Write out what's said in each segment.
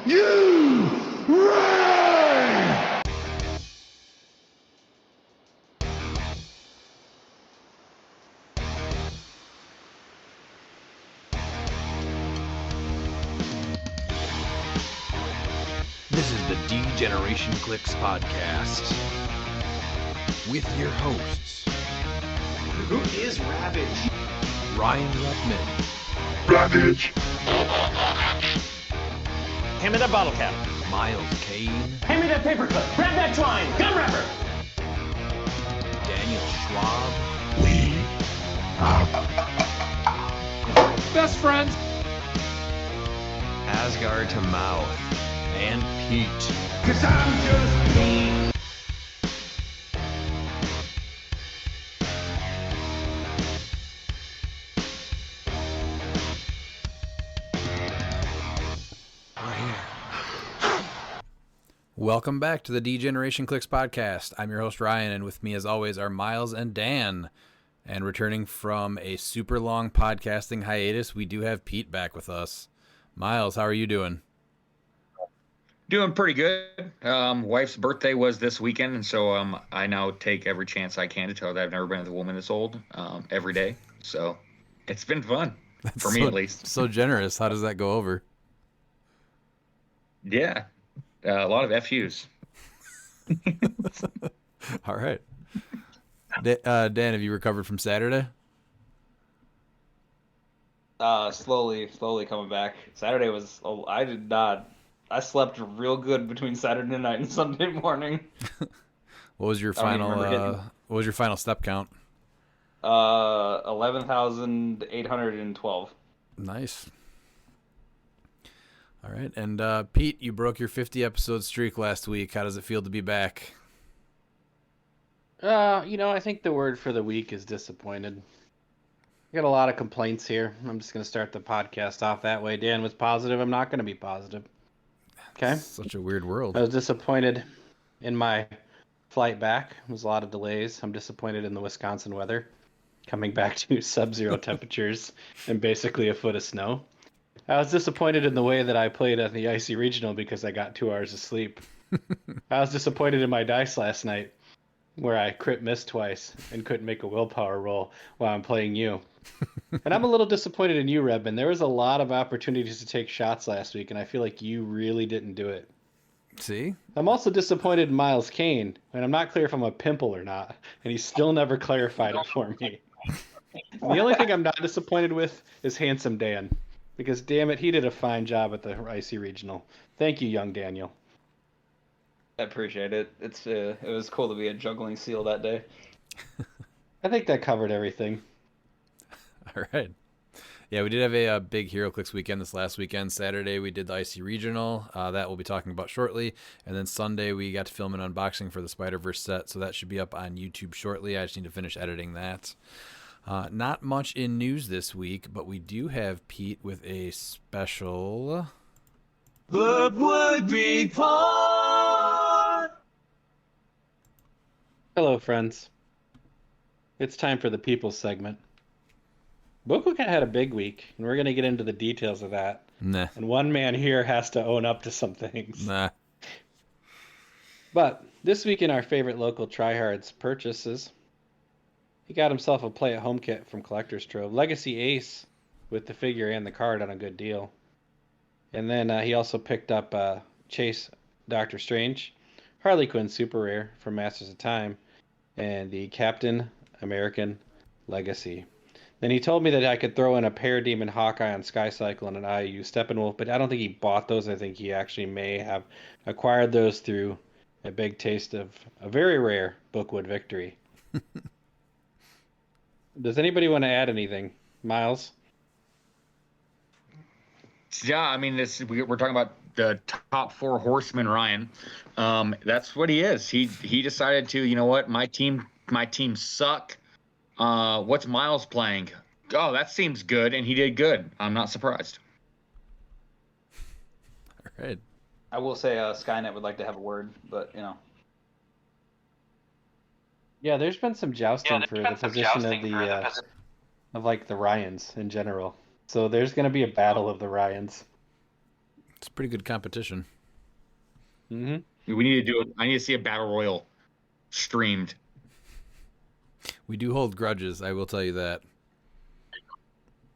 You reign! This is the D-Generation cliX podcast with your hosts, Who is Ravage? Ryan Ruckman, Ravage! Hand me that bottle cap. Miles Kane, Hand me that paperclip. Grab that twine. Gun wrapper. Daniel Schwab, We are best friends, Asgard to Mouth, and Pete. 'cause I'm just me. Welcome back to the D-Generation cliX podcast. I'm your host, Ryan, and with me, as always, are Miles and Dan. And returning from a super long podcasting hiatus, we do have Pete back with us. Miles, how are you doing? Doing pretty good. Wife's birthday was this weekend, and so I now take every chance I can to tell her that I've never been with a woman this old every day. So it's been fun, for me at least. So generous. How does that go over? Yeah, a lot of FUs. All right. Dan, have you recovered from Saturday? Slowly coming back. Saturday was, I did not, I slept real good between Saturday night and Sunday morning. What was your final step count? 11,812. Nice. All right. And Pete, you broke your 50 episode streak last week. How does it feel to be back? I think the word for the week is disappointed. I got a lot of complaints here. I'm just going to start the podcast off that way. Dan was positive. I'm not going to be positive. Okay? Such a weird world. I was disappointed in my flight back. There was a lot of delays. I'm disappointed in the Wisconsin weather. Coming back to sub-zero temperatures and basically a foot of snow. I was disappointed in the way that I played at the Icy Regional because I got 2 hours of sleep. I was disappointed in my dice last night where I crit missed twice and couldn't make a willpower roll while I'm playing you. And I'm a little disappointed in you, Redman. There was a lot of opportunities to take shots last week, and I feel like you really didn't do it. See? I'm also disappointed in Miles Kane, and I'm not clear if I'm a pimple or not, and he still never clarified it for me. And the only thing I'm not disappointed with is Handsome Dan, because damn it, he did a fine job at the Icy Regional. Thank you, young Daniel. I appreciate it. It was cool to be a juggling seal that day. I think that covered everything. All right. Yeah, we did have a big HeroClix weekend this last weekend. Saturday, we did the Icy Regional. That we'll be talking about shortly. And then Sunday, we got to film an unboxing for the Spider-Verse set, so that should be up on YouTube shortly. I just need to finish editing that. Not much in news this week, but we do have Pete with a special... What would be fun? Hello, friends. It's time for the People's segment. Bookwood had a big week, and we're going to get into the details of that. Nah. And one man here has to own up to some things. Nah. But this week in our favorite local tryhards purchases, he got himself a play-at-home kit from Collector's Trove. Legacy Ace with the figure and the card on a good deal. And then he also picked up Chase Doctor Strange, Harley Quinn Super Rare from Masters of Time, and the Captain American Legacy. Then he told me that I could throw in a Parademon Hawkeye on Sky Cycle and an IU Steppenwolf, but I don't think he bought those. I think he actually may have acquired those through a big taste of a very rare Bookwood victory. Does anybody want to add anything? Miles? Yeah, I mean, we're talking about the top 4 horsemen, Ryan. That's what he is. He decided to, you know what, my team suck. What's Miles playing? Oh, that seems good, and he did good. I'm not surprised. All right. I will say Skynet would like to have a word, but, Yeah, there's been some jousting for the position of the Ryans in general. So there's going to be a battle of the Ryans. It's pretty good competition. Mm-hmm. We need to do it. I need to see a battle royal streamed. We do hold grudges, I will tell you that.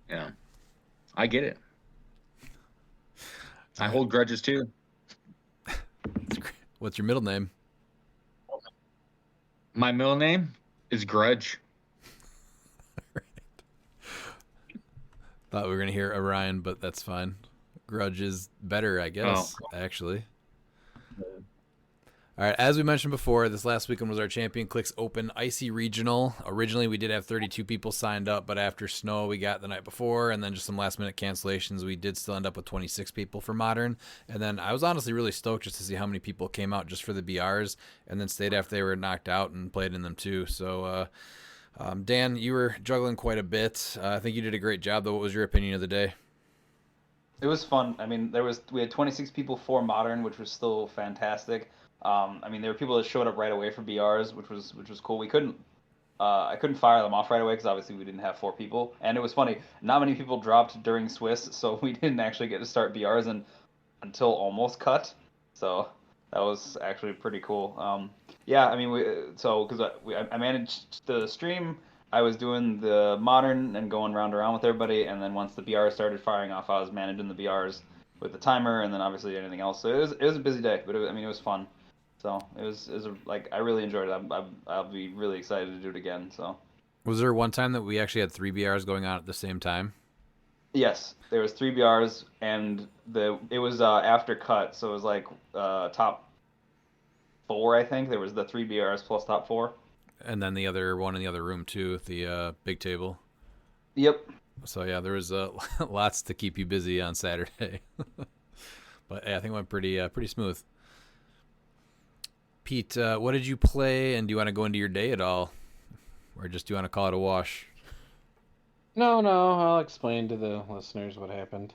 Yeah, I get it. I All right. hold grudges too. What's your middle name? My middle name is Grudge. Thought we were gonna hear Orion, but that's fine. Grudge is better, I guess. Actually. All right, as we mentioned before, this last weekend was our Champion Clix Open Icy Regional. Originally, we did have 32 people signed up, but after snow we got the night before, and then just some last-minute cancellations, we did still end up with 26 people for Modern. And then I was honestly really stoked just to see how many people came out just for the BRs, and then stayed after they were knocked out and played in them too. So, Dan, you were juggling quite a bit. I think you did a great job, though. What was your opinion of the day? It was fun. I mean, we had 26 people for Modern, which was still fantastic. I mean, there were people that showed up right away for BRs, which was cool. I couldn't fire them off right away because obviously we didn't have 4 people, and it was funny. Not many people dropped during Swiss, so we didn't actually get to start BRs until almost cut. So that was actually pretty cool. Yeah, I mean, because I managed the stream. I was doing the Modern and going round around with everybody, and then once the BRs started firing off, I was managing the BRs with the timer, and then obviously anything else. So it was a busy day, but I mean, it was fun. So like I really enjoyed it. I'll be really excited to do it again. So Was there one time that we actually had 3 BRs going on at the same time? yes, there was 3 BRs, and it was after cut, so it was like top 4. I think there was the 3 BRs plus top 4. And then the other one in the other room too, the big table. Yep. So yeah, there was lots to keep you busy on Saturday. But yeah, I think it went pretty smooth. Pete, what did you play, and do you want to go into your day at all, or just do you want to call it a wash? No, I'll explain to the listeners what happened.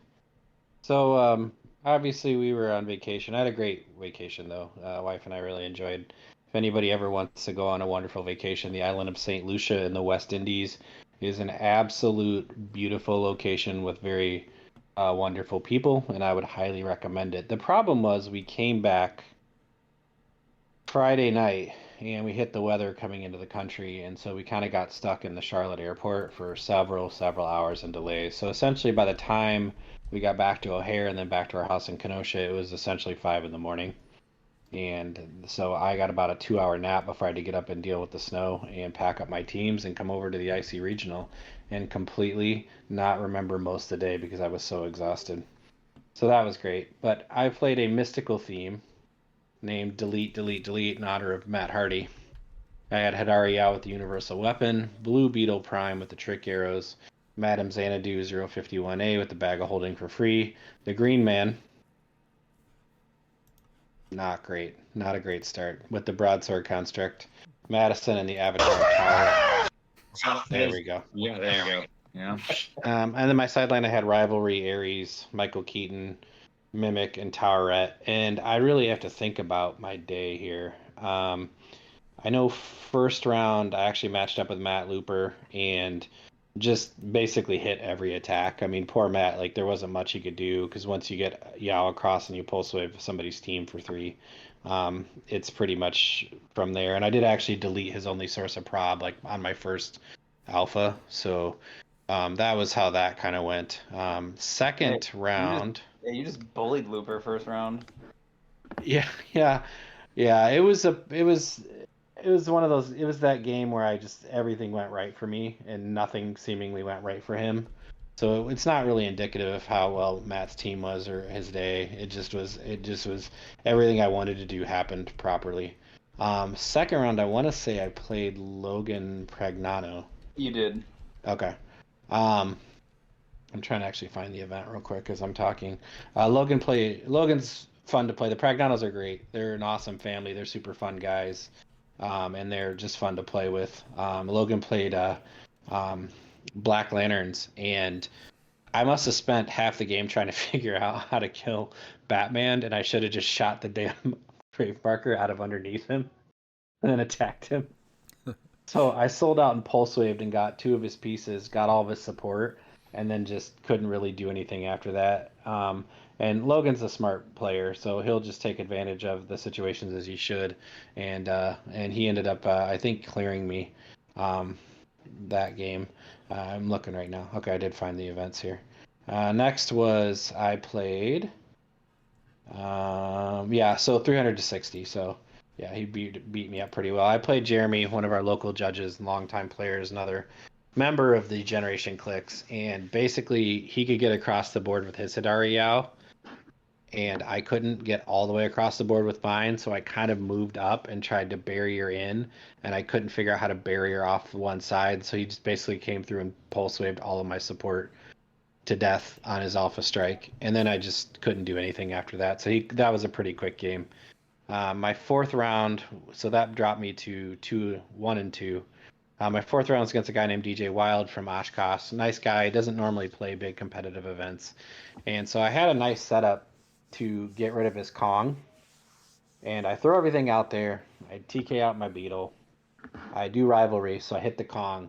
So, obviously we were on vacation. I had a great vacation though. Wife and I really enjoyed. If anybody ever wants to go on a wonderful vacation, the island of St. Lucia in the West Indies is an absolute beautiful location with very wonderful people, and I would highly recommend it. The problem was we came back Friday night and we hit the weather coming into the country, and so we kind of got stuck in the Charlotte airport for several hours and delays. So essentially by the time we got back to O'Hare and then back to our house in Kenosha, it was essentially 5 in the morning. And so I got about a 2 hour nap before I had to get up and deal with the snow and pack up my teams and come over to the Icy Regional and completely not remember most of the day because I was so exhausted. So that was great. But I played a mystical theme named Delete, Delete, Delete in honor of Matt Hardy. I had Hadari out with the Universal Weapon, Blue Beetle Prime with the Trick Arrows, Madame Xanadu 051A with the Bag of Holding for free, the Green Man. Not great. Not a great start. With the Broadsword Construct, Madison and the Avatar Tower. There we go. Yeah, there we go. Yeah. And then my sideline, I had Rivalry, Ares, Michael Keaton, Mimic, and Towerette. And I really have to think about my day here. I know first round I actually matched up with Matt Looper and just basically hit every attack. I mean, poor Matt, like there wasn't much he could do because once you get Yao across and you pulse wave somebody's team for 3, it's pretty much from there. And I did actually delete his only source of prob like on my first alpha, so that was how that kind of went. Second round. You just bullied Looper first round. Yeah. It was one of those. It was that game where everything went right for me and nothing seemingly went right for him. So it's not really indicative of how well Matt's team was or his day. It just was. Everything I wanted to do happened properly. Second round, I want to say I played Logan Pragnano. You did. Okay. I'm trying to actually find the event real quick as I'm talking. Logan's fun to play. The Pragnanos are great. They're an awesome family. They're super fun guys. And they're just fun to play with. Logan played Black Lanterns, and I must have spent half the game trying to figure out how to kill Batman, and I should have just shot the damn Gravemarker out of underneath him and then attacked him. So I sold out and pulse waved and got 2 of his pieces, got all of his support, and then just couldn't really do anything after that. And Logan's a smart player, so he'll just take advantage of the situations as he should, and he ended up I think clearing me um, that game. I'm looking right now. Okay, I did find the events here. Next was I played. Yeah, so 300 to 60. So yeah, he beat me up pretty well. I played Jeremy, one of our local judges, longtime players, another member of the Generation Clix, and basically he could get across the board with his Hidari Yao, and I couldn't get all the way across the board with mine, so I kind of moved up and tried to barrier in, and I couldn't figure out how to barrier off one side, so he just basically came through and pulse waved all of my support to death on his Alpha Strike, and then I just couldn't do anything after that. So that was a pretty quick game. My fourth round, so that dropped me to 1-2. My fourth round was against a guy named DJ Wild from Oshkosh. Nice guy, doesn't normally play big competitive events, and so I had a nice setup to get rid of his Kong, and I throw everything out there. I TK out my Beetle. I do rivalry, so I hit the Kong,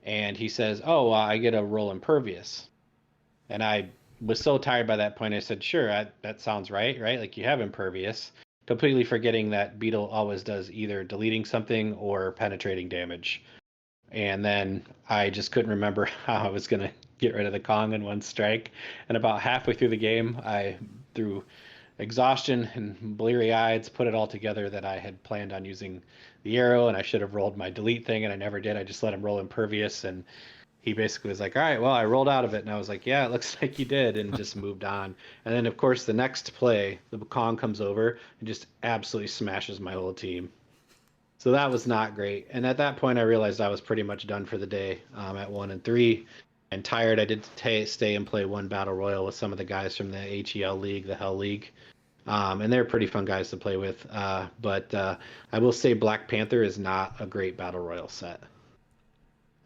and he says, "Oh, I get a roll impervious." And I was so tired by that point, I said, sure, that sounds right? Like you have impervious, completely forgetting that Beetle always does either deleting something or penetrating damage. And then I just couldn't remember how I was going to get rid of the Kong in one strike. And about halfway through the game, I, through exhaustion and bleary eyes, put it all together that I had planned on using the arrow, and I should have rolled my delete thing, and I never did. I just let him roll impervious, and he basically was like, all right, well, I rolled out of it. And I was like, yeah, it looks like you did, and just moved on. And then, of course, the next play, the Kong comes over and just absolutely smashes my whole team. So that was not great. And at that point, I realized I was pretty much done for the day at 1-3 and tired. I did stay and play one battle royal with some of the guys from the HEL League, the Hell League. And they're pretty fun guys to play with. But I will say Black Panther is not a great battle royal set.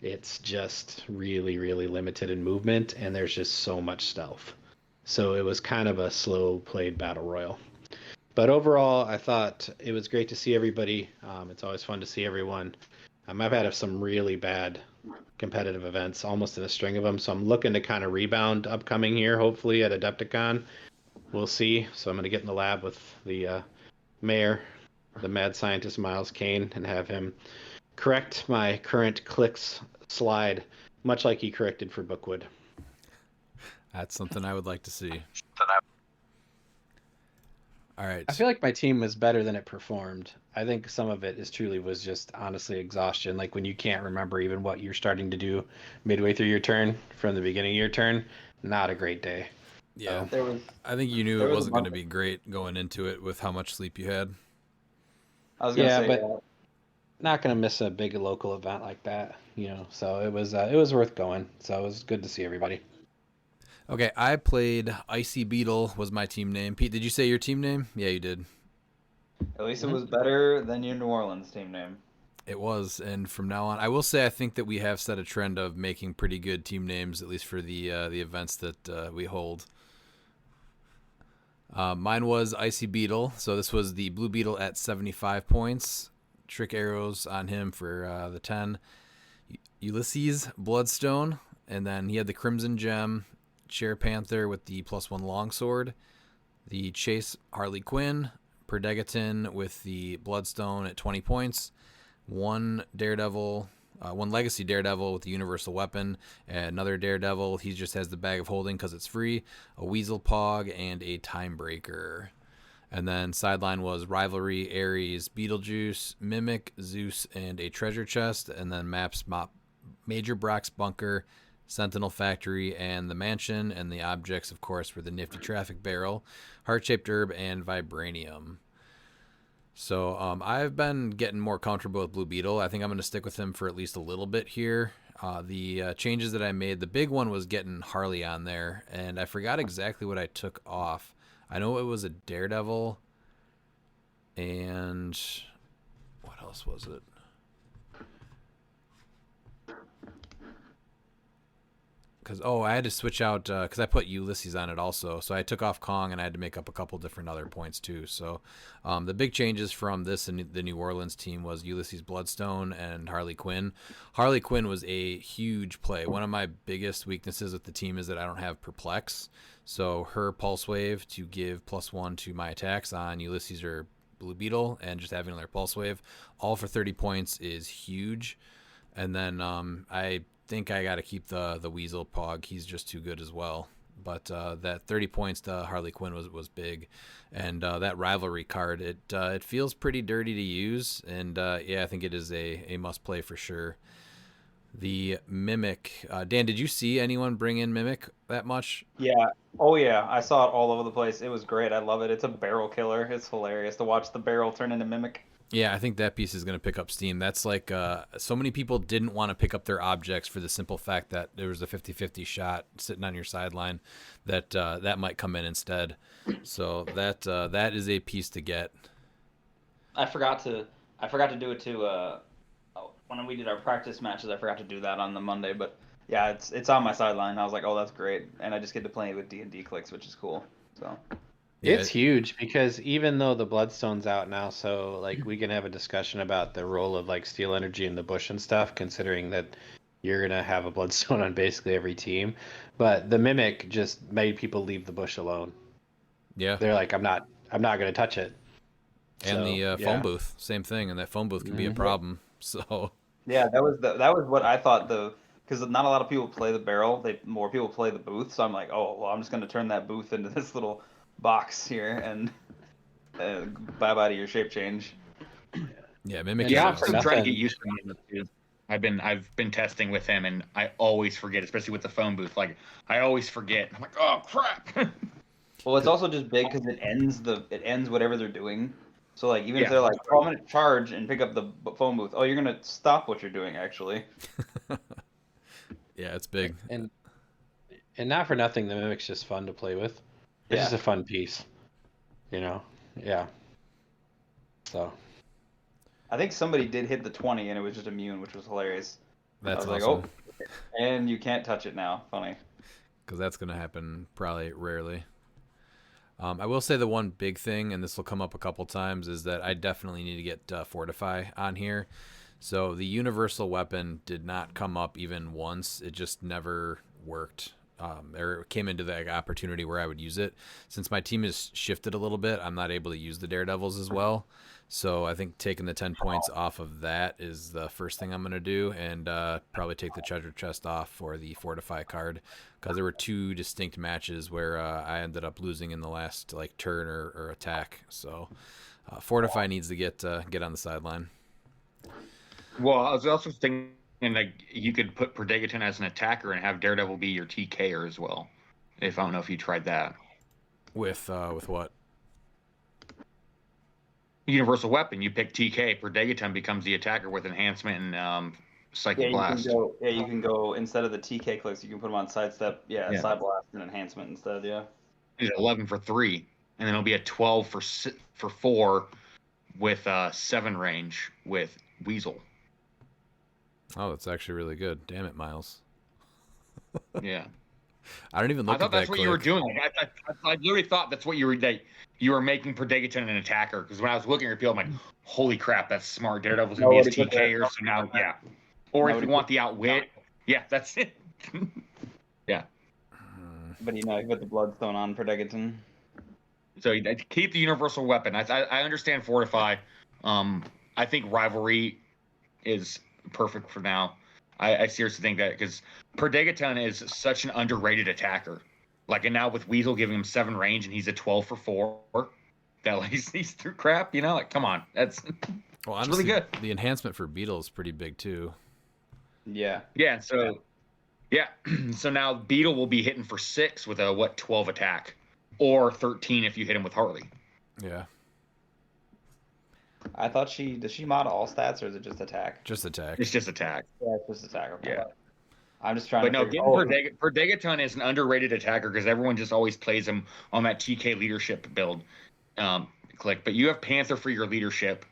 It's just really, really limited in movement, and there's just so much stealth. So it was kind of a slow played battle royal. But overall, I thought it was great to see everybody. It's always fun to see everyone. I've had some really bad competitive events, almost in a string of them. So I'm looking to kind of rebound upcoming here, hopefully at Adepticon. We'll see. So I'm going to get in the lab with the mayor, the mad scientist Miles Kane, and have him correct my current clicks slide, much like he corrected for Bookwood. That's something I would like to see. All right. I feel like my team was better than it performed. I think some of it was just honestly exhaustion. Like when you can't remember even what you're starting to do midway through your turn from the beginning of your turn, not a great day. Yeah. So, I think you knew it wasn't going to be great going into it with how much sleep you had. I was gonna say, but not going to miss a big local event like that, So it was worth going. So it was good to see everybody. Okay, I played Icy Beetle was my team name. Pete, did you say your team name? Yeah, you did. at least it was better than your New Orleans team name. It was, and from now on, I will say I think that we have set a trend of making pretty good team names, at least for the events that we hold. Mine was Icy Beetle, so this was the Blue Beetle at 75 points. Trick arrows on him for the 10. Ulysses Bloodstone, and then he had the Crimson Gem, Chair Panther with the +1 longsword, the Chase Harley Quinn, Perdegaton with the Bloodstone at 20 points, one Daredevil, one Legacy Daredevil with the Universal Weapon, and another Daredevil, he just has the Bag of Holding because it's free, a Weasel Pog, and a Timebreaker. And then sideline was Rivalry, Ares, Beetlejuice, Mimic, Zeus, and a Treasure Chest. And then maps, Major Brock's Bunker, Sentinel Factory, and the Mansion. And the objects, of course, were the Nifty Traffic Barrel, Heart-Shaped Herb, and Vibranium. So I've been getting more comfortable with Blue Beetle. I think I'm going to stick with him for at least a little bit here. The changes that I made, the big one was getting Harley on there. And I forgot exactly what I took off. I know it was a Daredevil, and what else was it? Because I had to switch out because I put Ulysses on it also, so I took off Kong and I had to make up a couple different other points too. So the big changes from this and the New Orleans team was Ulysses Bloodstone and Harley Quinn. Harley Quinn was a huge play. One of my biggest weaknesses with the team is that I don't have Perplex, so her Pulse Wave to give +1 to my attacks on Ulysses or Blue Beetle, and just having another Pulse Wave, all for 30 points is huge. And then I think I got to keep the Weasel Pog. He's just too good as well. But that 30 points to Harley Quinn was big, and that rivalry card it feels pretty dirty to use, and yeah, I think it is a must play for sure. The Mimic, Dan, did you see anyone bring in Mimic that much? Yeah. Oh yeah, I saw it all over the place. It was great. I love it. It's a barrel killer. It's hilarious to watch the barrel turn into Mimic. Yeah, I think that piece is going to pick up steam. That's like so many people didn't want to pick up their objects for the simple fact that there was a 50-50 shot sitting on your sideline that that might come in instead. So that is a piece to get. I forgot to do it too. When we did our practice matches, I forgot to do that on the Monday. But yeah, it's on my sideline. I was like, oh, that's great, and I just get to play with D&D cliX, which is cool. So. Yeah, It's huge because even though the Bloodstone's out now, so like we can have a discussion about the role of like Steel Energy in the bush and stuff, considering that you're gonna have a Bloodstone on basically every team. But the Mimic just made people leave the bush alone. Yeah, They're like, I'm not gonna touch it. and So, the yeah. phone booth, same thing, and that phone booth can be a problem. So Yeah, that was what I thought because not a lot of people play the barrel. More people play the booth. So I'm like, oh well, I'm just gonna turn that booth into this little box here and bye bye to your shape change. yeah, Mimic. And Yeah, not I'm for still trying to nothing. get used to him too. I've been testing with him, and I always forget, especially with the phone booth. Like I always forget. I'm like, oh crap. Well, it's also just big because it ends whatever they're doing. So like even if Yeah. they're like, oh, I'm gonna charge and pick up the phone booth. Oh, you're gonna stop what you're doing actually. Yeah, it's big. And not for nothing, the Mimic's just fun to play with. It's Yeah. just a fun piece, Yeah. So I think somebody did hit the 20 and it was just immune, which was hilarious. That's I was awesome. like, oh, and you can't touch it now. Funny. Because that's going to happen probably rarely. I will say the one big thing, and this will come up a couple times, is that I definitely need to get Fortify on here. So the universal weapon did not come up even once. It just never worked. Or came into the opportunity where I would use it. Since my team has shifted a little bit, I'm not able to use the Daredevils as well. So I think taking the 10 points off of that is the first thing I'm going to do, and probably take the treasure chest off for the Fortify card, because there were two distinct matches where I ended up losing in the last like turn or attack. So Fortify needs to get on the sideline. Well, I was also thinking like you could put Predator as an attacker and have Daredevil be your TKer as well. If I don't know if you tried that. With what? Universal weapon, you pick TK. Predator becomes the attacker with enhancement and psychic blast. You can go instead of the TK clicks, you can put them on sidestep. Yeah, Yeah. side blast and enhancement instead. Yeah. It's 11 for 3, and then it'll be a 12 for 4 with 7 range with Weasel. Oh, that's actually really good. Damn it, Miles. Yeah. I don't even I look thought at that that's what you were click. doing. I literally thought that's what you were making Predator an attacker, because when I was looking at your field, I'm like, holy crap, that's smart. Daredevil's gonna be his Nobody put that- TKer, so now yeah. Or if Nobody you want the outwit, yeah, that's it. Yeah. But you put the Bloodstone on Predator. So keep the universal weapon. I understand Fortify. I think Rivalry is perfect for now. I seriously think that, because Predator is such an underrated attacker. Like, and now with Weasel giving him 7 range and he's a 12 for 4, that like he's through crap. Like, come on, that's Well, it's honestly, really good. the enhancement for Beetle is pretty big too. Yeah. Yeah. So yeah, so now Beetle will be hitting for 6 with a 12 attack, or 13 if you hit him with Harley. Yeah, I thought does she mod all stats or is it just attack? just attack. It's just attack. Yeah, it's just attack. Okay. Yeah. I'm just trying But to no, figure getting Predator is an underrated attacker, because everyone just always plays him on that TK leadership build. Click, but you have Panther for your leadership.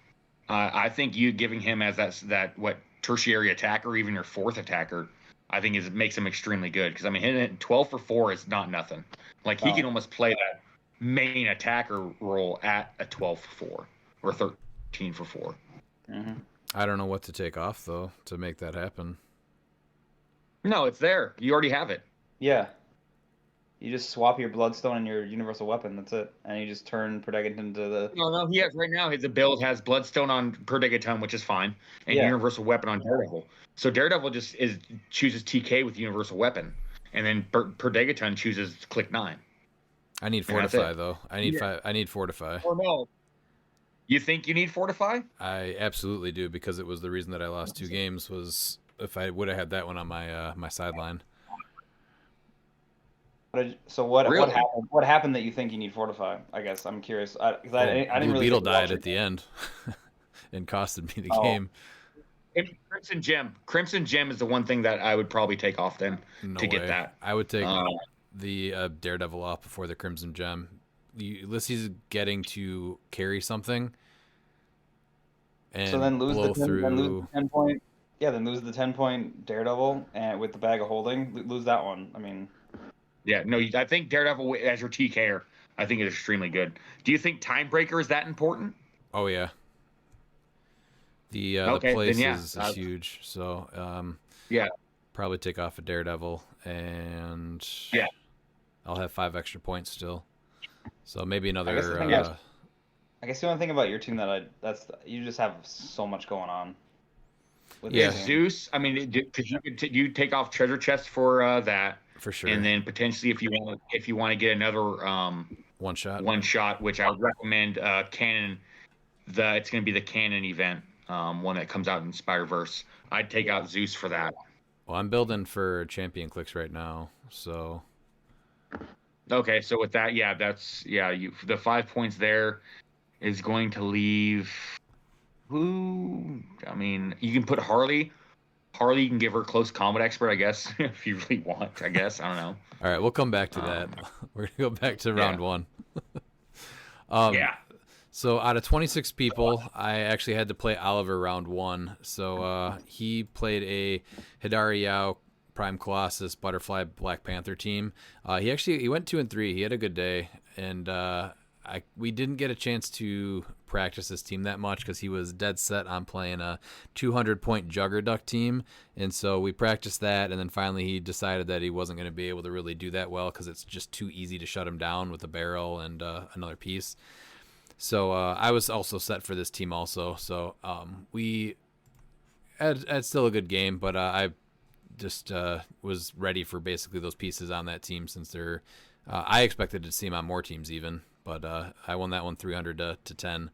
I think you giving him as that tertiary attacker, even your 4th attacker, I think makes him extremely good because I mean hitting it 12 for 4 is not nothing. Like he No. can almost play that main attacker role at a 12 for 4 or 13 for 4. Mm-hmm. I don't know what to take off though to make that happen. No, it's there. You already have it. Yeah. You just swap your Bloodstone and your Universal Weapon. That's it, and you just turn Protegant into the. No, he has right now. His build has Bloodstone on Perdigaton, which is fine, and Yeah. Universal Weapon on Daredevil. So Daredevil just chooses TK with Universal Weapon, and then Perdigaton chooses Click 9. I need And that's Fortify it. though. I need I need Fortify. Oh no. You think you need Fortify? I absolutely do because it was the reason that I lost 2 games was if I would have had that one on my my sideline. So what Really? happened? What happened that you think you need Fortify? I guess I'm curious. I didn't Blue really Beetle think died about at the end and costed me the Oh. game. And Crimson Gem. Crimson Gem is the one thing that I would probably take off then No to way. get that. I would take the Daredevil off before the Crimson Gem. Ulysses is getting to carry something and So then lose blow the 10, through. then lose the 10 point. Yeah, then lose the 10-point Daredevil and with the bag of holding, lose that one. I mean, Yeah, no, I think Daredevil as your TKer, I think is extremely good. Do you think Timebreaker is that important? Oh yeah. The Okay, place then yeah. is huge, so Yeah. probably take off a Daredevil, and Yeah. I'll have 5 extra points still. So maybe I guess another. the thing is, I guess the only thing about your team that you just have so much going on. With Yeah. this team. Zeus. I mean, because you take off treasure chest for that, For sure. and then potentially if you want to get another one shot, which I would recommend Canon. It's going to be the Canon event, one that comes out in Spider-Verse. I'd take out Zeus for that. Well, I'm building for Champion Clicks right now, so. Okay, so with that, yeah, the 5 points there is going to leave. Who? I mean, you can put Harley. Harley, you can give her close combat expert, I guess, if you really want. I guess I don't know. All right, we'll come back to that. We're gonna go back to round 1. Yeah. So out of 26 people, I actually had to play Oliver round 1. So he played a Hidari Yao, Prime Colossus, Butterfly, Black Panther team. He went 2 and 3. He had a good day, and we didn't get a chance to practice this team that much because he was dead set on playing a 200-point Juggerduck team, and so we practiced that, and then finally he decided that he wasn't going to be able to really do that well because it's just too easy to shut him down with a barrel and another piece. So I was also set for this team also. So we had still a good game, but I just was ready for basically those pieces on that team since they're. I expected to see him on more teams even, but I won that one 300 to 10.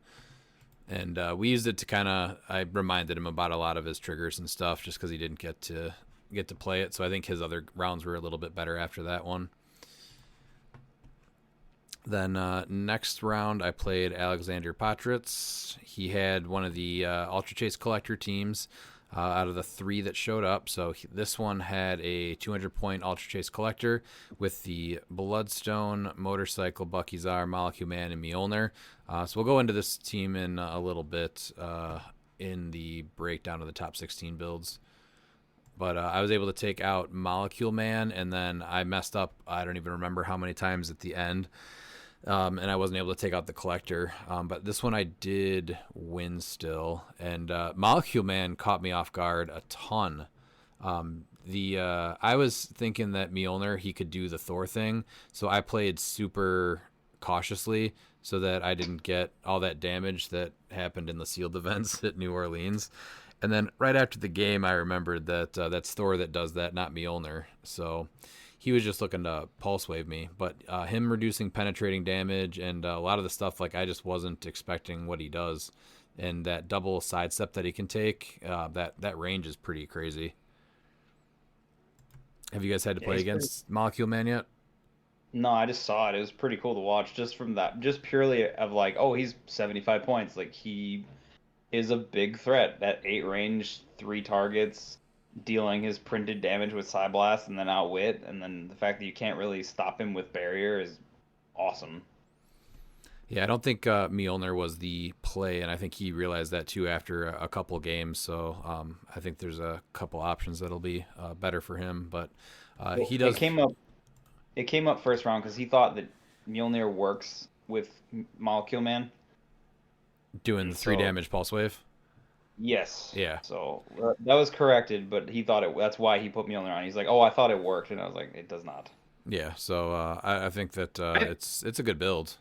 And we used it to kind of. I reminded him about a lot of his triggers and stuff, just because he didn't get to play it. So I think his other rounds were a little bit better after that one. Then next round, I played Alexander Patritz. He had one of the Ultra Chase Collector teams out of the 3 that showed up. So this one had a 200-point Ultra Chase Collector with the Bloodstone, Motorcycle, Bucky's R, Molecule Man, and Mjolnir. So we'll go into this team in a little bit in the breakdown of the top 16 builds. But I was able to take out Molecule Man, and then I messed up. I don't even remember how many times at the end. And I wasn't able to take out the Collector. But this one I did win still. And Molecule Man caught me off guard a ton. I was thinking that Mjolnir, he could do the Thor thing. So I played super cautiously so that I didn't get all that damage that happened in the sealed events at New Orleans. And then right after the game, I remembered that that's Thor that does that, not Mjolnir. So he was just looking to pulse wave me. But him reducing penetrating damage and a lot of the stuff, like I just wasn't expecting what he does. And that double sidestep that he can take, that range is pretty crazy. Have you guys had to play against Molecule Man yet? No, I just saw it. It was pretty cool to watch just from that, just purely of like, oh, he's 75 points. Like he is a big threat. That 8 range, 3 targets, dealing his printed damage with Psyblast and then outwit, and then the fact that you can't really stop him with barrier is awesome. Yeah, I don't think Mjolnir was the play, and I think he realized that too after a couple games. So I think there's a couple options that'll be better for him. But he does It came up first round because he thought that Mjolnir works with Molecule Man. doing the 3 So damage pulse wave. yes, Yeah, so that was corrected, but he thought it. That's why he put Mjolnir on. He's like, oh, I thought it worked, and I was like, it does not. yeah. So I think that it's a good build.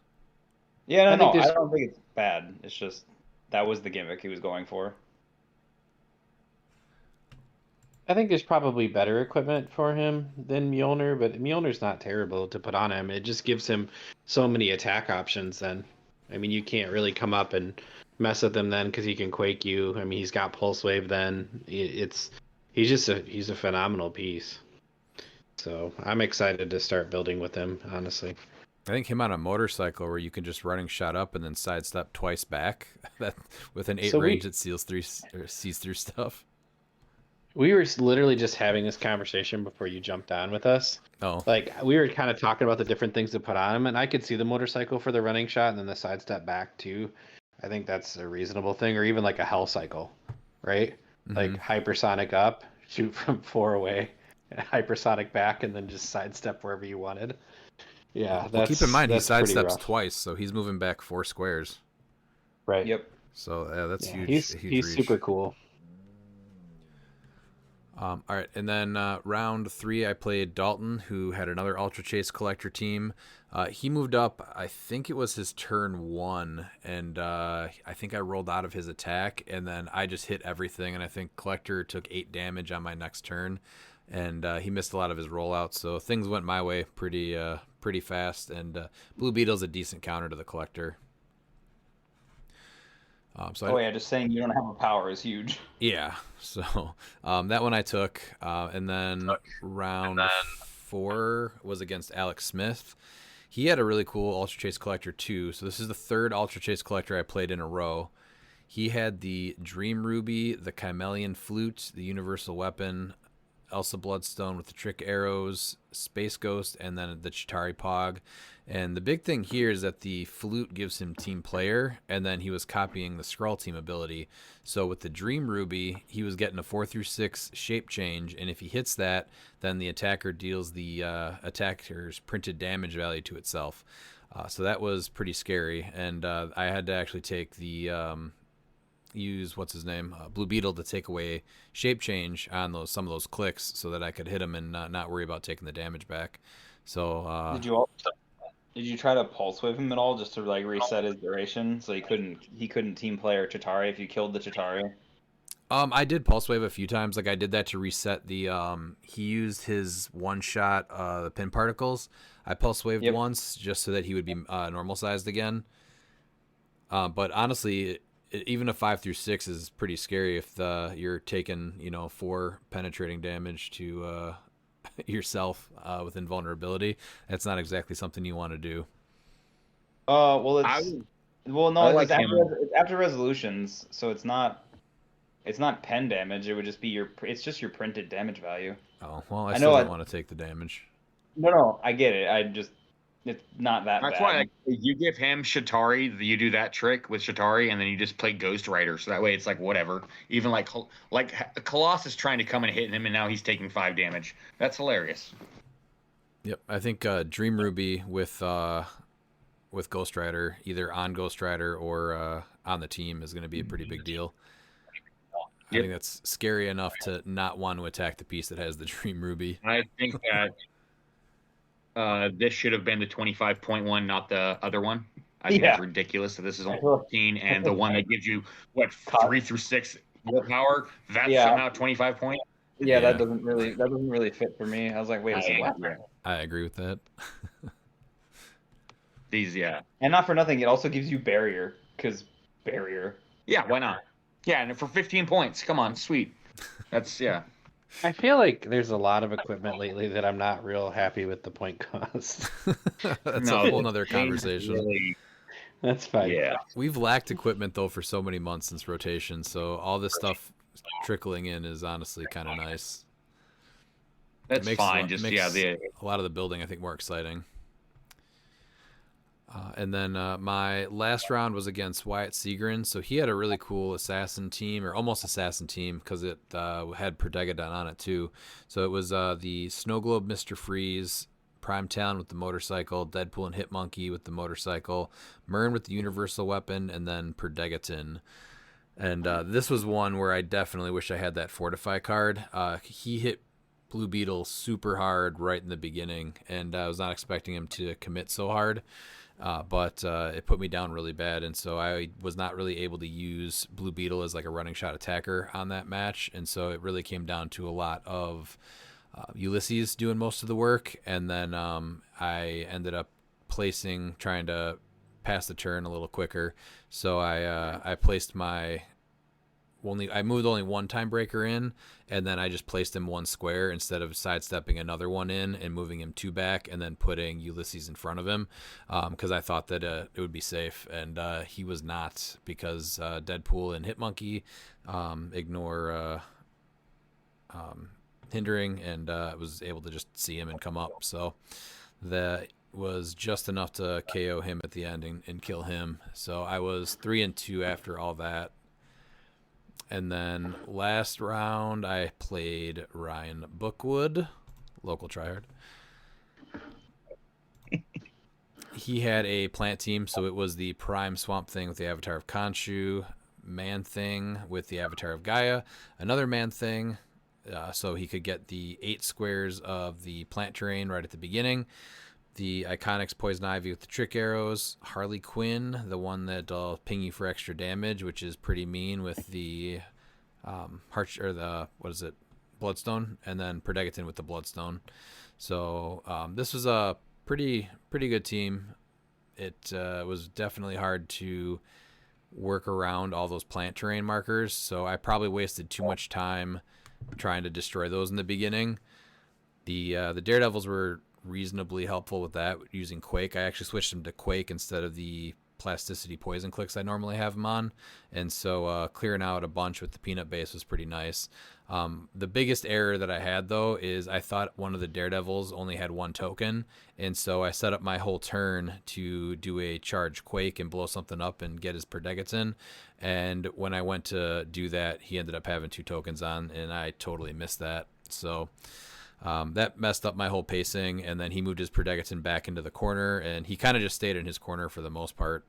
Yeah, I think I there's don't think it's bad. It's just that was the gimmick he was going for. I think there's probably better equipment for him than Mjolnir, but Mjolnir's not terrible to put on him. It just gives him so many attack options then. I mean, you can't really come up and mess with him then because he can quake you. I mean, he's got pulse wave then. He's a phenomenal piece. So I'm excited to start building with him, honestly. I think him on a motorcycle where you can just running shot up and then sidestep twice back. That with an 8 So range, it sees through stuff. We were literally just having this conversation before you jumped on with us. Oh, Like we were kind of talking about the different things to put on him, and I could see the motorcycle for the running shot and then the sidestep back too. I think that's a reasonable thing, or even like a hell cycle, right? Like hypersonic up, shoot from 4 away, hypersonic back, and then just sidestep wherever you wanted. Yeah, well, keep in mind he that's pretty sidesteps rough. twice, so he's moving back 4 squares. Right. Yep. So that's Yeah, huge. he's a huge he's reach. super cool. All right, and then round 3, I played Dalton, who had another Ultra Chase Collector team. He moved up, I think it was his turn 1, and I think I rolled out of his attack, and then I just hit everything, and I think Collector took 8 damage on my next turn, and he missed a lot of his rollouts, so things went my way pretty fast, and Blue Beetle's a decent counter to the Collector. Just saying you don't have a power is huge. Yeah, so that one I took, and then round 4 was against Alex Smith. He had a really cool Ultra Chase Collector too, so this is the 3rd Ultra Chase Collector I played in a row. He had the Dream Ruby, the Chimelian Flute, the Universal Weapon, Elsa Bloodstone with the Trick Arrows, Space Ghost, and then the Chitauri Pog. And the big thing here is that the Flute gives him Team Player, and then he was copying the Skrull Team ability. So with the Dream Ruby, he was getting a 4-6 shape change, and if he hits that, then the attacker deals the attacker's printed damage value to itself. So that was pretty scary, and I had to actually take the use Blue Beetle to take away shape change on some of those clicks so that I could hit him and not worry about taking the damage back. So Did you try to pulse wave him at all just to like reset his duration so he couldn't team player Chitauri if you killed the Chitauri? I did pulse wave a few times. Like I did that to reset the he used his one shot the pin particles. I pulse waved once just so that he would be normal sized again. But honestly, even a 5-6 is pretty scary if you're taking 4 penetrating damage to yourself with invulnerability. That's not exactly something you want to do. Well, like it's after resolutions, so it's not pen damage. It would just be it's just your printed damage value. Oh well, I still don't want to take the damage. No, I get it. It's not that That's bad. why you give him Chitauri, you do that trick with Chitauri, and then you just play Ghost Rider. So that way it's like whatever. Even like Colossus trying to come and hit him, and now he's taking 5 damage. That's hilarious. Yep, I think Dream Ruby with Ghost Rider, either on Ghost Rider or on the team, is going to be a pretty big deal. I think that's scary enough to not want to attack the piece that has the Dream Ruby. I think that this should have been the 25.1, not the other one. I think it's ridiculous that this is only 15, and the one that gives you 3-6 willpower, that's somehow 25 points. Yeah, that doesn't really fit for me. I was like, wait a second. I agree with that. And not for nothing, it also gives you barrier because barrier. Yeah, why not? Yeah, and for 15 points, come on, sweet. That's I feel like there's a lot of equipment lately that I'm not real happy with the point cost. That's a whole nother conversation. Really, That's fine. yeah. We've lacked equipment though for so many months since rotation, so all this stuff trickling in is honestly kind of nice. That's fine. A lot of the building I think more exciting. And then my last round was against Wyatt Seagren. So he had a really cool assassin team, or almost assassin team, because it had Prodegadon on it too. So it was the Snow Globe Mr. Freeze, Prime Talon with the motorcycle, Deadpool and Hitmonkey with the motorcycle, Mern with the universal weapon, and then Prodegaton. And this was one where I definitely wish I had that Fortify card. He hit Blue Beetle super hard right in the beginning, and I was not expecting him to commit so hard. But it put me down really bad, and so I was not really able to use Blue Beetle as like a running shot attacker on that match, and so it really came down to a lot of Ulysses doing most of the work, and then I ended up trying to pass the turn a little quicker, so I placed I moved only one time breaker in, and then I just placed him one square instead of sidestepping another one in and moving him two back and then putting Ulysses in front of him, because I thought that it would be safe, and he was not, because Deadpool and Hitmonkey ignore hindering, and was able to just see him and come up. So that was just enough to KO him at the end and kill him. So I was 3-2 after all that. And then last round, I played Ryan Bookwood, local tryhard. He had a plant team, so it was the Prime Swamp Thing with the avatar of Khonshu, Man Thing with the avatar of Gaia, another Man Thing, so he could get the 8 squares of the plant terrain right at the beginning. The Iconics Poison Ivy with the trick arrows, Harley Quinn, the one that'll ping you for extra damage, which is pretty mean, with the Bloodstone, and then Prodegaton with the Bloodstone. So this was a pretty good team. It was definitely hard to work around all those plant terrain markers, so I probably wasted too much time trying to destroy those in the beginning. The Daredevils were reasonably helpful with that, using Quake. I actually switched them to Quake instead of the Plasticity Poison clicks I normally have them on, and so clearing out a bunch with the peanut base was pretty nice. The biggest error that I had, though, is I thought one of the Daredevils only had 1 token, and so I set up my whole turn to do a charge Quake and blow something up and get his Prodegaton, and when I went to do that, he ended up having 2 tokens on, and I totally missed that. So that messed up my whole pacing, and then he moved his Prodegaton back into the corner, and he kind of just stayed in his corner for the most part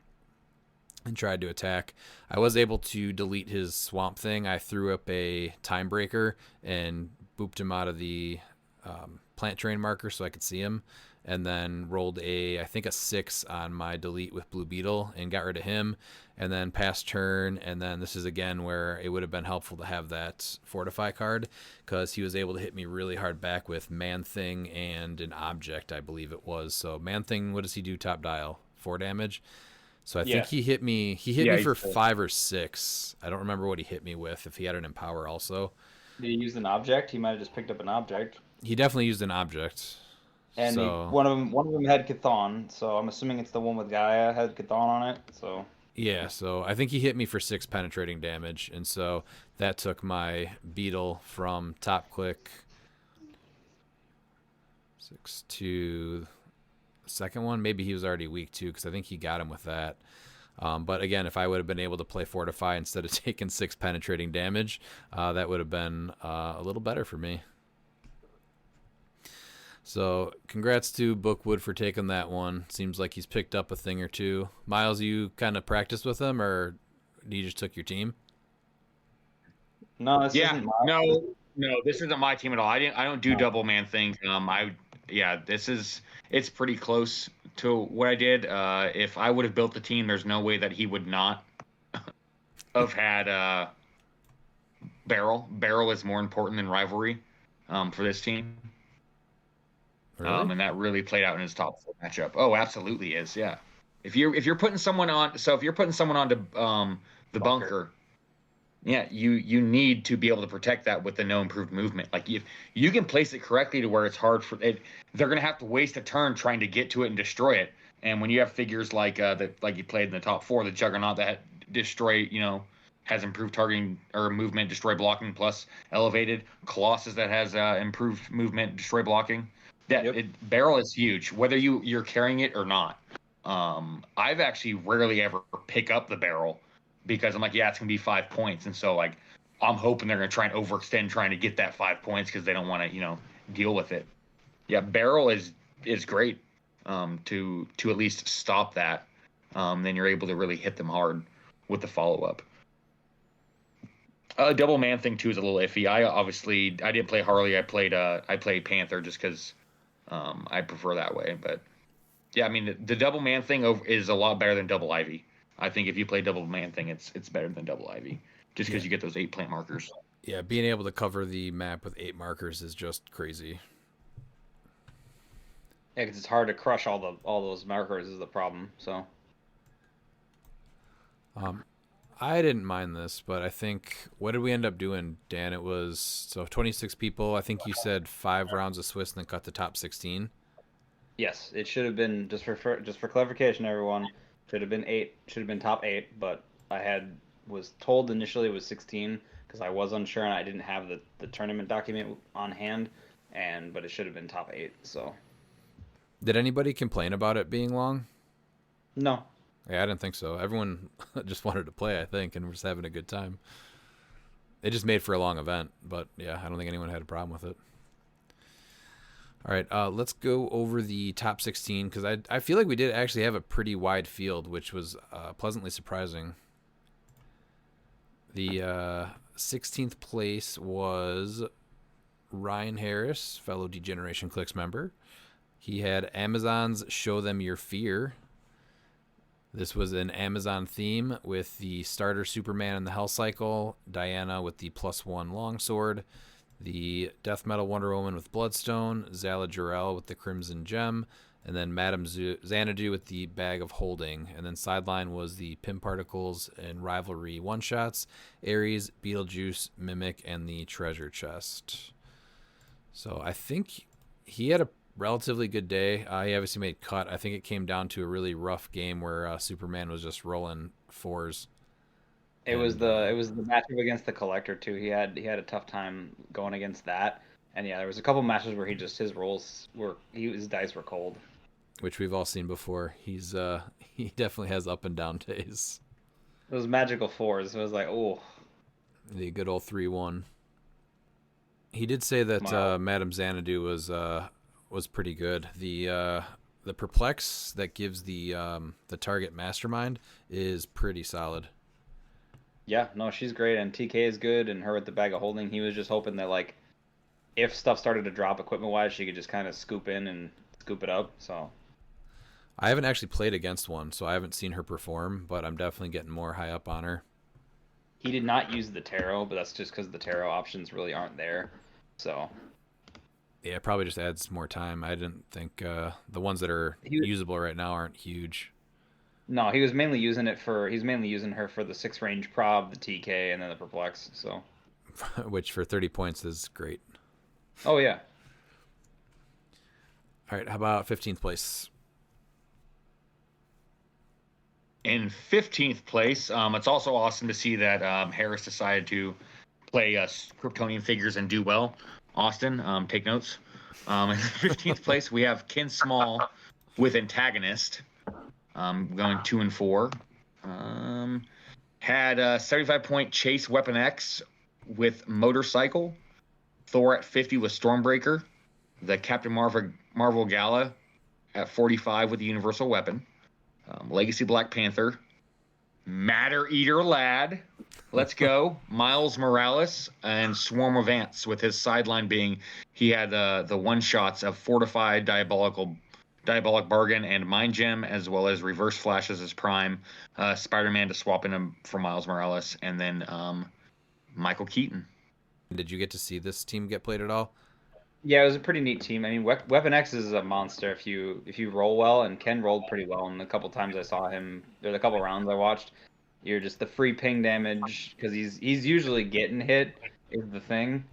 and tried to attack. I was able to delete his Swamp Thing. I threw up a Time Breaker and booped him out of the plant terrain marker so I could see him, and then rolled I think a 6 on my delete with Blue Beetle and got rid of him, and then passed turn. And then this is again where it would have been helpful to have that Fortify card, because he was able to hit me really hard back with Man Thing and an object, I believe it was. So Man Thing, what does he do top dial? 4 damage. So I think he hit me for 5 or 6. I don't remember what he hit me with, if he had an Empower also. Did he use an object? He might have just picked up an object. He definitely used an object. And so, one of them had Chthon, so I'm assuming it's the one with Gaia had Chthon on it. So yeah, so I think he hit me for 6 penetrating damage, and so that took my Beetle from top click 6 to the second one. Maybe he was already weak too, because I think he got him with that. But again, if I would have been able to play Fortify instead of taking 6 penetrating damage, that would have been a little better for me. So congrats to Bookwood for taking that one. Seems like he's picked up a thing or two. Miles, you kind of practiced with him, or you just took your team? no, this isn't mine. No, this isn't my team at all. I don't do double Man things. It's pretty close to what I did. If I would have built the team, there's no way that he would not have had Barrel. Barrel is more important than Rivalry for this team. Really? And that really played out in his top 4 matchup. Oh, absolutely is. Yeah. If you're putting someone on, onto the bunker, yeah, you need to be able to protect that with the no improved movement. Like, if you can place it correctly to where it's hard for it, they're gonna have to waste a turn trying to get to it and destroy it. And when you have figures like like you played in the top 4, the Juggernaut that destroy, has improved targeting or movement, destroy blocking plus elevated, Colossus that has improved movement, destroy blocking. Barrel is huge, whether you're carrying it or not. I've actually rarely ever pick up the barrel because I'm like, yeah, it's gonna be 5 points, and so like I'm hoping they're gonna try and overextend trying to get that 5 points because they don't want to deal with it. Yeah, barrel is great to at least stop that. Then you're able to really hit them hard with the follow up. Double man thing too is a little iffy. I didn't play Harley. I played Panther just because I prefer that way. But yeah, I mean the double man thing is a lot better than double Ivy. I think if you play double man thing, it's better than double Ivy just because you get those 8 plant markers. Yeah, being able to cover the map with 8 markers is just crazy. Yeah, because it's hard to crush all those markers is the problem. So. I didn't mind this, but I think, what did we end up doing, Dan? It was, so 26 people. I think you said 5 rounds of Swiss and then cut the top 16. Yes, it should have been just for clarification, everyone. Should have been 8. Should have been top 8, but was told initially it was 16 because I was unsure and I didn't have the tournament document on hand, but it should have been top 8. So. Did anybody complain about it being long? No. Yeah, I didn't think so. Everyone just wanted to play, I think, and was having a good time. It just made for a long event, but yeah, I don't think anyone had a problem with it. All right, let's go over the top 16 because I feel like we did actually have a pretty wide field, which was pleasantly surprising. The 16th place was Ryan Harris, fellow Degeneration Clix member. He had Amazon's Show Them Your Fear. This was an Amazon theme with the starter Superman in the Hell Cycle, Diana with the +1 longsword, the Death Metal Wonder Woman with Bloodstone, Zala Jarrell with the Crimson Gem, and then Madame Xanadu with the Bag of Holding. And then sideline was the Pim Particles and Rivalry one-shots, Ares, Beetlejuice, Mimic, and the Treasure Chest. So I think he had a relatively good day. He obviously made cut. I think it came down to a really rough game where Superman was just rolling 4s. It was the matchup against the Collector too. He had a tough time going against that. And yeah, there was a couple matches where his dice were cold. Which we've all seen before. He definitely has up and down days. Those magical 4s. It was like, oh. The good old 3-1. He did say that Madame Xanadu was pretty good. The perplex that gives the target mastermind is pretty solid. Yeah, no, she's great, and TK is good, and her with the Bag of Holding. He was just hoping that like if stuff started to drop equipment wise, she could just kind of scoop in and scoop it up. So I haven't actually played against one, so I haven't seen her perform, but I'm definitely getting more high up on her. He did not use the tarot, but that's just because the tarot options really aren't there. So yeah, it probably just adds more time. I didn't think the ones that are usable right now aren't huge. No, he's mainly using her for the 6-range prob, the TK, and then the perplex. So, which for 30 points is great. Oh yeah. All right, how about 15th place? In 15th place, it's also awesome to see that Harris decided to play Kryptonian figures and do well. Austin, take notes. In 15th place, we have Ken Small with Antagonist, going 2 and 4. Had a 75-point Chase Weapon X with Motorcycle. Thor at 50 with Stormbreaker. The Captain Marvel Gala at 45 with the Universal Weapon. Legacy Black Panther. Matter Eater Lad. Let's go. Miles Morales and Swarm of Ants, with his sideline being he had the one-shots of Fortified, Diabolic Bargain, and Mind Gem, as well as Reverse Flash as his prime. Spider-Man to swap in him for Miles Morales, and then Michael Keaton. Did you get to see this team get played at all? Yeah, it was a pretty neat team. I mean, Weapon X is a monster if you roll well, and Ken rolled pretty well. And the couple times I saw him, there's a couple rounds I watched. You're just the free ping damage because he's usually getting hit is the thing,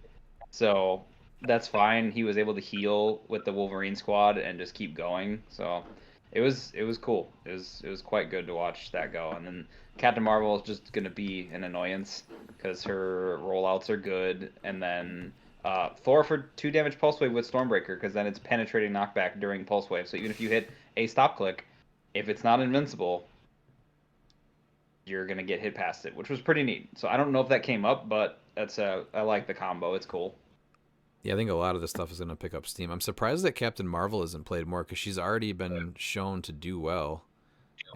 so that's fine. He was able to heal with the Wolverine squad and just keep going. So it was cool. It was quite good to watch that go. And then Captain Marvel is just gonna be an annoyance because her rollouts are good, and then Thor for 2 damage pulse wave with Stormbreaker because then it's penetrating knockback during pulse wave. So even if you hit a stop click, if it's not invincible, you're gonna get hit past it, which was pretty neat. So I don't know if that came up, but I like the combo. It's cool. Yeah, I think a lot of this stuff is going to pick up steam. I'm surprised that Captain Marvel hasn't played more because she's already been shown to do well.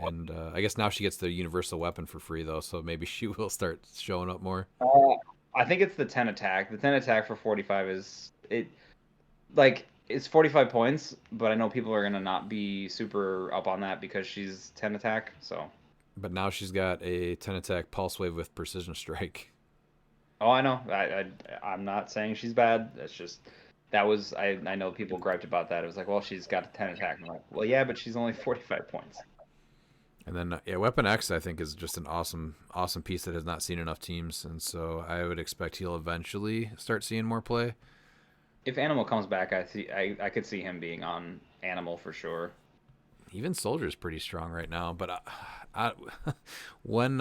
And I guess now she gets the universal weapon for free, though, so maybe she will start showing up more. I think it's the 10 attack. The 10 attack for 45 is it like it's 45 points, but I know people are gonna not be super up on that because she's 10 attack. So But now she's got a 10 attack pulse wave with precision strike. oh, I know. I'm not saying she's bad. That's just that was I know people griped about that. It was like, well, she's got a 10 attack. I'm like, well, yeah, but she's only 45 points. And then yeah, Weapon X I think is just an awesome piece that has not seen enough teams, and so I would expect he'll eventually start seeing more play. If Animal comes back, I could see him being on Animal for sure. Even Soldier's pretty strong right now, but when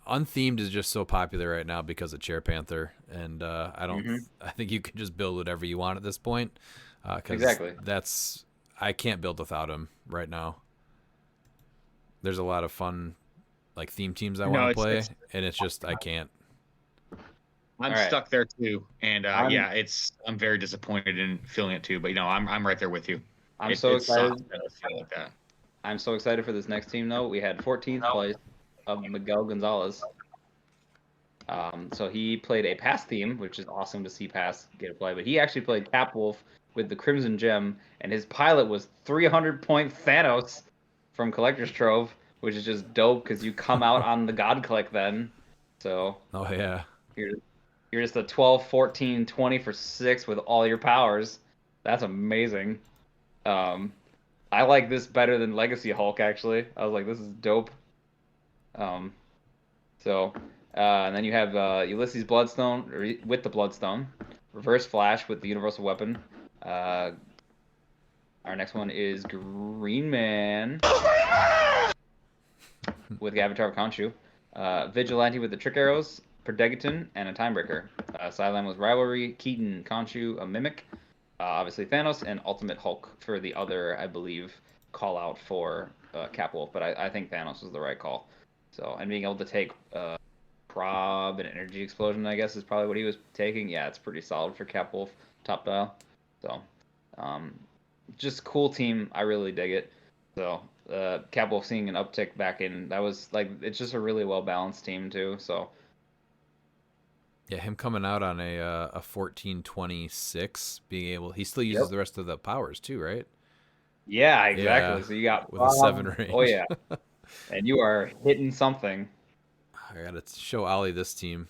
Unthemed is just so popular right now because of Chair Panther, and I think you can just build whatever you want at this point. Exactly. I can't build without him right now. There's a lot of fun like theme teams I want to play, and it's just I can't. I'm stuck there too, and I'm very disappointed in feeling it too. But I'm right there with you. I'm so excited. Like that. I'm so excited for this next team though. We had 14th place of Miguel Gonzalez. So he played a pass theme, which is awesome to see pass get a play. But he actually played Capwolf with the Crimson Gem, and his pilot was 300-point Thanos from Collector's Trove, which is just dope because you come out on the God Click then. So oh yeah, you're just a 12, 14, 20 for 6 with all your powers. That's amazing. I like this better than Legacy Hulk actually. I was like, this is dope. And then you have Ulysses Bloodstone with the Bloodstone, Reverse Flash with the Universal Weapon. Our next one is Green Man with the Avatar of Khonshu, Vigilante with the Trick Arrows, Perdegaton, and a Timebreaker. Sideline was Rivalry, Keaton, Khonshu, a Mimic, obviously Thanos, and Ultimate Hulk for the other, I believe, call out for Capwolf. But I think Thanos was the right call. So, and being able to take Prob and Energy Explosion, I guess, is probably what he was taking. Yeah, it's pretty solid for Capwolf top dial. So, just cool team. I really dig it. So, Capwolf seeing an uptick back in, that was like, it's just a really well balanced team too. So, yeah, him coming out on a 1426, being able, he still uses the rest of the powers too, right? Yeah, exactly. Yeah, So you got with a 7 range. Oh yeah, and you are hitting something. I gotta show Ollie this team.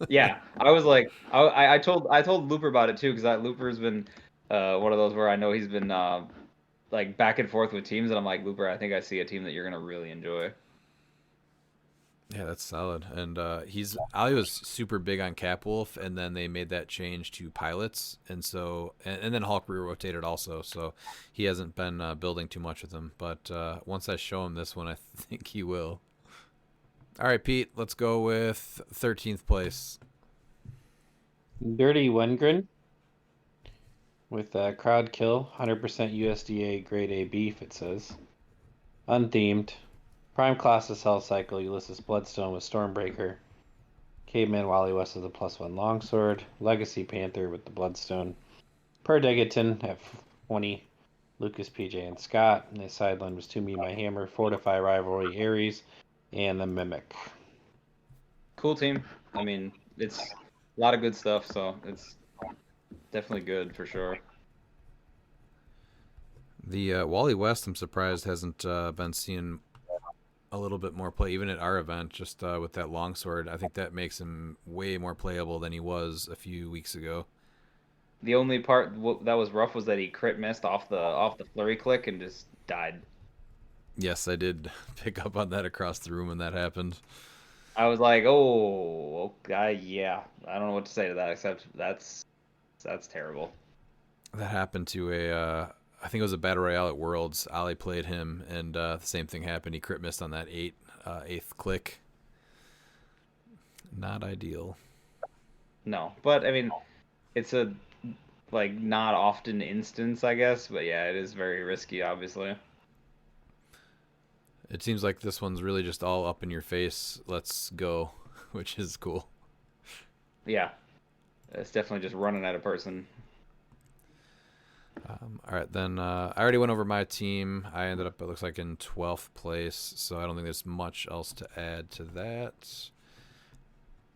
Yeah, I was like, I told Looper about it too because Looper's been one of those where I know he's been like back and forth with teams, and I'm like, Looper, I think I see a team that you're gonna really enjoy. Yeah, that's solid. And Ollie was super big on Capwolf, and then they made that change to pilots, and so and then Hulk re-rotated also, so he hasn't been building too much with him. But once I show him this one, I think he will. All right, Pete, let's go with 13th place. Dirty Wengren with Crowd Kill, 100% USDA Grade A beef, it says. Unthemed. Prime Colossus Hell Cycle, Ulysses Bloodstone with Stormbreaker. Caveman Wally West with the +1 Longsword. Legacy Panther with the Bloodstone. Perdegaton at 20. Lucas, PJ, and Scott. And his sideline was To Me My Hammer, Fortify Rivalry, Ares, and the Mimic. Cool team. I mean, it's a lot of good stuff, so it's definitely good for sure. The Wally West, I'm surprised hasn't been seeing a little bit more play, even at our event, just with that longsword. I think that makes him way more playable than he was a few weeks ago. The only part that was rough was that he crit missed off the flurry click and just died. Yes, I did pick up on that across the room when that happened. I was like, oh, okay, yeah. I don't know what to say to that except that's terrible. That happened to I think it was a Battle Royale at Worlds. Ollie played him, and the same thing happened. He crit missed on that eighth click. Not ideal. No, but I mean, it's a not often instance, I guess. But yeah, it is very risky, obviously. It seems like this one's really just all up in your face. Let's go, which is cool. Yeah, it's definitely just running at a person. All right, then I already went over my team. I ended up, it looks like, in 12th place, so I don't think there's much else to add to that.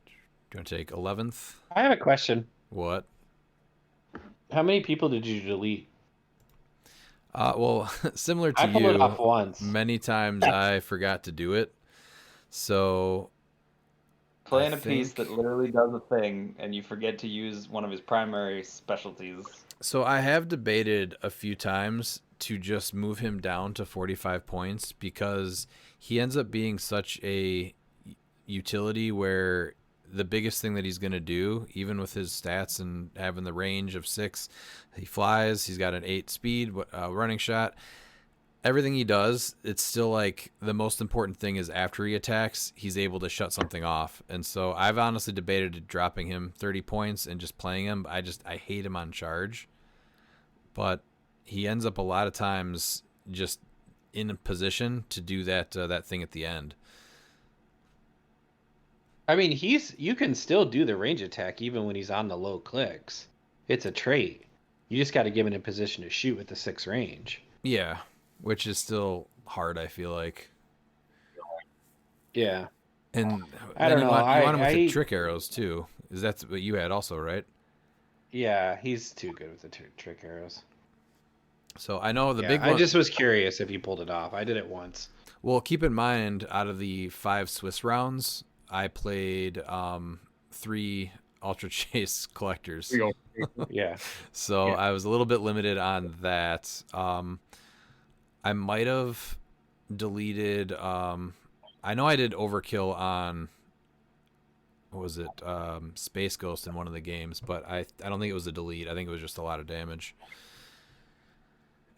Do you want to take 11th? I have a question. What? How many people did you delete? Well, similar to I pulled it off you, once. many times I forgot to do it. So Playing I a piece think- that literally does a thing, and you forget to use one of his primary specialties. So I have debated a few times to just move him down to 45 points because he ends up being such a utility where the biggest thing that he's going to do, even with his stats and having the range of 6, he flies, he's got an 8 speed running shot. Everything he does, it's still like the most important thing is after he attacks, he's able to shut something off. And so I've honestly debated dropping him 30 points and just playing him. I hate him on charge. But he ends up a lot of times just in a position to do that thing at the end. I mean, you can still do the range attack even when he's on the low clicks. It's a trait. You just got to give him in position to shoot with the 6 range. Yeah, which is still hard, I feel like. Yeah. And I then don't you know. want him with the I trick arrows too. Is that what you had also, right? Yeah, he's too good with the trick arrows. So I know the Yeah, big one. I just was curious if you pulled it off. I did it once. Well, keep in mind, out of the 5 Swiss rounds, I played 3 Ultra Chase collectors. Yeah. So Yeah. I was a little bit limited on that. I might have deleted. I know I did overkill on. What was it? Space Ghost in one of the games, but I don't think it was a delete. I think it was just a lot of damage.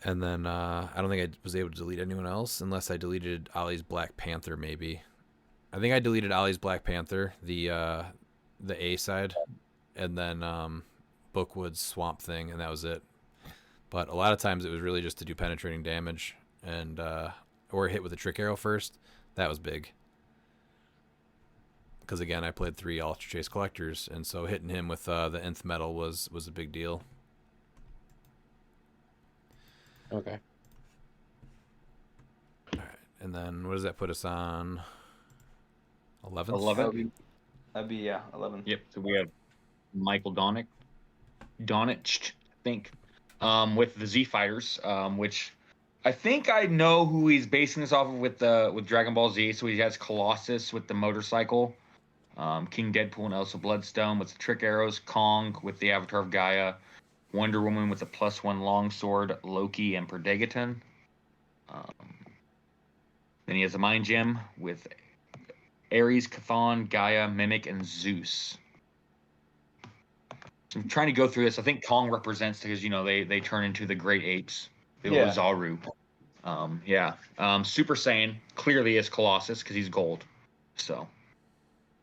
And then I don't think I was able to delete anyone else unless I deleted Ollie's Black Panther. Maybe. I think I deleted Ollie's Black Panther, the A side, and then Bookwood's Swamp Thing, and that was it. But a lot of times it was really just to do penetrating damage and or hit with a trick arrow first. That was big. Because again, I played 3 Ultra Chase collectors, and so hitting him with the nth metal was a big deal. Okay. All right, and then what does that put us on? 11th? 11th. That'd be yeah, 11. Yep. So we have Michael Donich, I think, with the Z Fighters, which I think I know who he's basing this off of with Dragon Ball Z. So he has Colossus with the motorcycle, King Deadpool and Elsa Bloodstone with the trick arrows, Kong with the Avatar of Gaia, Wonder Woman with the +1 longsword, Loki and Perdegaton. Then he has a Mind Gem with Ares, Chthon, Gaia, Mimic, and Zeus. So I'm trying to go through this. I think Kong represents because they turn into the great apes, the Yeah. Ozaru. Super Saiyan clearly is Colossus because he's gold. So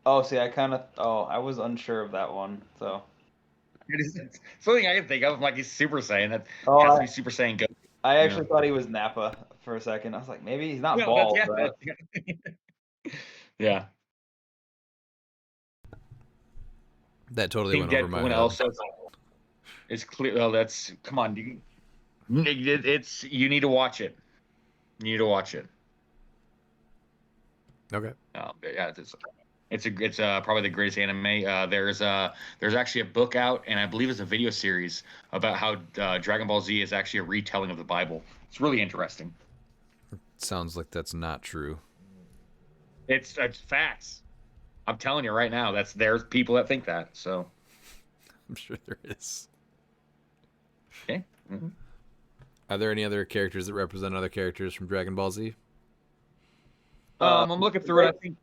Oh, see, I was unsure of that one. So it's the only thing I can think of. Like he's Super Saiyan. That Oh, has to I- be Super Saiyan Go. I actually thought he was Nappa for a second. I was like, maybe he's not bald, right? Yeah. That totally King went over my Deadpool and head. Elsa is clear. Well, that's come on. It's you need to watch it. You need to watch it. Okay. Yeah, it's probably the greatest anime. There's actually a book out, and I believe it's a video series about how Dragon Ball Z is actually a retelling of the Bible. It's really interesting. Sounds like that's not true. It's facts. I'm telling you right now. There's people that think that. So I'm sure there is. okay. Mm-hmm. Are there any other characters that represent other characters from Dragon Ball Z? I'm looking through it. I think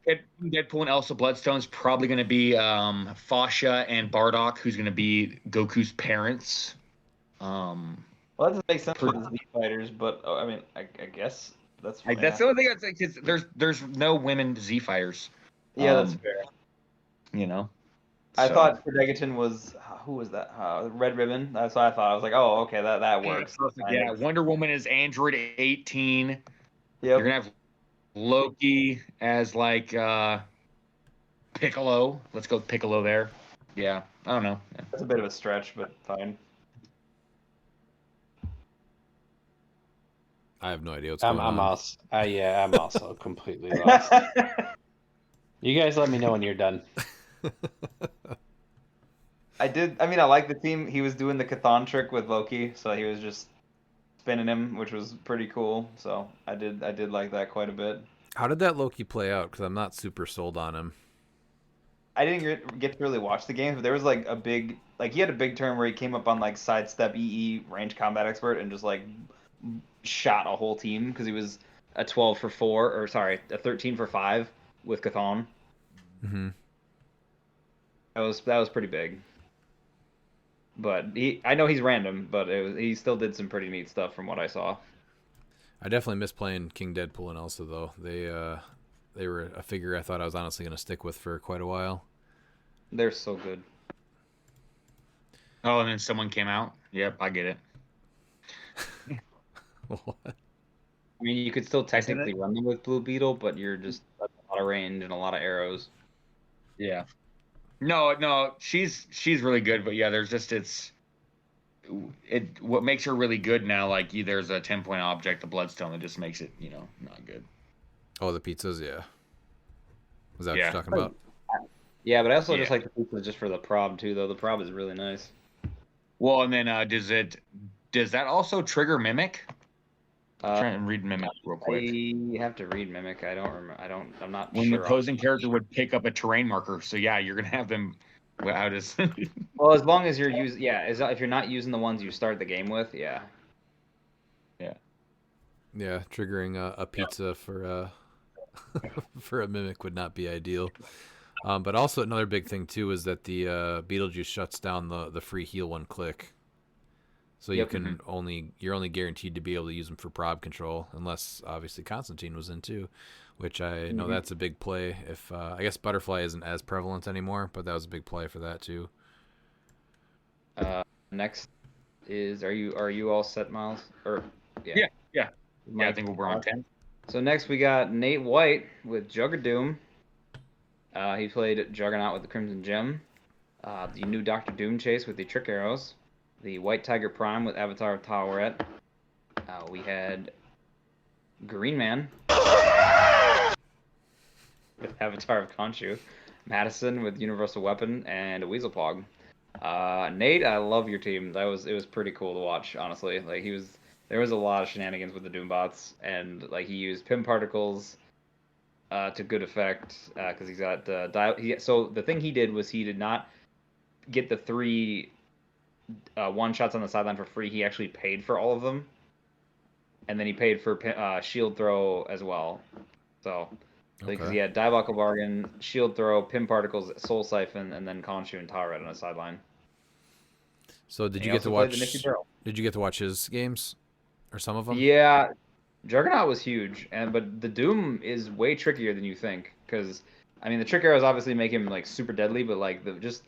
Deadpool and Elsa Bloodstone's probably going to be Fasha and Bardock, who's going to be Goku's parents. Well, that doesn't make sense for the Z Fighters, but I mean, I guess that's fine. That's the only thing. That's like, there's no women Z fighters. Yeah, that's fair. You know. I So- thought Perdegaton was who was that? Red Ribbon. That's what I thought. I was like, oh, okay, that works. Yeah, Wonder Woman is Android 18. Yep. You're gonna have Loki as like Piccolo. Let's go Piccolo there. Yeah, I don't know. That's a bit of a stretch, but fine. I have no idea what's I'm going on. also I'm also completely lost. You guys let me know when you're done. I did. I mean, I like the team. He was doing the Chthon trick with Loki, so he was just spinning him, which was pretty cool. So I did like that quite a bit. How did that Loki play out? Because I'm not super sold on him. I didn't get to really watch the games, but there was like a big, like he had a big turn where he came up on like sidestep EE range combat expert and just like shot a whole team because he was a 12 for 4, or sorry, a 13 for 5 with Chthon. Mm-hmm. That was pretty big. But I know he's random, but he still did some pretty neat stuff from what I saw. I definitely miss playing King Deadpool and Elsa though. They were a figure I thought I was honestly going to stick with for quite a while. They're so good. Oh, and then someone came out. Yep, I get it. What? I mean, you could still technically run them with Blue Beetle, but you're just a lot of range and a lot of arrows. Yeah. No, she's really good, but yeah, there's just what makes her really good now. Like there's a 10-point object, the Bloodstone, that just makes it not good. Oh, the pizzas, yeah. Was that what Yeah. you're talking about? Yeah, but I also Yeah. just like the pizza just for the prob too, though. The prob is really nice. Well, and then does that also trigger Mimic? I'm trying to read Mimic real quick. I have to read Mimic. I don't remember. I'm not When sure. the opposing character would pick up a terrain marker, so yeah, you're gonna have them. Well, how does? Well, as long as you're using, if you're not using the ones you start the game with, yeah. Yeah, triggering a pizza for for a mimic would not be ideal. But also another big thing too is that the Beetlejuice shuts down the free heal one click. So you Yep. can you're only guaranteed to be able to use them for prob control, unless obviously Constantine was in too, which I know that's a big play. If I guess Butterfly isn't as prevalent anymore, but that was a big play for that too. Next is are you all set, Miles? Or Yeah. Yeah, I Mike? think we're on 10. So next we got Nate White with Juggerdoom. He played Juggernaut with the Crimson Gem. The new Doctor Doom chase with the Trick Arrows. The White Tiger Prime with Avatar of Taweret. We had Green Man with Avatar of Khonshu. Madison with Universal Weapon and a Weaselpog. Nate, I love your team. It was pretty cool to watch, honestly. Like there was a lot of shenanigans with the Doombots, and like he used Pim particles to good effect because he's got so the thing he did was he did not get the 3 one shots on the sideline for free. He actually paid for all of them, and then he paid for shield throw as well. So because he had Diabolical Bargain, shield throw, Pim particles, Soul Siphon, and then Khonshu and Taweret on the sideline. So did And you he get to also played the watch? Nifty Barrel. Did you get to watch his games, or some of them? Yeah, Juggernaut was huge, but the Doom is way trickier than you think. Because I mean, the trick arrows obviously make him like super deadly, but like just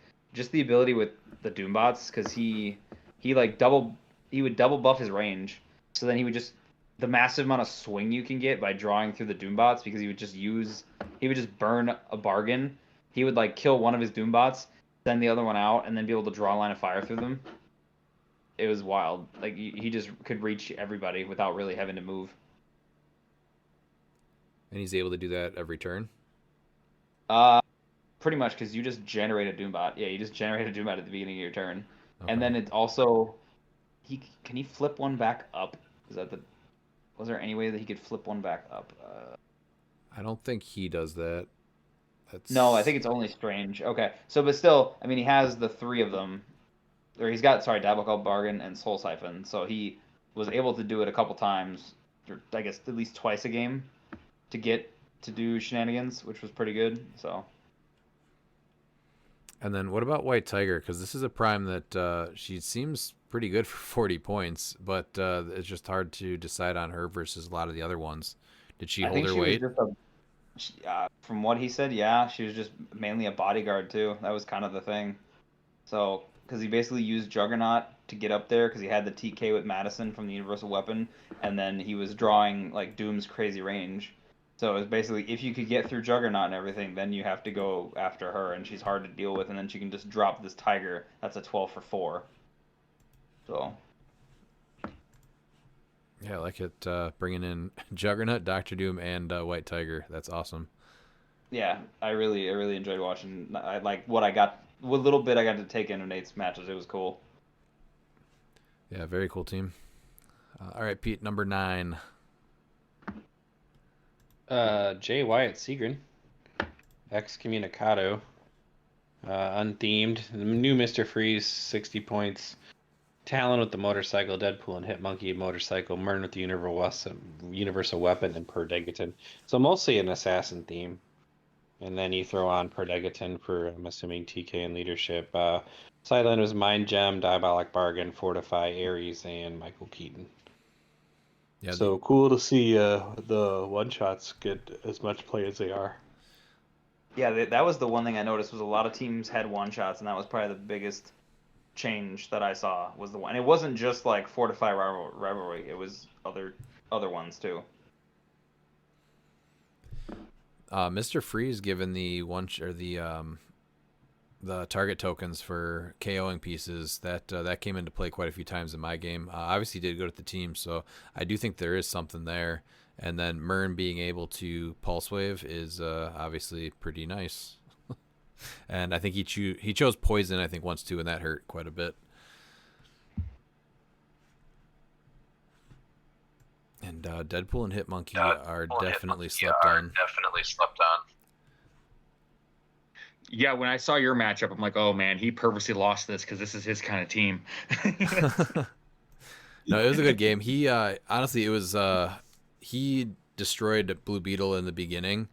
the ability with the Doombots, because he would double buff his range, so then he would just the massive amount of swing you can get by drawing through the Doombots, because he would just burn a bargain. He would like kill one of his Doombots, send the other one out, and then be able to draw a line of fire through them. It was wild. Like he just could reach everybody without really having to move. And he's able to do that every turn. Pretty much because you just generate a Doombot. Yeah, you just generate a Doombot at the beginning of your turn, Okay. and then it's also can he flip one back up? Was there any way that he could flip one back up? I don't think he does that. No, I think it's only Strange. Okay, so but still, I mean, he has the 3 of them, or he's got Diabolical Bargain and Soul Siphon, so he was able to do it a couple times, or I guess at least twice a game, to get to do shenanigans, which was pretty good. So. And then what about White Tiger? Because this is a prime that she seems pretty good for 40 points, but it's just hard to decide on her versus a lot of the other ones. Did she hold her weight? From what he said, yeah, she was just mainly a bodyguard too. That was kind of the thing. So, because he basically used Juggernaut to get up there, because he had the TK with Madison from the Universal Weapon, and then he was drawing like Doom's crazy range. So it's basically if you could get through Juggernaut and everything, then you have to go after her, and she's hard to deal with, and then she can just drop this tiger. That's a 12 for 4. So Yeah, I like it. Bringing in Juggernaut, Doctor Doom, and White Tiger. That's awesome. yeah, I really enjoyed watching. I like what little bit I got to take into Nate's matches. It was cool. Yeah, very cool team. All right, Pete, number 9. Jay Wyatt Seagren, Excommunicado, unthemed, the new Mr. Freeze, 60 points. Talon with the motorcycle, Deadpool and Hitmonkey motorcycle, Mern with the universal weapon, and Perdegaton. So mostly an assassin theme. And then you throw on Perdegaton for, I'm assuming, TK and leadership. Sideline was Mind Gem, Diabolic Bargain, Fortify, Ares, and Michael Keaton. Yeah, So cool to see the one-shots get as much play as they are. Yeah, that was the one thing I noticed was a lot of teams had one shots, and that was probably the biggest change that I saw was the one. And it wasn't just like Fortify Rivalry; it was other ones too. Mr. Freeze given the the target tokens for KOing pieces that came into play quite a few times in my game. Obviously, did good at the team, so I do think there is something there. And then Mern being able to pulse wave is obviously pretty nice. And I think he chose poison, I think, once too, and that hurt quite a bit. And Deadpool and Hitmonkey are definitely slept on. Yeah, when I saw your matchup, I'm like, oh man, he purposely lost this because this is his kind of team. No, it was a good game. He honestly, it was he destroyed Blue Beetle in the beginning,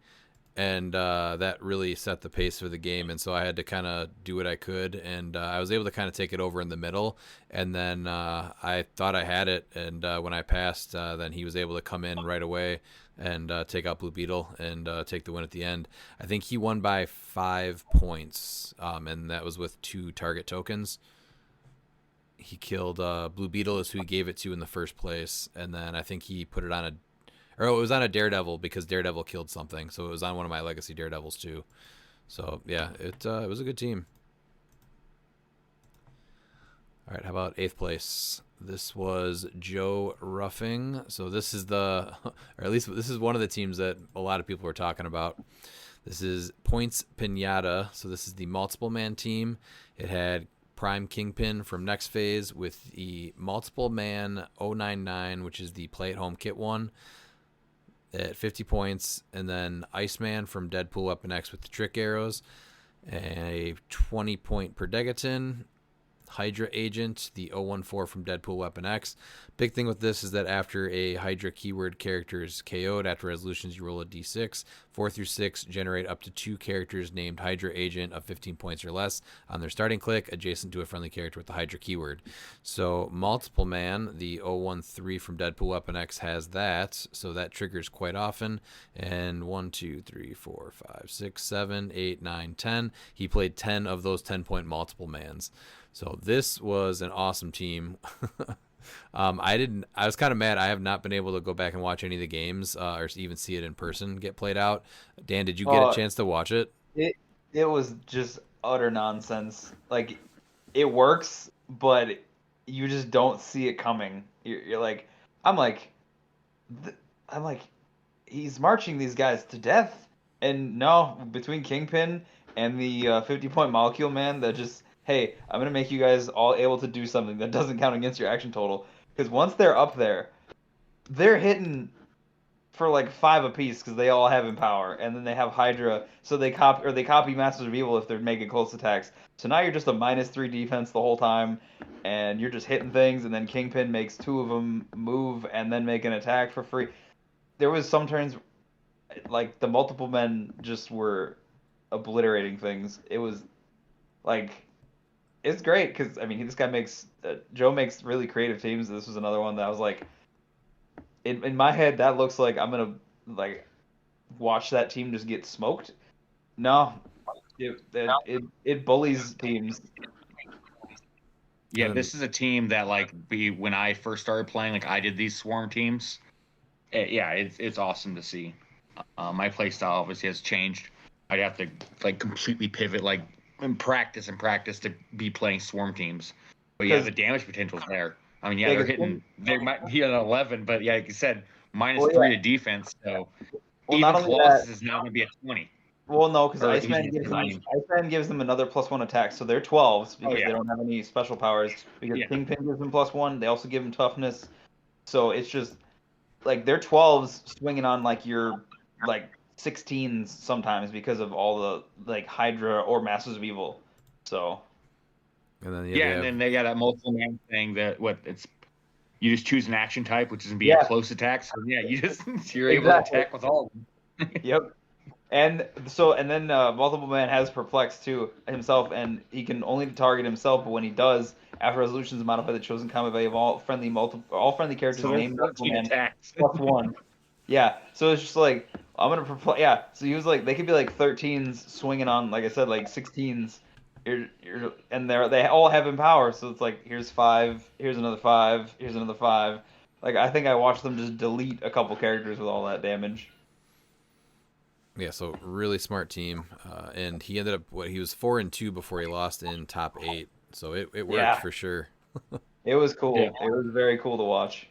and that really set the pace for the game. And so I had to kind of do what I could, and I was able to kind of take it over in the middle. And then I thought I had it, and when I passed, then he was able to come in right away and take out Blue Beetle and take the win at the end. I think he won by 5 points, and that was with 2 target tokens. He killed Blue Beetle is who he gave it to in the first place, and then I think he put it on it was on a Daredevil because Daredevil killed something, so it was on one of my Legacy Daredevils too. So yeah, it was a good team. All right, how about 8th place? This was Joe Ruffing. So this is or at least this is one of the teams that a lot of people were talking about. This is Points Pinata. So this is the multiple man team. It had Prime Kingpin from Next Phase with the multiple man 099, which is the play at home kit one, at 50 points, and then Iceman from Deadpool Weapon X with the trick arrows, and a 20-point Perdegaton, Hydra Agent, the 014 from Deadpool Weapon X. Big thing with this is that after a Hydra keyword character is KO'd, after resolutions you roll a d6. 4 through 6 generate up to 2 characters named Hydra Agent of 15 points or less on their starting click, adjacent to a friendly character with the Hydra keyword. So Multiple Man, the 013 from Deadpool Weapon X, has that, so that triggers quite often. And 1, 2, 3, 4, 5, 6, 7, 8, 9, 10. He played 10 of those 10-point multiple mans. So this was an awesome team. I was kind of mad. I have not been able to go back and watch any of the games or even see it in person get played out. Dan, did you get a chance to watch it? It was just utter nonsense. Like, it works, but you just don't see it coming. You're like, I'm like, he's marching these guys to death, and no, between Kingpin and the 50-point molecule man, that just, hey, I'm gonna make you guys all able to do something that doesn't count against your action total. Because once they're up there, they're hitting for like 5 apiece because they all have Empower, and then they have Hydra, so they copy Masters of Evil if they're making close attacks. So now you're just a -3 defense the whole time, and you're just hitting things, and then Kingpin makes 2 of them move and then make an attack for free. There was some turns like the multiple men just were obliterating things. It was like, it's great because I mean this guy makes Joe makes really creative teams. This was another one that I was like, in my head that looks like I'm gonna like watch that team just get smoked. No, it bullies teams. Yeah, this is a team that when I first started playing, like I did these swarm teams. Yeah, it's awesome to see. My play style obviously has changed. I'd have to like completely pivot, like and practice to be playing swarm teams. But yeah, Because the damage potential's there. I mean, yeah, yeah, they're 'cause hitting. They might be at 11, but yeah, like you said, minus well, yeah. three to defense. So Well, not even only that, Colossus is now going to be at 20, well, no, because or he's going to be 19. Iceman gives them another +1 attack, so they're 12s Oh because yeah, they don't have any special powers. Because yeah. Kingpin gives them +1, they also give them toughness. So it's just like they're 12s swinging on like your like 16s sometimes because of all the like Hydra or Masters of Evil. So And then yeah, Yeah, they and have then they got that multiple man thing that what it's you just choose an action type, which is gonna be a yeah, close attack. So yeah, you just you're able to exactly. attack with all of them. Yep. And then multiple man has perplex too himself, and he can only target himself. But when he does, after resolutions modify the chosen combat value of all friendly characters So there's named multiple 14 man attacks. +1. Yeah, so it's just like I'm gonna perplex. Yeah, so he was like they could be like 13s swinging on, like I said, like 16s. And they all have empower, so it's like here's 5, here's another 5, here's another 5. Like I think I watched them just delete a couple characters with all that damage. yeah, so really smart team. And he ended up he was 4-2 before he lost in top 8. So it worked Yeah, for sure. it was cool. Yeah. It was very cool to watch.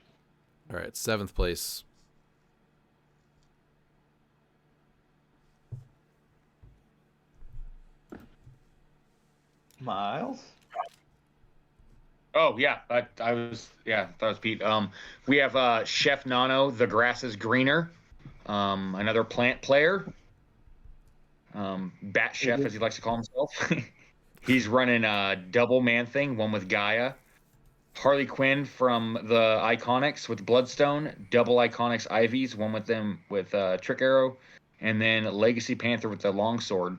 All right, 7th place. Miles? Oh yeah, I was that was Pete. We have Chef Nano, the grass is greener. Another plant player. Bat Chef as he likes to call himself. He's running a double man thing, one with Gaia. Harley Quinn from the Iconics with Bloodstone, double Iconics Ivies, one with them with Trick Arrow, and then Legacy Panther with the Longsword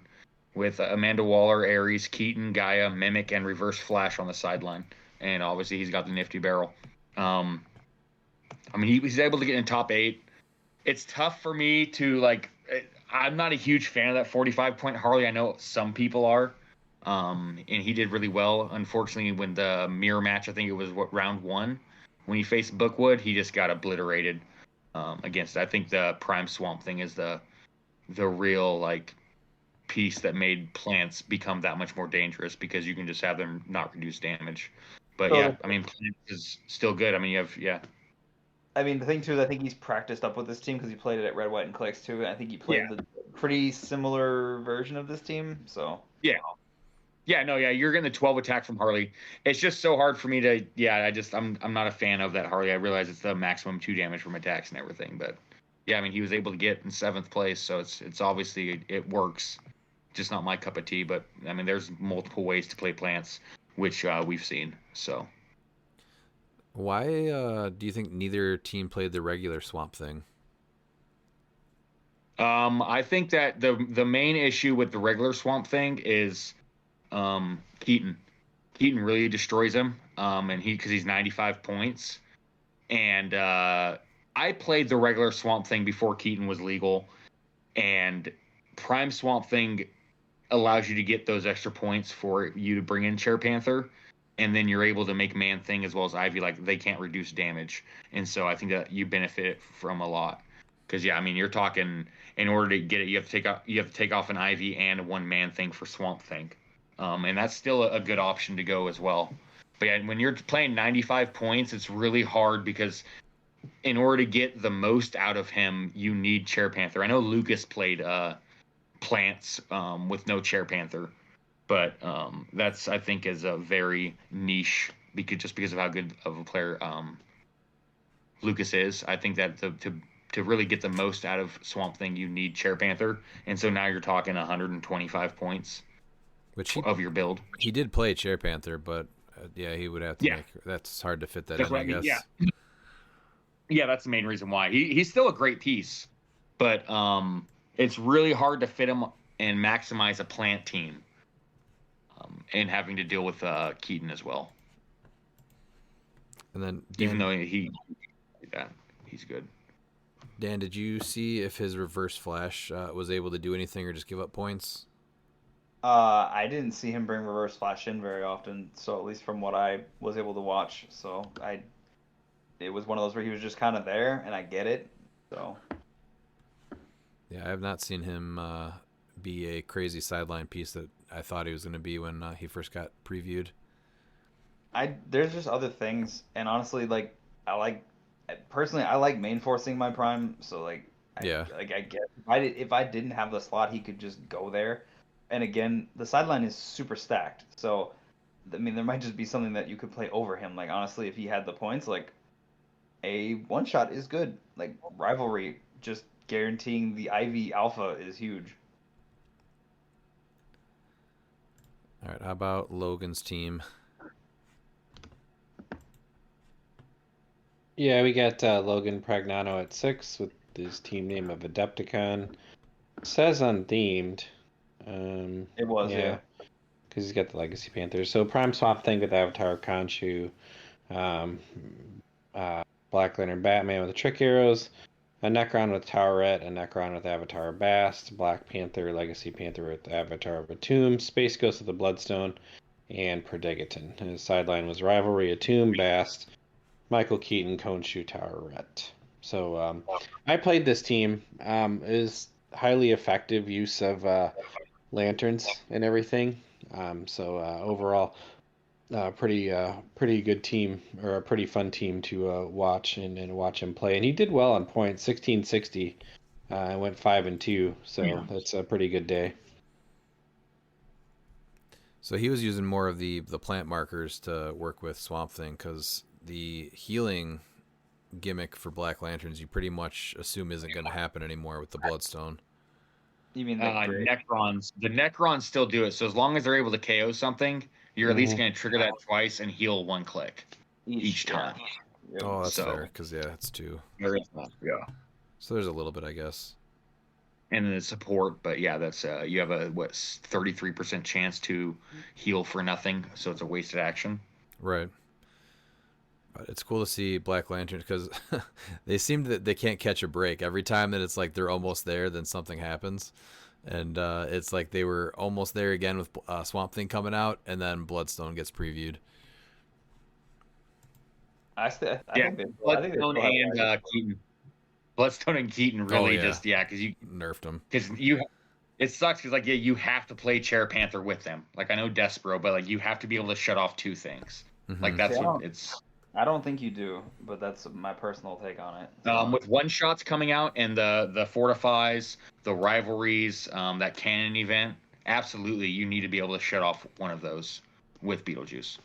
with Amanda Waller, Ares, Keaton, Gaia, Mimic, and Reverse Flash on the sideline. And obviously he's got the nifty barrel. I mean, he's able to get in top 8. It's tough for me to like. I'm not a huge fan of that 45-point Harley. I know some people are. And he did really well. Unfortunately, when the mirror match, I think it was round 1, when he faced Bookwood, he just got obliterated against. I think the Prime Swamp thing is the real like piece that made plants become that much more dangerous because you can just have them not reduce damage. But So, yeah, I mean, plants is still good. I mean, you have I mean, the thing too is I think he's practiced up with this team because he played it at Red, White, and Clix too, and I think he played the pretty similar version of this team. So yeah. Yeah, no, yeah, you're getting the 12 attack from Harley. It's just so hard for me to, I'm not a fan of that Harley. I realize it's the maximum 2 damage from attacks and everything, but yeah, I mean, he was able to get in 7th place, so it's obviously it works. Just not my cup of tea, but I mean, there's multiple ways to play plants, which we've seen. So Why do you think neither team played the regular Swamp Thing? I think that the main issue with the regular Swamp Thing is Keaton. Keaton really destroys him, and because he's 95 points. And I played the regular Swamp Thing before Keaton was legal, and Prime Swamp Thing allows you to get those extra points for you to bring in Chair Panther, and then you're able to make Man Thing as well as Ivy. Like they can't reduce damage, and so I think that you benefit from a lot. Because yeah, I mean you're talking in order to get it, you have to take off an Ivy and one Man Thing for Swamp Thing, and that's still a good option to go as well. But yeah, when you're playing 95 points, it's really hard because in order to get the most out of him, you need Chair Panther. I know Lucas played plants with no Chair Panther, but that's I think is a very niche because of how good of a player Lucas is. I think that to really get the most out of Swamp Thing, you need Chair Panther, and so now you're talking 125 points Which of your build. he did play Chair Panther, but yeah, he would have to make. That's hard to fit that That's in, what I I mean, guess. Yeah, that's the main reason why he's still a great piece, but it's really hard to fit him and maximize a plant team, and having to deal with Keaton as well. And then Even Dan, though he's good. Dan, did you see if his Reverse Flash was able to do anything or just give up points? I didn't see him bring Reverse Flash in very often. So at least from what I was able to watch, it was one of those where he was just kind of there, and I get it. So Yeah, I have not seen him be a crazy sideline piece that I thought he was going to be when he first got previewed. There's just other things, and honestly, like I like personally, I like main forcing my prime. So like, Yeah. I guess if I didn't have the slot, he could just go there. And again, the sideline is super stacked. So I mean, there might just be something that you could play over him. Like honestly, if he had the points, like a one shot is good. Like rivalry, just guaranteeing the Ivy Alpha is huge. All right. How about Logan's team? Yeah, we got Logan Pragnano at 6 with his team name of Adepticon. Says unthemed. It was, yeah, because he's got the Legacy Panthers. So Prime Swamp Thing with Avatar Khonshu, um, Black Lantern Batman with the Trick Arrows, a Necron with Towerette, a Necron with Avatar Bast, Black Panther, Legacy Panther with Avatar Batum, Space Ghost with the Bloodstone, and Prodigaton. His sideline was Rivalry, Atum, Bast, Michael Keaton, Khonshu, Towerette. So I played this team. It is highly effective use of lanterns and everything. So overall, pretty good team, or a pretty fun team to watch and watch him play. And he did well on points, 1660. I went 5-2, so that's a pretty good day. So he was using more of the plant markers to work with Swamp Thing, because the healing gimmick for Black Lanterns you pretty much assume isn't going to happen anymore with the Bloodstone. You mean the Necrons? The Necrons still do it. So as long as they're able to KO something, you're at least going to trigger that twice and heal one click each time. Yep. Oh, that's fair, because yeah, it's 2. There is that, yeah. So there's a little bit, I guess. And then the support, but yeah, that's you have a 33% chance to heal for nothing, so it's a wasted action. Right. But it's cool to see Black Lantern, because they seem that they can't catch a break. Every time that it's like they're almost there, then something happens. And it's like they were almost there again with Swamp Thing coming out, and then Bloodstone gets previewed. I think Bloodstone and Keaton. Bloodstone and Keaton really because you nerfed them. Because it sucks because like you have to play Chair Panther with them. Like I know Despero, but like you have to be able to shut off 2 things. Mm-hmm. Like that's what it's. I don't think you do, but that's my personal take on it. So. With one shots coming out and the fortifies, the rivalries, that cannon event, absolutely you need to be able to shut off one of those with Beetlejuice.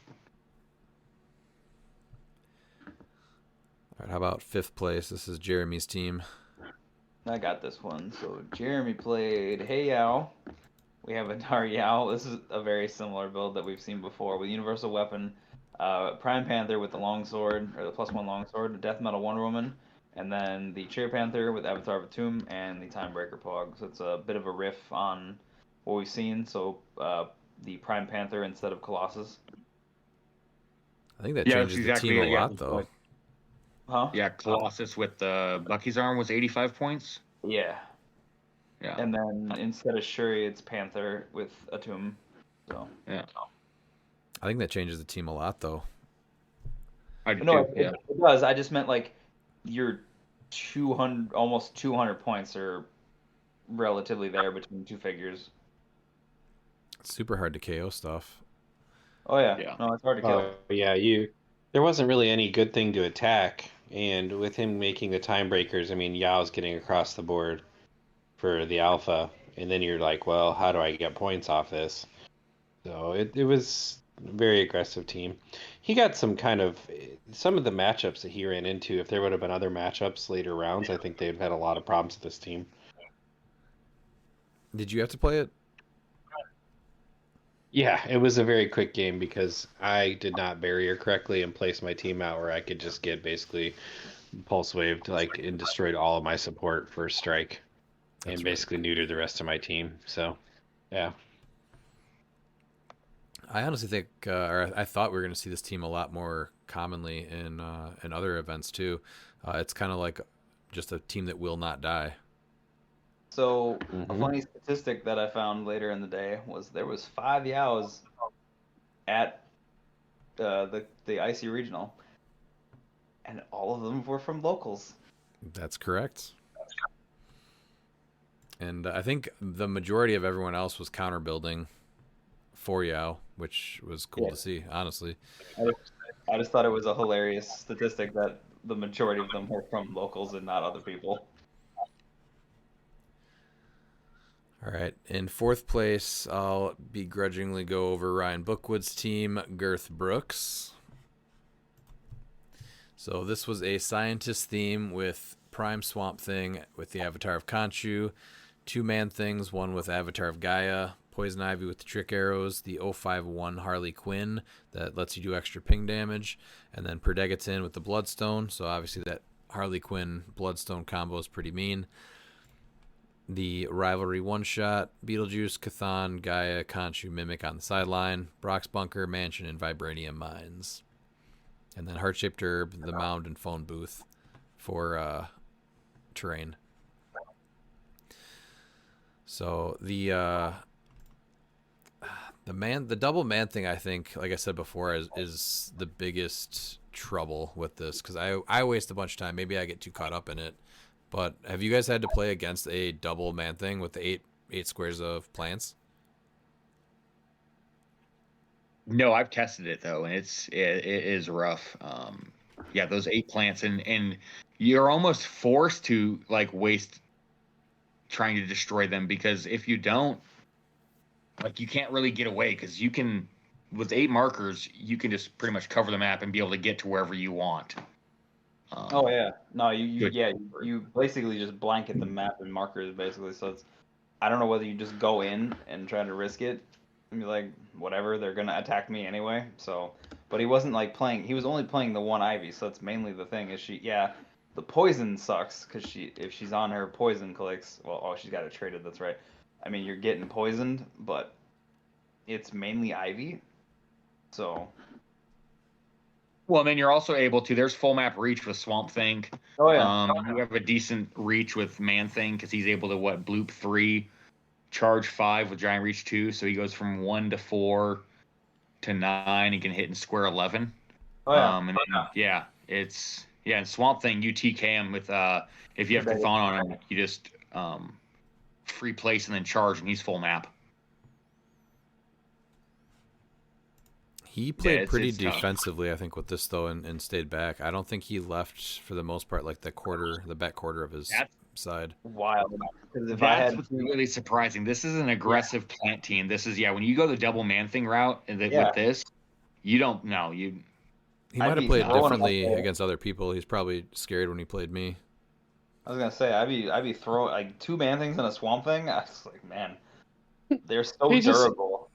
All right, how about 5th place? This is Jeremy's team. I got this one. So Jeremy played Hey Yao. We have a Dar Yao. This is a very similar build that we've seen before with Universal Weapon. Prime Panther with the longsword, or the +1 longsword, the Death Metal Wonder Woman, and then the Chair Panther with Avatar Batum and the Timebreaker Pog. So it's a bit of a riff on what we've seen. So the Prime Panther instead of Colossus. I think that changes the team a lot, though. Huh? Yeah, Colossus with the Bucky's arm was 85 points. Yeah. Yeah. And then instead of Shuri, it's Panther with Atum. So. Yeah. I think that changes the team a lot, though. It does. I just meant like your 200, almost 200 points are relatively there between 2 figures. It's super hard to KO stuff. Oh yeah. No, it's hard to kill. Yeah, there wasn't really any good thing to attack, and with him making the time breakers, I mean, Yao's getting across the board for the alpha, and then you're like, well, how do I get points off this? So it was a very aggressive team. He got some of the matchups that he ran into. If there would have been other matchups later rounds, I think they'd have had a lot of problems with this team. Did you have to play it? Yeah, it was a very quick game because I did not barrier correctly and place my team out where I could just get basically pulse waved and destroyed all of my support for strike. And basically neutered the rest of my team. So, yeah. I honestly think, or I thought we were going to see this team a lot more commonly in other events too. It's kind of like just a team that will not die. So a funny statistic that I found later in the day was there was 5 Yaos at the Icy Regional, and all of them were from locals. That's correct. And I think the majority of everyone else was counter building for Yao, which was cool to see, honestly. I just thought it was a hilarious statistic that the majority of them were from locals and not other people. All right. In fourth place, I'll begrudgingly go over Ryan Bookwood's team, Girth Brooks. So this was a scientist theme with Prime Swamp Thing with the avatar of Khonshu, two Man-Things, one with avatar of Gaia, Poison Ivy with the trick arrows, the 051 Harley Quinn that lets you do extra ping damage, and then Perdegaton with the Bloodstone. So obviously that Harley Quinn Bloodstone combo is pretty mean. The Rivalry one-shot, Beetlejuice, Cathan, Gaia, Khonshu, Mimic on the sideline, Brock's Bunker, Mansion, and Vibranium Mines. And then Heart-Shaped Herb, the Mound, and Phone Booth for terrain. So the double man thing, I think, like I said before, is the biggest trouble with this, because I waste a bunch of time. Maybe I get too caught up in it. But have you guys had to play against a double man thing with the eight squares of plants? No, I've tested it though, and it is rough. Yeah, those 8 plants, and you're almost forced to like waste trying to destroy them, because if you don't, like, you can't really get away, because you can, with 8 markers, you can just pretty much cover the map and be able to get to wherever you want. Oh yeah, no, you basically just blanket the map and markers basically. So it's, I don't know whether you just go in and try to risk it and be like, whatever, they're gonna attack me anyway. So, but he wasn't like playing. He was only playing the one Ivy. So that's mainly the thing. Is the poison sucks, because if she's on her poison cliX, well, she's got it traded. That's right. I mean, you're getting poisoned, but it's mainly Ivy. So. Well, and then you're also able to. There's full map reach with Swamp Thing. Oh yeah. You have a decent reach with Man Thing, because he's able to bloop 3, charge 5 with Giant Reach 2, so he goes from 1 to 4 to 9. He can hit in square 11. Oh yeah. And then, and Swamp Thing, you TK him with if you have Cathan on him, you just free place and then charge, and he's full map. He played pretty it's tough. Defensively, I think, with this though, and stayed back. I don't think he left for the most part, like the back quarter of his side. Wild. That's what's really surprising. This is an aggressive plant team. This is when you go the double man thing route, and with this, you don't know you. He might have played differently against other people. He's probably scared when he played me. I was gonna say I'd be throwing like 2 Man Things and a Swamp Thing. I was like, man, they're so durable.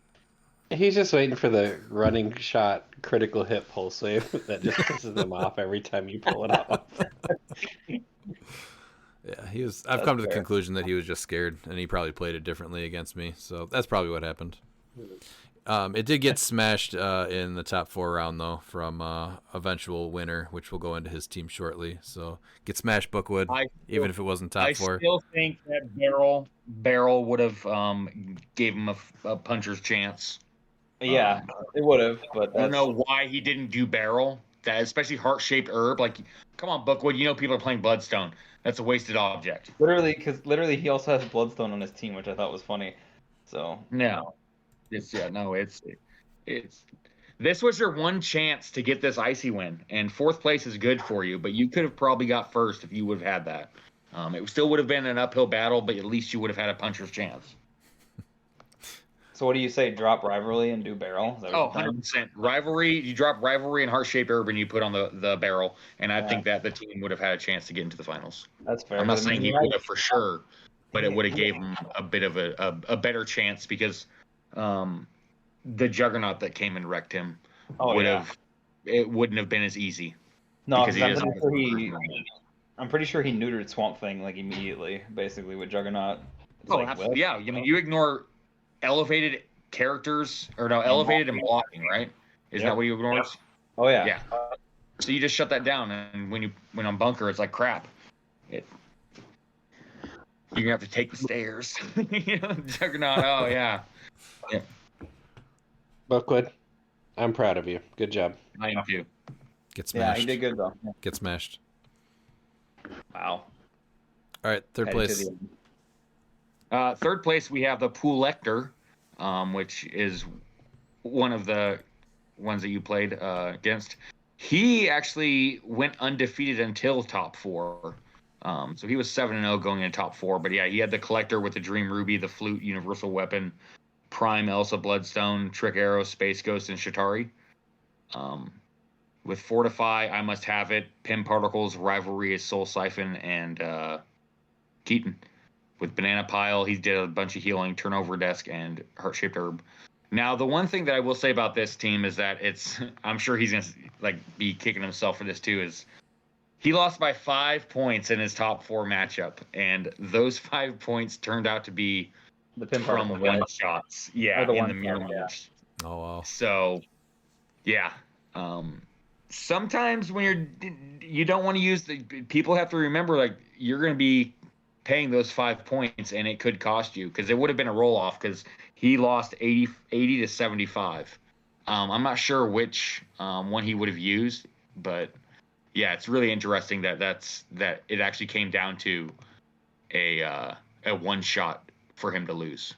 He's just waiting for the running shot critical hit pulse wave that just pisses him off every time you pull it off. Yeah, he was. I've come to the conclusion that he was just scared, and he probably played it differently against me. So that's probably what happened. It did get smashed in the top 4 round though from eventual winner, which will go into his team shortly. So get smashed, Bookwood, even if it wasn't top 4. I still think that Barrel would have gave him a puncher's chance. Yeah, it would have, but I don't know why he didn't do Barrel. That, especially Heart-Shaped Herb. Like, come on, Bookwood. You know people are playing Bloodstone. That's a wasted object. Literally, because he also has Bloodstone on his team, which I thought was funny. So no, it's this was your one chance to get this Icy win, and 4th place is good for you. But you could have probably got 1st if you would have had that. It still would have been an uphill battle, but at least you would have had a puncher's chance. So what do you say? Drop Rivalry and do Barrel? 100%. Rivalry, you drop Rivalry and Heart-Shaped Herb, and you put on the Barrel, and I think that the team would have had a chance to get into the finals. That's fair. I'm not saying he would have for sure, but it would have gave him a bit of a better chance, because the Juggernaut that came and wrecked him it wouldn't have been as easy. No, because I'm pretty sure he neutered Swamp Thing like immediately, basically with Juggernaut. Absolutely. Yeah, I mean, you ignore elevated characters, or no, elevated and blocking, right? Isn't that what you ignore? Yep. Oh yeah. Yeah. So you just shut that down, and when on bunker, it's like crap. You're gonna have to take the stairs. Juggernaut. Oh yeah. Bookwood, I'm proud of you. Good job. I am too. Get smashed. Yeah, he did good though. Get smashed. Wow. All right, third place. Third place, we have the Pool Lecter, which is one of the ones that you played against. He actually went undefeated until top 4. So he was 7-0 going into top 4. But yeah, he had the Collector with the Dream Ruby, the Flute, Universal Weapon, Prime, Elsa, Bloodstone, Trick Arrow, Space Ghost, and Shatari. With Fortify, I Must Have It, Pim Particles, Rivalry, Soul Siphon, and Keaton. With Banana Pile, he did a bunch of healing, Turnover Desk, and Heart-Shaped Herb. Now, the one thing that I will say about this team is that I'm sure he's going to be kicking himself for this too, is he lost by 5 points in his top 4 matchup, and those 5 points turned out to be The pin from particle, one right? shots. Yeah, Or the in one the mirror shot, yeah. match. Oh wow. So, yeah. Sometimes when you don't want to use people have to remember, like, you're going to be paying those 5 points, and it could cost you, because it would have been a roll off, because he lost 80 to 75. I'm not sure which one he would have used, but yeah, it's really interesting that it actually came down to a one shot for him to lose.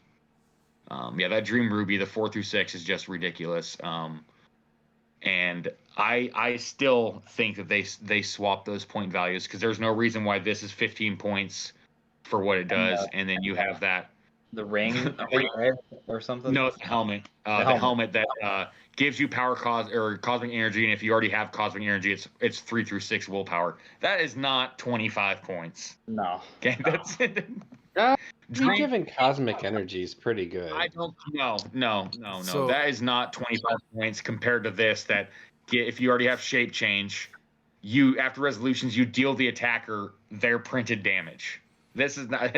Yeah, that Dream Ruby, the 4 through 6, is just ridiculous. And I still think that they swapped those point values, because there's no reason why this is 15 points for what it does, and then you have that. The ring, right? Or something. No, it's the helmet. The helmet that gives you power or cosmic energy, and if you already have cosmic energy, it's 3 through 6 willpower. That is not 25 points. No. Okay, that's it. Me giving cosmic energy is pretty good. I don't. No. So- That is not 25 points compared to this. That if you already have shape change, you after resolutions you deal the attacker their printed damage. This is not.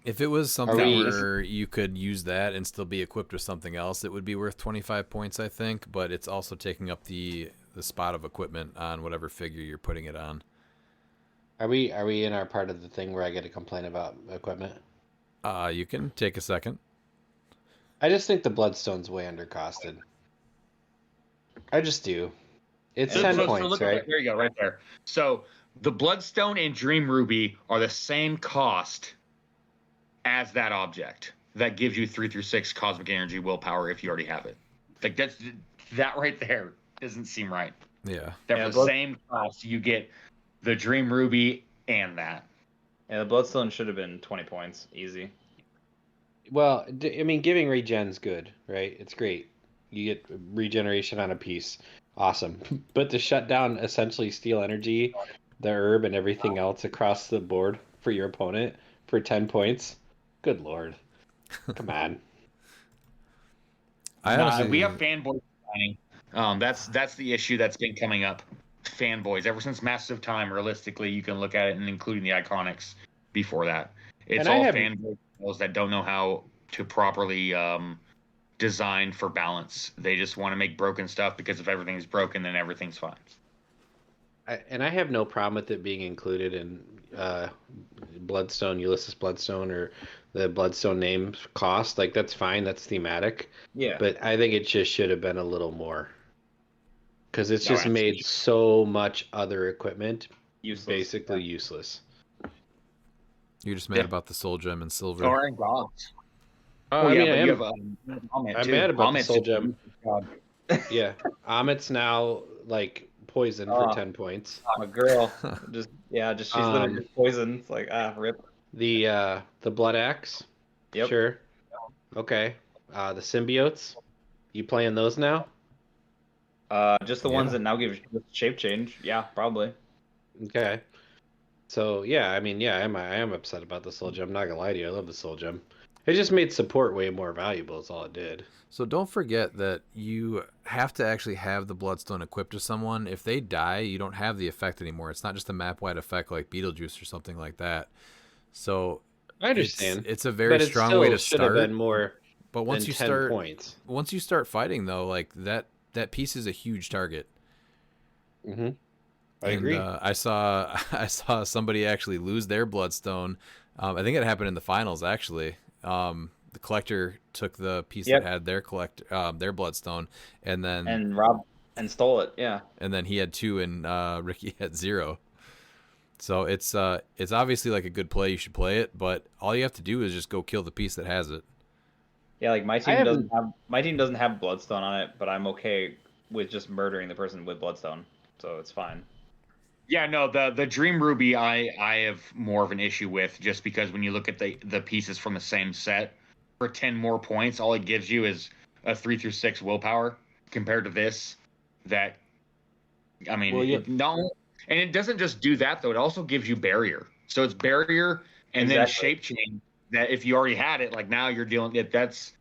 If it was something we- where you could use that and still be equipped with something else, it would be worth 25 points, I think. But it's also taking up the spot of equipment on whatever figure you're putting it on. Are we in our part of the thing where I get to complain about equipment? You can take a second. I just think the Bloodstone's way undercosted. I just do. It's 10 points, look at right? that. There you go, right there. So the Bloodstone and Dream Ruby are the same cost as that object. That gives you 3 through 6 cosmic energy willpower if you already have it. Like that right there doesn't seem right. Yeah. They're the same cost. You get the Dream Ruby and that. Yeah, the Bloodstone should have been 20 points, easy. Well, I mean, giving regen's good, right? It's great. You get regeneration on a piece. Awesome. But to shut down essentially steal energy, the herb, and everything else across the board for your opponent for 10 points? Good lord. Come on. We have fanboys signing. That's the issue that's been coming up. Fanboys. Ever since Masters of Time, realistically, you can look at it, and including the Iconics before that. It's all fanboys that don't know how to properly design for balance. They just want to make broken stuff, because if everything's broken, then everything's fine. I have no problem with it being included in Bloodstone, Ulysses Bloodstone, or the Bloodstone name cost. Like, that's fine. That's thematic. Yeah. But I think it just should have been a little more. Because it's just absolutely. made so much other equipment Useless. basically useless. You're just mad about the soul gem and silver. Or in gods. I mean, I am. you have Amit I'm too. mad about the Amit's soul gem. God. Yeah. Amit's now, like, poison for 10 points. My girl. She's literally just poison. It's like, rip. The Blood Axe? Yep. Sure. Okay. The symbiotes? You playing those now? Just the ones that now give shape change. Yeah, probably. Okay. So yeah, I mean, yeah, I am upset about the soul gem. I'm not gonna lie to you, I love the soul gem. It just made support way more valuable. Is all it did. So don't forget that you have to actually have the Bloodstone equipped to someone. If they die, you don't have the effect anymore. It's not just a map-wide effect like Beetlejuice or something like that. So I understand. It's a very strong way to should have start. been more. But once than you 10 start, points. once you start fighting though, like that piece is a huge target. Mm-hmm. I agree. I saw somebody actually lose their Bloodstone. I think it happened in the finals actually. The collector took the piece that had their Bloodstone, and Rob stole it. Yeah. and then he had 2 and Ricky had 0. So it's obviously like a good play. You should play it, but all you have to do is just go kill the piece that has it. Yeah, like my team haven't- doesn't have Bloodstone on it, but I'm okay with just murdering the person with Bloodstone, so it's fine. Yeah, no, the Dream Ruby I have more of an issue with, just because when you look at the pieces from the same set, for 10 more points, all it gives you is a 3 through 6 willpower compared to this. That, I mean, Well, yeah. and it doesn't just do that though. It also gives you barrier. So it's barrier and then Exactly. shape change. That if you already had it, like now you're dealing it. That's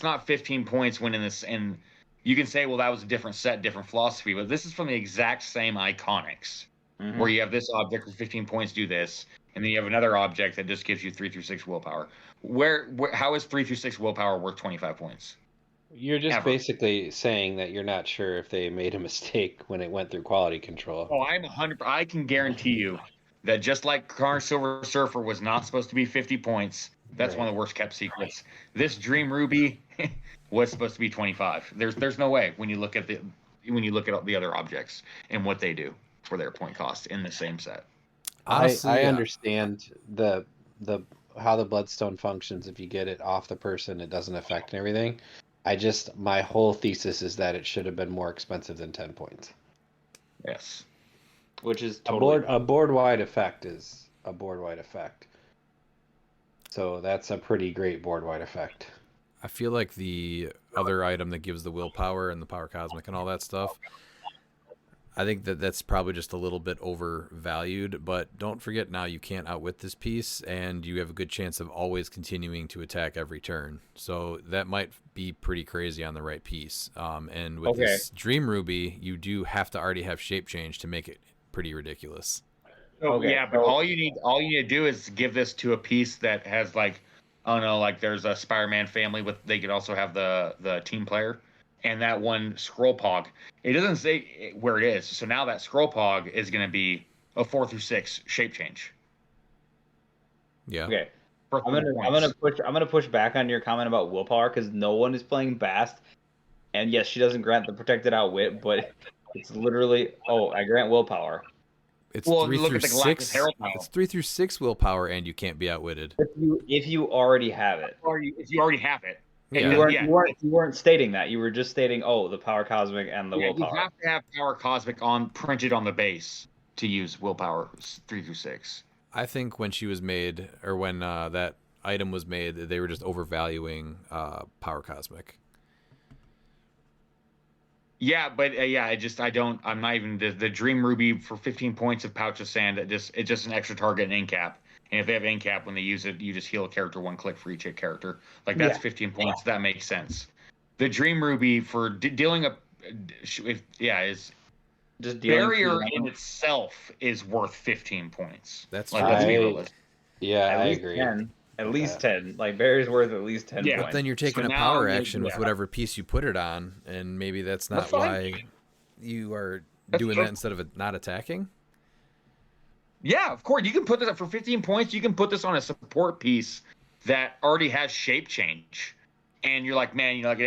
not 15 points when in this. And you can say, well, that was a different set, different philosophy, but this is from the exact same Iconics, where you have this object with 15 points, do this, and then you have another object that just gives you 3 through 6 willpower. How is 3 through 6 willpower worth 25 points? You're just Ever. basically saying that you're not sure if they made a mistake when it went through quality control. Oh, I'm 100. I can guarantee you that just like Carnage Silver Surfer was not supposed to be 50 points, that's one of the worst kept secrets. This Dream Ruby was supposed to be 25. There's no way when you look at the other objects and what they do for their point cost in the same set. Honestly, I understand the how the bloodstone functions. If you get it off the person, it doesn't affect everything. My whole thesis is that it should have been more expensive than 10 points. Yes. Which is totally A board wide effect is a board wide effect. So that's a pretty great board wide effect. I feel like the other item that gives the willpower and the power cosmic and all that stuff, I think that's probably just a little bit overvalued, but don't forget now you can't outwit this piece, and you have a good chance of always continuing to attack every turn. So that might be pretty crazy on the right piece. And with this Dream Ruby, you do have to already have shape change to make it pretty ridiculous. Oh yeah, but all you need to do is give this to a piece that has like, I don't know, like there's a Spider-Man family with. They could also have the team player. And that one scroll pog, it doesn't say where it is. So now that scroll pog is going to be a 4 through 6 shape change. Yeah. okay. For I'm gonna push back on your comment about willpower because no one is playing Bast, and yes, she doesn't grant the protected outwit, but it's literally I grant willpower. It's Well, 3 look through at the 6. Galactus Herald model. It's 3 through 6 willpower, and you can't be outwitted. If you already have it. If you already have it. Yeah. You weren't stating that. You were just stating, the power cosmic and the willpower. You have to have power cosmic printed on the base to use willpower 3 through 6. I think when she was made, or when that item was made, they were just overvaluing power cosmic. Yeah, but I'm not even the Dream Ruby for 15 points of Pouch of Sand. It's just an extra target and incap. And if they have incap when they use it, you just heal a character 1 click for each hit character. Like that's 15 points. That makes sense. The Dream Ruby for dealing is Just barrier in itself is worth 15 points. That's like true. let's be realistic. Yeah, at I least agree. 10. At least 10. Like barrier's worth at least 10 Yeah. points. But then you're taking So a now power you- action with yeah. whatever piece you put it on, and maybe that's not That's fine. why you are That's doing true. that instead of not attacking. Yeah, of course. You can put this up for 15 points. You can put this on a support piece that already has shape change. And you're like, man, like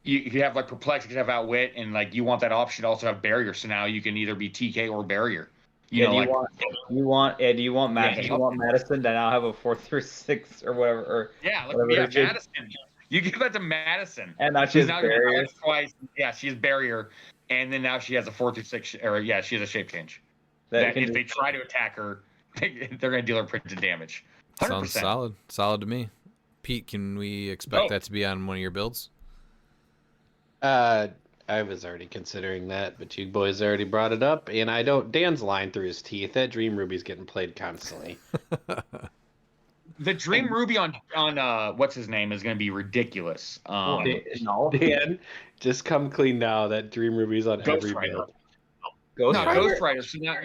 you could have like perplex, you could have outwit, and like you want that option to also have barrier. So now you can either be TK or barrier. Do you want Madison? Yeah. You want Madison to now have a 4 through 6 or whatever? Or whatever she- Madison. You give that to Madison. And now she has now barrier. twice. Yeah, she's barrier, and then now she has a 4 through 6. Or she has a shape change. That That can if they try to attack her, they're going to deal her printed damage. 100%. Sounds solid to me. Pete, can we expect Oh. that to be on one of your builds? I was already considering that, but you boys already brought it up, and I don't. Dan's lying through his teeth. That Dream Ruby's getting played constantly. The Dream Ruby on what's his name is going to be ridiculous. No. Dan, just come clean now. That Dream Ruby's on Ghost every Rider. build. Ghost Rider? Ghost Rider. So now,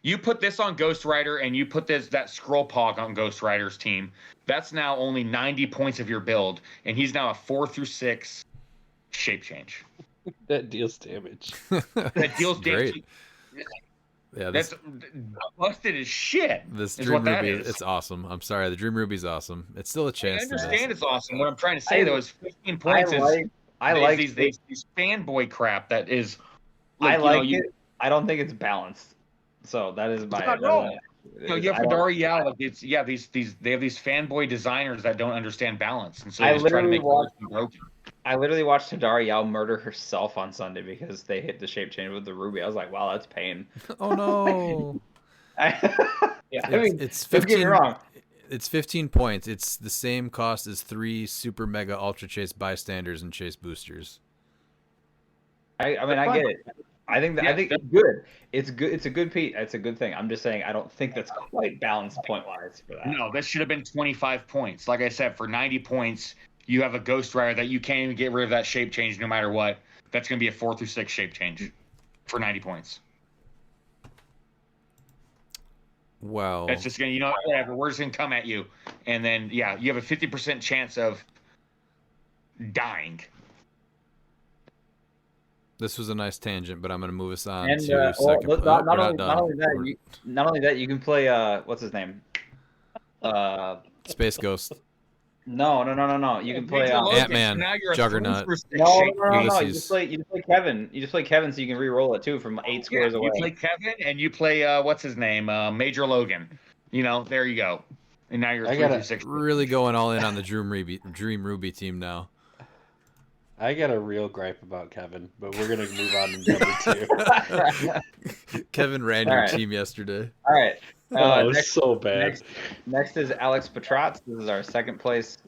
you put this on Ghost Rider, and you put that Scroll Pog on Ghost Rider's team. That's now only 90 points of your build, and he's now a 4 through 6 shape change. That deals damage. That deals damage. Great. Yeah, this, That's busted as shit. this is Dream what that Ruby, is. it's awesome. I'm sorry, the Dream Ruby's awesome. It's still a I chance. understand it's awesome. What I'm trying to say though is 15 points I like these fanboy crap that is. I Like, like it. I don't think it's balanced. So that is my. Not that wrong. is- No, you I have don't- Fedora, yeah, like it's these they have these fanboy designers that don't understand balance, and so I they just try to literally make watched- it broken. I literally watched Hidari Yao murder herself on Sunday because they hit the shape change with the ruby. I was like, wow, that's pain. Oh no. Yeah, I mean, it's don't get me 15 wrong. It's 15 points. It's the same cost as 3 super mega ultra chase bystanders and chase boosters. I mean, I get it. I think Yeah, it's good. It's good. It's a good piece. It's a good thing. I'm just saying I don't think that's quite balanced point wise for that. No, that should have been 25 points. Like I said, for 90 points, you have a Ghost Rider that you can't even get rid of that shape change no matter what. That's going to be a 4 through 6 shape change for 90 points. Well, That's just going to, whatever. We're just going to come at you. And then, yeah, you have a 50% chance of dying. this was a nice tangent, but I'm going to move us on And to second. not We're only done. that, you can play what's his name? Space Ghost. No. You can play Ant-Man, Now you're a Juggernaut. 3 for 6 No. shape You Ulysses. just play Kevin. You just play Kevin, so you can re-roll it too from 8 squares away. You play Kevin and you play what's his name, Major Logan. There you go. And now you're 3 through 6. Really going all in on the Dream Ruby team now. I got a real gripe about Kevin, but we're gonna move on to number 2. Kevin ran All your right. team yesterday. All right. Oh, it's so bad. Next is Alex Petratz. This is our second place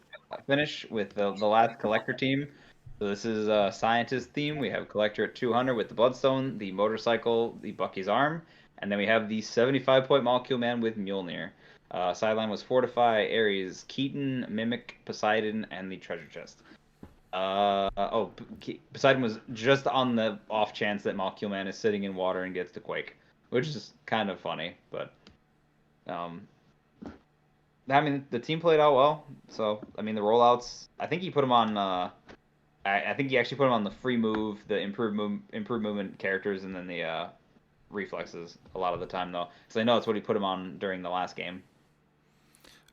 finish with the last collector team. So this is a scientist theme. We have collector at 200 with the Bloodstone, the motorcycle, the Bucky's arm, and then we have the 75-point molecule man with Mjolnir. Sideline was Fortify, Ares, Keaton, Mimic, Poseidon, and the treasure chest. Poseidon was just on the off chance that Molecule Man is sitting in water and gets to Quake, which is kind of funny, but I mean, the team played out well. So, I mean, the rollouts, I think he put them on, I think he actually put them on the free move, the improved movement characters, and then the reflexes a lot of the time, though. Because I know that's what he put them on during the last game.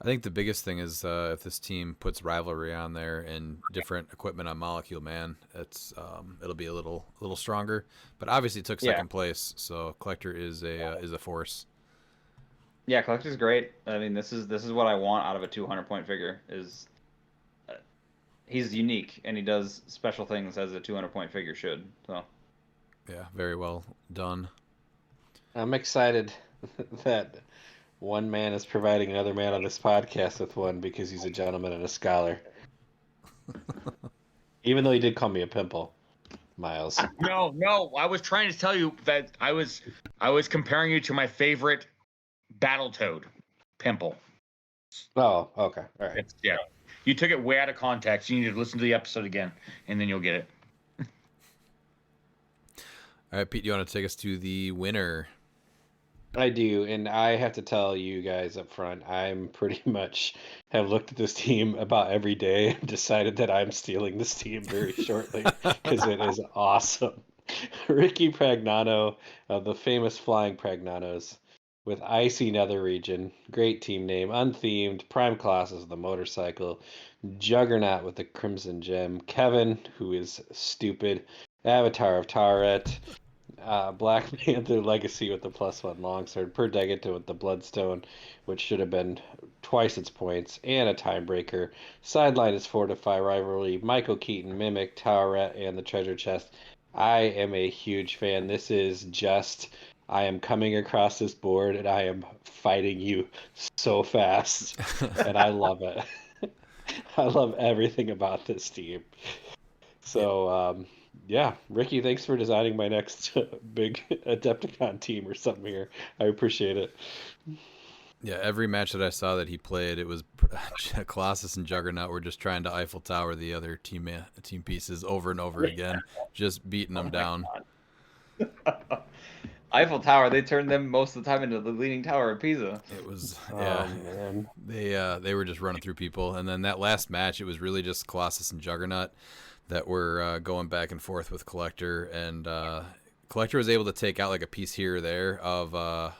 I think the biggest thing is if this team puts rivalry on there and different equipment on Molecule Man, it'll be a little stronger. But obviously, it took second place, so Collector is a force. Yeah, Collector's great. I mean, this is what I want out of a 200-point figure. Is he's unique and he does special things as a 200-point figure should. So yeah, very well done. I'm excited that one man is providing another man on this podcast with one because he's a gentleman and a scholar. Even though he did call me a pimple, Miles. No, I was trying to tell you that I was comparing you to my favorite Battletoad, Pimple. Oh, okay. All right. Yeah. You took it way out of context. You need to listen to the episode again, and then you'll get it. All right, Pete, you want to take us to the winner? I do, and I have to tell you guys up front, I'm pretty much have looked at this team about every day and decided that I'm stealing this team very shortly because it is awesome. Ricky Pragnano of the famous Flying Pragnanos with Icy Nether Region, great team name, unthemed, prime classes of the motorcycle, Juggernaut with the Crimson Gem, Kevin, who is stupid, Avatar of Tawret, Black Panther Legacy with the +1 longsword, Per Degaton with the Bloodstone, which should have been twice its points, and a Timebreaker. Sideline is Fortify Rivalry, Michael Keaton, Mimic, Tawret, and the Treasure Chest. I am a huge fan. This is just, I am coming across this board and I am fighting you so fast, and I love it. I love everything about this team. So, yeah, Ricky, thanks for designing my next big Adepticon team or something here. I appreciate it. Yeah, every match that I saw that he played, it was Colossus and Juggernaut were just trying to Eiffel Tower the other team pieces over and over again, just beating them down. Eiffel Tower, they turned them most of the time into the Leaning Tower of Pisa. It was, Man. they were just running through people, and then that last match, it was really just Colossus and Juggernaut that were going back and forth with Collector, and Collector was able to take out like a piece here or there of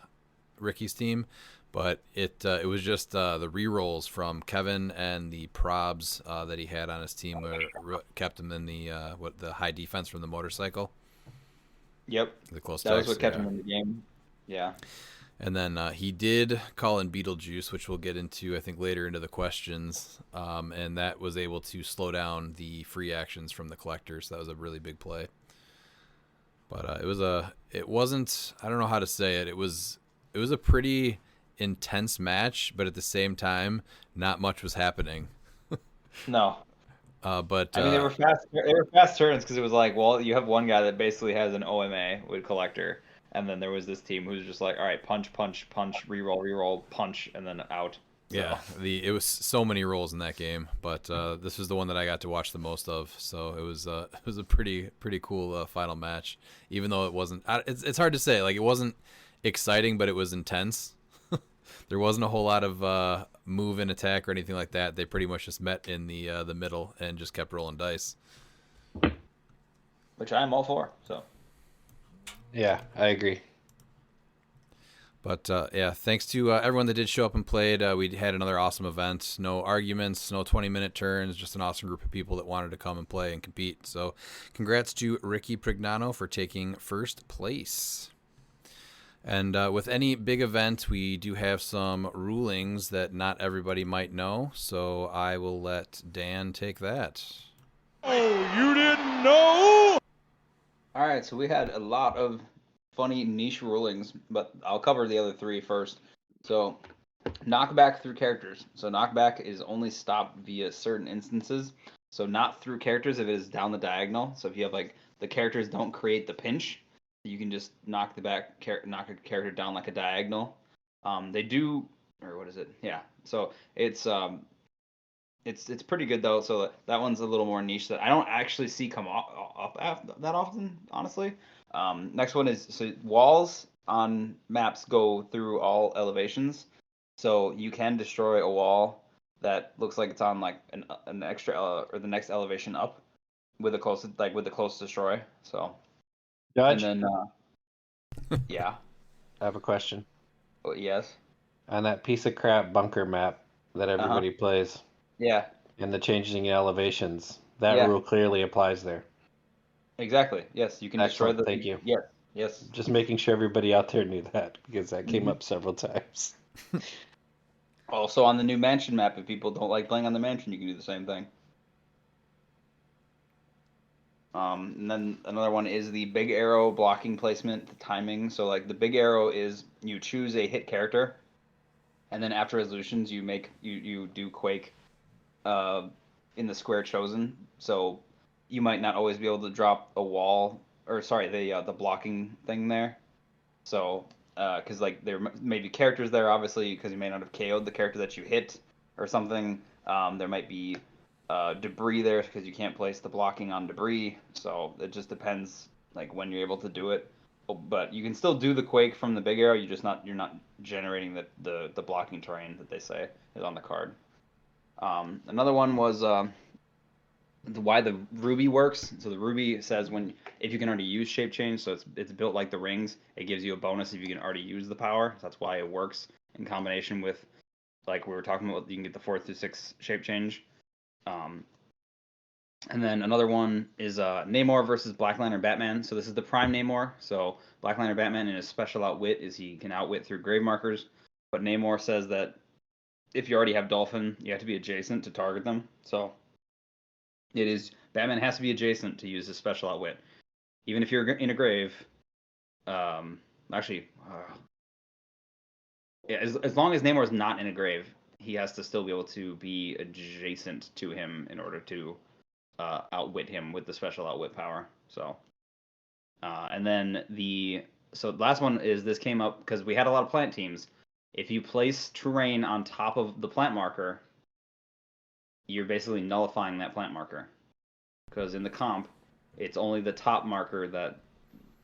Ricky's team, but it was just the rerolls from Kevin and the probs that he had on his team where kept him in the the high defense from the motorcycle. Yep, The close that was text, what kept yeah. him in the game. Yeah. And then he did call in Beetlejuice, which we'll get into, I think, later into the questions. And that was able to slow down the free actions from the collectors. That was a really big play. But it wasn't, I don't know how to say it. It was a pretty intense match, but at the same time, not much was happening. No. But I mean, they were fast. They were fast turns because it was like, well, you have one guy that basically has an OMA with collector, and then there was this team who's just like, all right, punch, punch, punch, reroll, punch, and then out. So. Yeah, it was so many rolls in that game, but this was the one that I got to watch the most of, so it was a pretty cool final match. Even though it wasn't, it's hard to say. Like, it wasn't exciting, but it was intense. There wasn't a whole lot of move and attack or anything like that. They pretty much just met in the middle and just kept rolling dice. Which I'm all for. So. Yeah, I agree. But yeah, thanks to everyone that did show up and played. We had another awesome event. No arguments, no 20-minute turns, just an awesome group of people that wanted to come and play and compete. So congrats to Ricky Prignano for taking first place. And with any big event, we do have some rulings that not everybody might know. So I will let Dan take that. Oh, you didn't know? All right, so we had a lot of funny niche rulings, but I'll cover the other three first. So, knockback through characters. So, knockback is only stopped via certain instances. So, not through characters if it is down the diagonal. So, if you have like the characters don't create the pinch, you can just knock a character down like a diagonal. They do, or what is it? Yeah. So it's pretty good though. So that one's a little more niche that I don't actually see come up that often, honestly. Next one is, so walls on maps go through all elevations, so you can destroy a wall that looks like it's on like an extra or the next elevation up with the closest destroy. So. Judge, And then, yeah. I have a question. Oh, yes. On that piece of crap bunker map that everybody plays, Yeah. and the changing elevations, that Yeah. rule clearly applies there. Exactly. Yes, you can Excellent, destroy the. thank you. Yes. Yes. Just making sure everybody out there knew that, because that came up several times. Also on the new mansion map, if people don't like playing on the mansion, you can do the same thing. And then another one is the big arrow blocking placement, the timing. So like the big arrow is you choose a hit character, and then after resolutions you do quake, in the square chosen. So you might not always be able to drop a wall, or sorry, the blocking thing there. So because like there may be characters there, obviously, because you may not have KO'd the character that you hit or something. There might be debris there because you can't place the blocking on debris. So it just depends like when you're able to do it. But you can still do the quake from the big arrow. You're not generating the blocking terrain that they say is on the card. Another one was why the ruby works. So the ruby says if you can already use shape change, so it's built like the rings. It gives you a bonus if you can already use the power. So that's why it works in combination with, like we were talking about, you can get the 4 through 6 shape change. And then another one is Namor versus Black Lantern Batman. So this is the Prime Namor. So Black Lantern Batman, in his special outwit, is he can outwit through grave markers. But Namor says that if you already have Dolphin, you have to be adjacent to target them. So Batman has to be adjacent to use his special outwit. Even if you're in a grave, yeah, as long as Namor is not in a grave, he has to still be able to be adjacent to him in order to outwit him with the special outwit power. So, and then the last one is, this came up because we had a lot of plant teams. If you place terrain on top of the plant marker, you're basically nullifying that plant marker, because in the comp, it's only the top marker that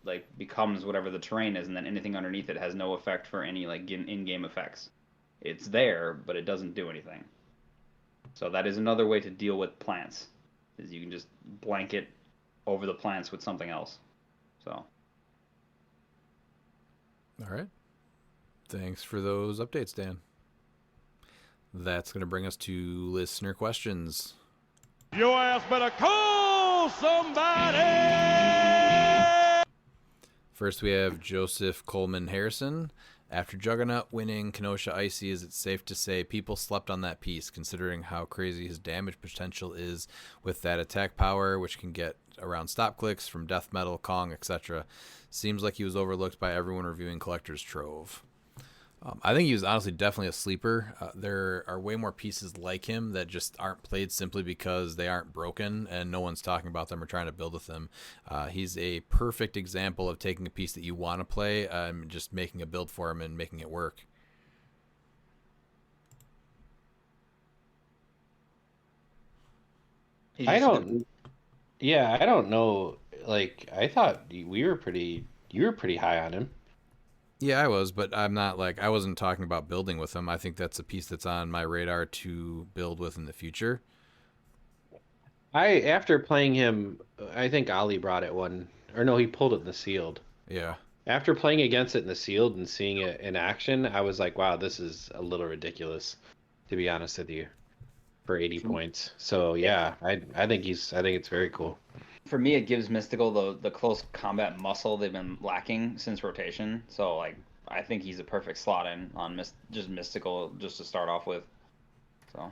like becomes whatever the terrain is, and then anything underneath it has no effect for any like in-game effects. It's there, but it doesn't do anything. So that is another way to deal with plants, is you can just blanket over the plants with something else. So. All right. Thanks for those updates, Dan. That's going to bring us to listener questions. Your ass better call somebody! First, we have Joseph Coleman Harrison. After Juggernaut winning Kenosha Icy, is it safe to say people slept on that piece, considering how crazy his damage potential is with that attack power, which can get around stop clicks from Death Metal, Kong, etc. Seems like he was overlooked by everyone reviewing Collector's Trove. I think he was honestly definitely a sleeper. There are way more pieces like him that just aren't played simply because they aren't broken and no one's talking about them or trying to build with them. He's a perfect example of taking a piece that you want to play and just making a build for him and making it work. I don't. Yeah, I don't know. Like, I thought you were pretty high on him. Yeah, I was, but I'm not like I wasn't talking about building with him. I think that's a piece that's on my radar to build with in the future. After playing him, I think Ali brought it one, or no, he pulled it in the sealed. Yeah. After playing against it in the sealed and seeing it in action, I was like, wow, this is a little ridiculous, to be honest with you, for 80 points. So yeah, I think it's very cool. For me, it gives Mystical the close combat muscle they've been lacking since rotation. So like, I think he's a perfect slot in on just Mystical just to start off with. So.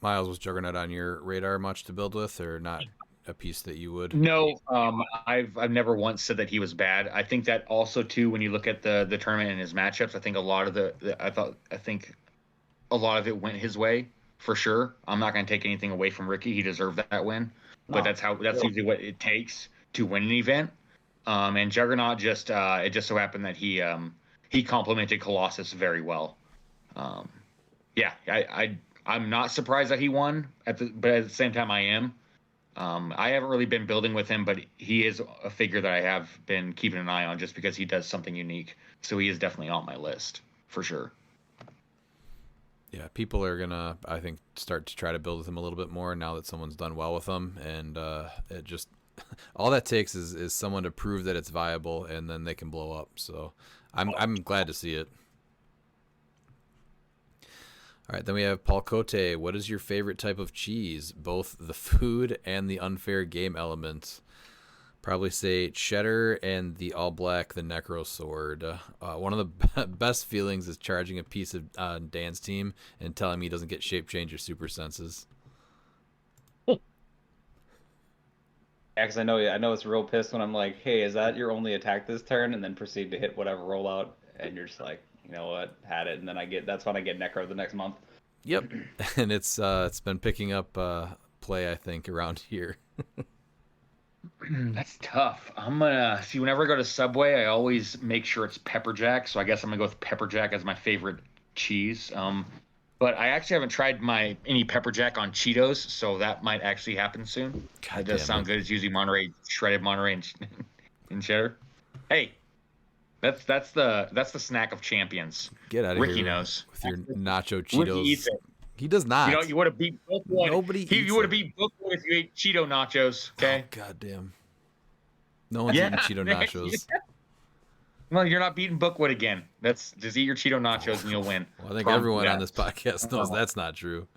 Miles, was Juggernaut on your radar much to build with, or not a piece that you would? No, I've never once said that he was bad. I think that also too, when you look at the tournament and his matchups, I think a lot of I think a lot of it went his way for sure. I'm not going to take anything away from Ricky; he deserved that win, but that's usually what it takes to win an event. And Juggernaut just it just so happened that he complemented Colossus very well. Yeah, I'm not surprised that he won but at the same time I am. I haven't really been building with him, but he is a figure that I have been keeping an eye on just because he does something unique. So he is definitely on my list for sure. Yeah, people are gonna, I think, start to try to build with him a little bit more now that someone's done well with him, and it just all that takes is someone to prove that it's viable, and then they can blow up. So I'm glad to see it. All right, then we have Paul Cote. What is your favorite type of cheese? Both the food and the unfair game element. Probably say cheddar and the all black, the Necro Sword. One of the best feelings is charging a piece of Dan's team and telling me he doesn't get shape change or super senses. Yeah, because I know it's real pissed when I'm like, hey, is that your only attack this turn? And then proceed to hit whatever rollout, and you're just like, you know what, had it, and then that's when I get Necro the next month. Yep, and it's been picking up play, I think, around here. That's tough. I'm gonna see. Whenever I go to Subway, I always make sure it's pepper jack. So I guess I'm gonna go with pepper jack as my favorite cheese. But I actually haven't tried any pepper jack on Cheetos, so that might actually happen soon. It does sound good. It's usually Monterey shredded Monterey and cheddar. Hey, that's the snack of champions. Get out of Ricky here. knows With your nacho Cheetos. Ricky eats it. He does not. You would have beat Bookwood. You would have beat Bookwood if you ate Cheeto nachos. Okay. Oh, goddamn. No one's eating Cheeto nachos. Well, you're not beating Bookwood again. Just eat your Cheeto nachos and you'll win. Well, I think everyone on this podcast knows that's not true.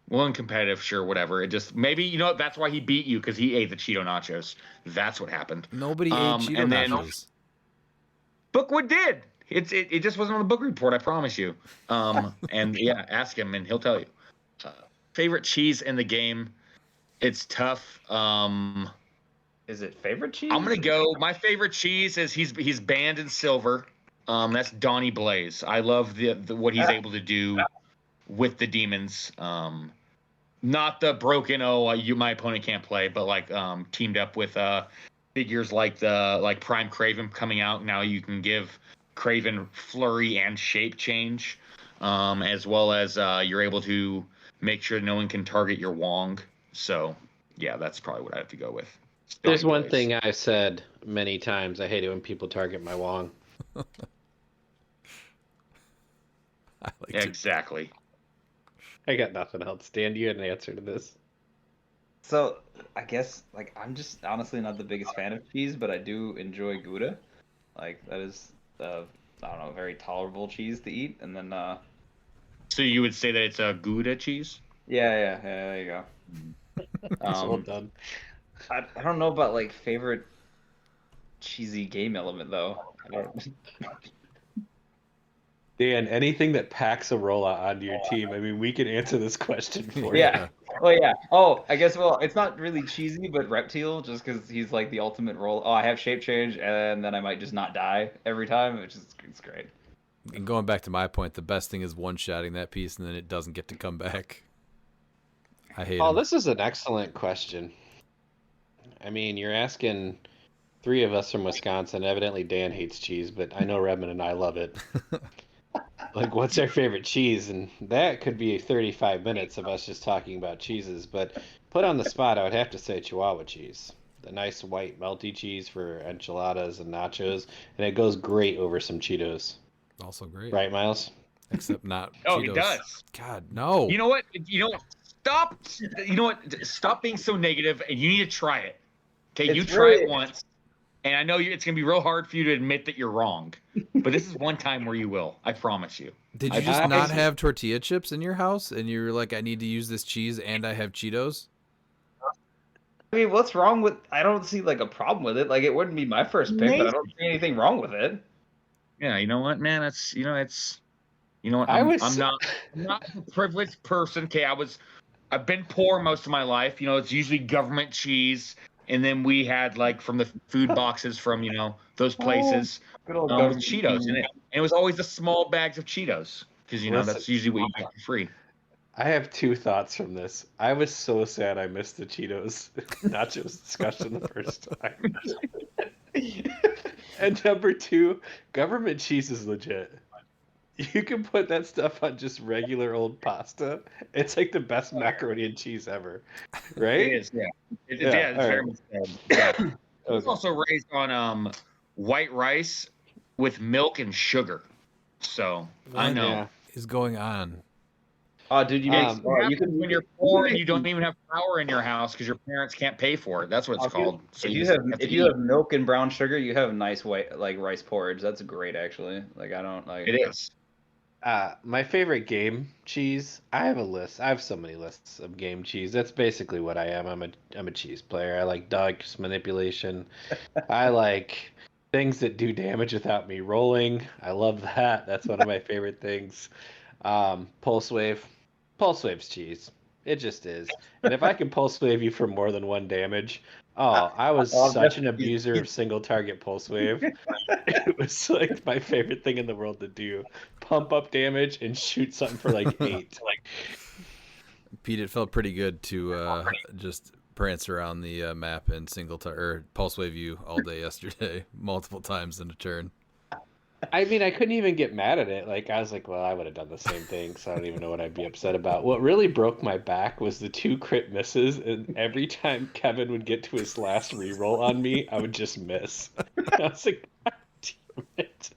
Well, in competitive, sure, whatever. It just maybe that's why he beat you, because he ate the Cheeto nachos. That's what happened. Nobody ate Cheeto nachos. Bookwood did. It just wasn't on the book report, I promise you. And yeah, ask him and he'll tell you. Favorite cheese in the game? It's tough. Is it favorite cheese? I'm gonna go. My favorite cheese is he's banned in silver. That's Donnie Blaze. I love what he's able to do with the demons. Not the broken my opponent can't play, but like teamed up with figures like Prime Craven coming out. Now you can give Craven flurry and shape change, as well as you're able to make sure no one can target your Wong. So yeah, that's probably what I have to go with. There's one thing I've said many times. I hate it when people target my Wong. Exactly. I got nothing else. Dan, you had an answer to this. So I guess I'm just honestly not the biggest fan of cheese, but I do enjoy Gouda. Like that is I don't know, very tolerable cheese to eat. And then so you would say that it's a Gouda cheese? Yeah, there you go. Well done. I don't know about like favorite cheesy game element though. I don't. Dan, anything that packs a rollout onto your team. I mean, we can answer this question for you. Yeah. Oh yeah. Oh, I guess. Well, it's not really cheesy, but Reptile, just because he's like the ultimate roll. Oh, I have shape change, and then I might just not die every time, which is it's great. And going back to my point, the best thing is one-shotting that piece, and then it doesn't get to come back. I hate Oh, him. this is an excellent question. I mean, you're asking three of us from Wisconsin. Evidently, Dan hates cheese, but I know Redmond and I love it. Like, what's our favorite cheese? And that could be 35 minutes of us just talking about cheeses. But put on the spot, I would have to say Chihuahua cheese. The nice white melty cheese for enchiladas and nachos. And it goes great over some Cheetos. Also great. Right, Miles? Except not Oh, Cheetos. he does. God, no. You know what? Stop. You know what? Stop being so negative, and you need to try it. Okay, you It's try really- it once, and I know it's gonna be real hard for you to admit that you're wrong. But this is one time where you will. I promise you. Did you I- just I- not have tortilla chips in your house? And you're like, I need to use this cheese and I have Cheetos? I mean, what's wrong with? I don't see like a problem with it. Like, it wouldn't be my first pick, but I don't see anything wrong with it. Yeah, you know what, man? It's you know what? I I'm, was- I'm not a privileged person. Okay, I've been poor most of my life. You know, it's usually government cheese, and then we had like from the food boxes from those places Good old with government Cheetos in it, and it was always the small bags of Cheetos because Listen. that's usually what you get for free. I have two thoughts from this. I was so sad I missed the Cheetos nachos discussion the first time. And number two, government cheese is legit. You can put that stuff on just regular old pasta. It's like the best macaroni and cheese ever, right? It is, yeah. Yeah, It's all very right. much so. Yeah. I was Okay. also raised on white rice with milk and sugar, so I know. Yeah. Is going on. Oh, dude, you It's make. what You happens can when you're poor and you don't even have power in your house because your parents can't pay for it. That's what it's If you- called. So if you just have to if you eat. have milk and brown sugar, you have nice white like rice porridge. That's great, actually. Like, I don't like. It is. My favorite game cheese. I have a list. I have so many lists of game cheese. That's basically what I am. I'm a cheese player. I like dice manipulation. I like things that do damage without me rolling. I love that. That's one of my favorite things. Pulse wave. Pulse wave's cheese. It just is. And if I can pulse wave you for more than one damage, I was such an abuser of single target pulse wave. It was like my favorite thing in the world to do. Pump up damage and shoot something for like 8. Pete, it felt pretty good to just prance around the map and or pulse wave you all day yesterday, multiple times in a turn. I mean, I couldn't even get mad at it. Like, I was like, well, I would have done the same thing, so I don't even know what I'd be upset about. What really broke my back was the 2 crit misses, and every time Kevin would get to his last reroll on me, I would just miss. I was like, God damn it.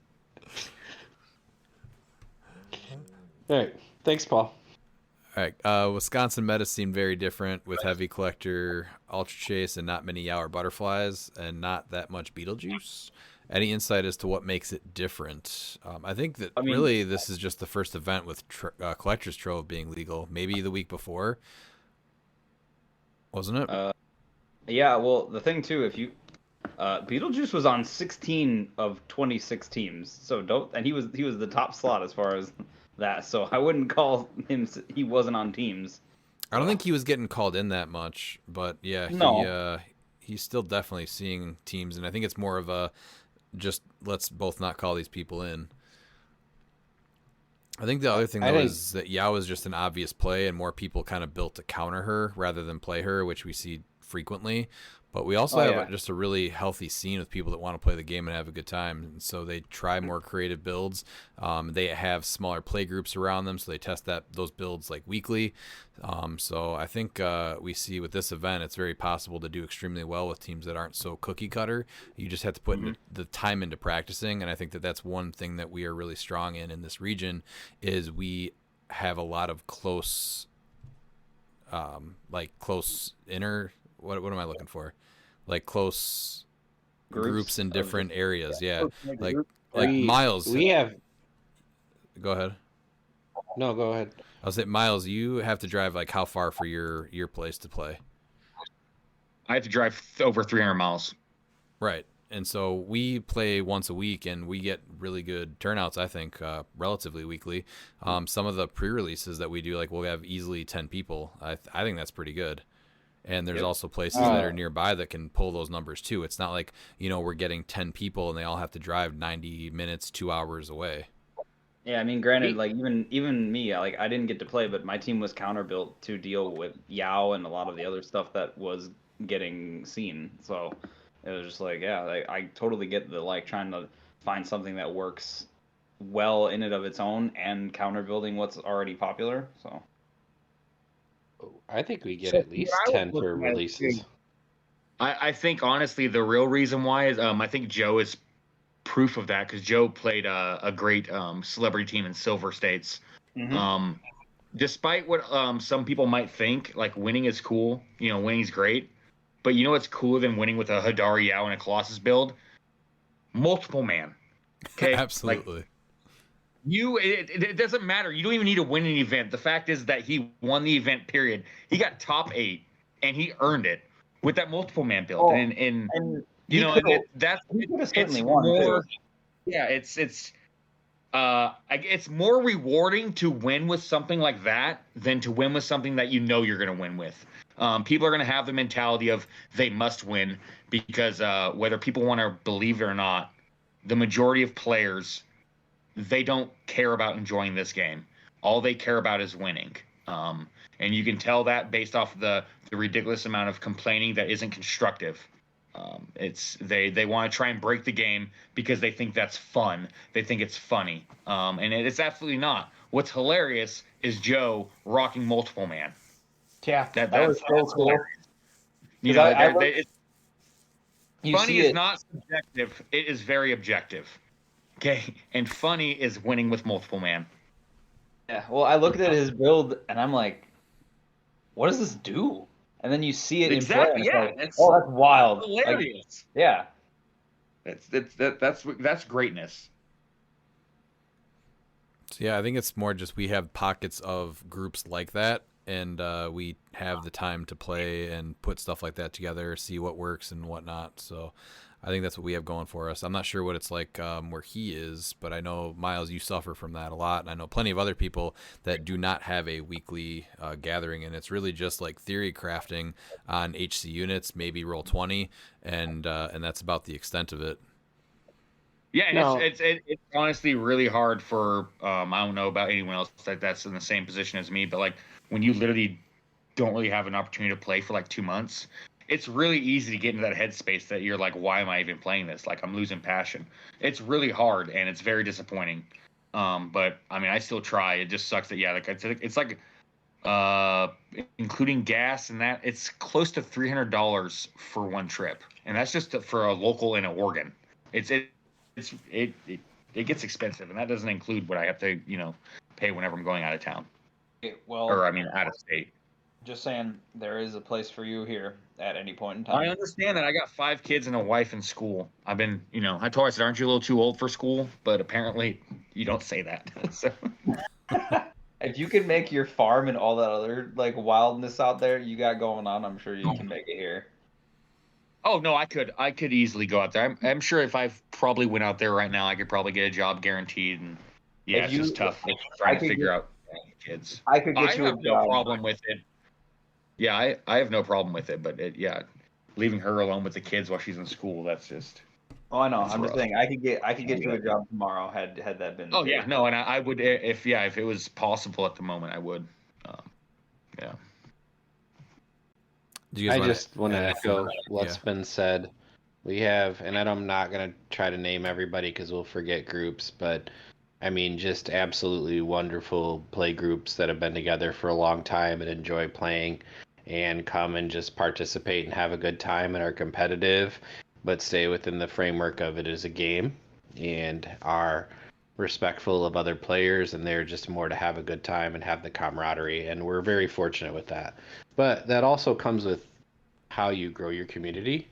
All right. Thanks, Paul. All right. Wisconsin meta seemed very different with heavy collector, ultra chase, and not many Yower butterflies, and not that much Beetlejuice. Any insight as to what makes it different? I think that really this is just the first event with Collector's Trove being legal. Maybe the week before, wasn't it? Yeah, well, the thing too, if you Beetlejuice was on 16 of 26 teams, so he was the top slot as far as that. So I wouldn't call him. He wasn't on teams. I don't think he was getting called in that much, but yeah, No. he's still definitely seeing teams, and I think it's more of a just let's both not call these people in. I think the other thing though is that Yao is just an obvious play, and more people kind of built to counter her rather than play her, which we see frequently. But we also have just a really healthy scene with people that want to play the game and have a good time. And so they try more creative builds. They have smaller play groups around them, so they test those builds like weekly. So I think we see with this event, it's very possible to do extremely well with teams that aren't so cookie cutter. You just have to put the time into practicing, and I think that that's one thing that we are really strong in this region is we have a lot of close inner. What am I looking for? Like close groups in different areas. Yeah. Like Miles. We have. Go ahead. No, go ahead. I was saying, Miles, you have to drive like how far for your place to play? I have to drive over 300 miles. Right. And so we play once a week, and we get really good turnouts, I think, relatively weekly. Some of the pre-releases that we do, like we'll have easily 10 people. I think that's pretty good. And there's also places that are nearby that can pull those numbers too. It's not like, we're getting 10 people and they all have to drive 90 minutes, 2 hours away. Yeah, I mean, granted, like even me, like I didn't get to play, but my team was counterbuilt to deal with Yao and a lot of the other stuff that was getting seen. So it was just like, yeah, like, I totally get the like trying to find something that works well in and of its own and counterbuilding what's already popular. So I think we get So at what least I was 10 for looking at releases. too, I think honestly the real reason why is I think Joe is proof of that because Joe played a great celebrity team in Silver States. Um, despite what some people might think, like winning is cool, winning's great. But you know what's cooler than winning with a Hadari Yao and a Colossus build? Multiple man. Okay, Absolutely. it doesn't matter. You don't even need to win an event. The fact is that he won the event. Period. He got top 8, and he earned it with that multiple man build. Oh, and and you he know, could and that's he could have it's certainly won more. too. Yeah, it's more rewarding to win with something like that than to win with something that you're going to win with. People are going to have the mentality of they must win because whether people want to believe it or not, the majority of players they don't care about enjoying this game. All they care about is winning. And you can tell that based off the ridiculous amount of complaining that isn't constructive. It's they want to try and break the game because they think that's fun. They think it's funny, and it's absolutely not. What's hilarious is Joe rocking multiple man. Yeah, That's was so cool. hilarious. You 'Cause know, You funny see is it. not subjective. It is very objective. Okay, and funny is winning with multiple man. Yeah, well, I looked at his build and I'm like, what does this do? And then you see it in play, and Exactly. it's Yeah, like, it's oh, that's wild. Like, hilarious. yeah. That's greatness. So yeah, I think it's more just we have pockets of groups like that, and we have the time to play and put stuff like that together, see what works and whatnot. So I think that's what we have going for us. I'm not sure what it's like where he is, but I know, Miles, you suffer from that a lot, and I know plenty of other people that do not have a weekly gathering, and it's really just like theory crafting on HC units, maybe roll 20, and that's about the extent of it. Yeah, and No. it's honestly really hard for I don't know about anyone else that's in the same position as me, but like when you literally don't really have an opportunity to play for like 2 months, it's really easy to get into that headspace that you're like, why am I even playing this? Like I'm losing passion. It's really hard and it's very disappointing. But I mean, I still try. It just sucks that like it's like including gas and that it's close to $300 for one trip, and that's just for a local in Oregon. It's it it's it gets expensive, and that doesn't include what I have to pay whenever I'm going out of town, Well, or I mean out of state. just saying, there is a place for you here at any point in I time. understand that. I got 5 kids and a wife in school. I've been, I told her, I said, aren't you a little too old for school? But apparently you don't say that. So If you can make your farm and all that other like wildness out there you got going on, I'm sure you can make it here. oh no, I could easily go out there. I'm sure if I probably went out there right now, I could probably get a job guaranteed. And yeah, If it's you- just tough I trying to could figure get- out kids. I could get I you a have no job. problem with it. Yeah, I have no problem with it, but leaving her alone with the kids while she's in school, that's just. Oh, I know. It's I'm just rough. saying I could get you a job tomorrow had that been. the Oh yeah, case. no, and I would if it was possible at the moment, I would. Yeah. Do you guys I wanna just want to add echo anything? what's Yeah. been said. We have, and I'm not going to try to name everybody because we'll forget groups, but I mean, just absolutely wonderful play groups that have been together for a long time and enjoy playing and come and just participate and have a good time and are competitive, but stay within the framework of it as a game and are respectful of other players, and they're just more to have a good time and have the camaraderie. And we're very fortunate with that. But that also comes with how you grow your community,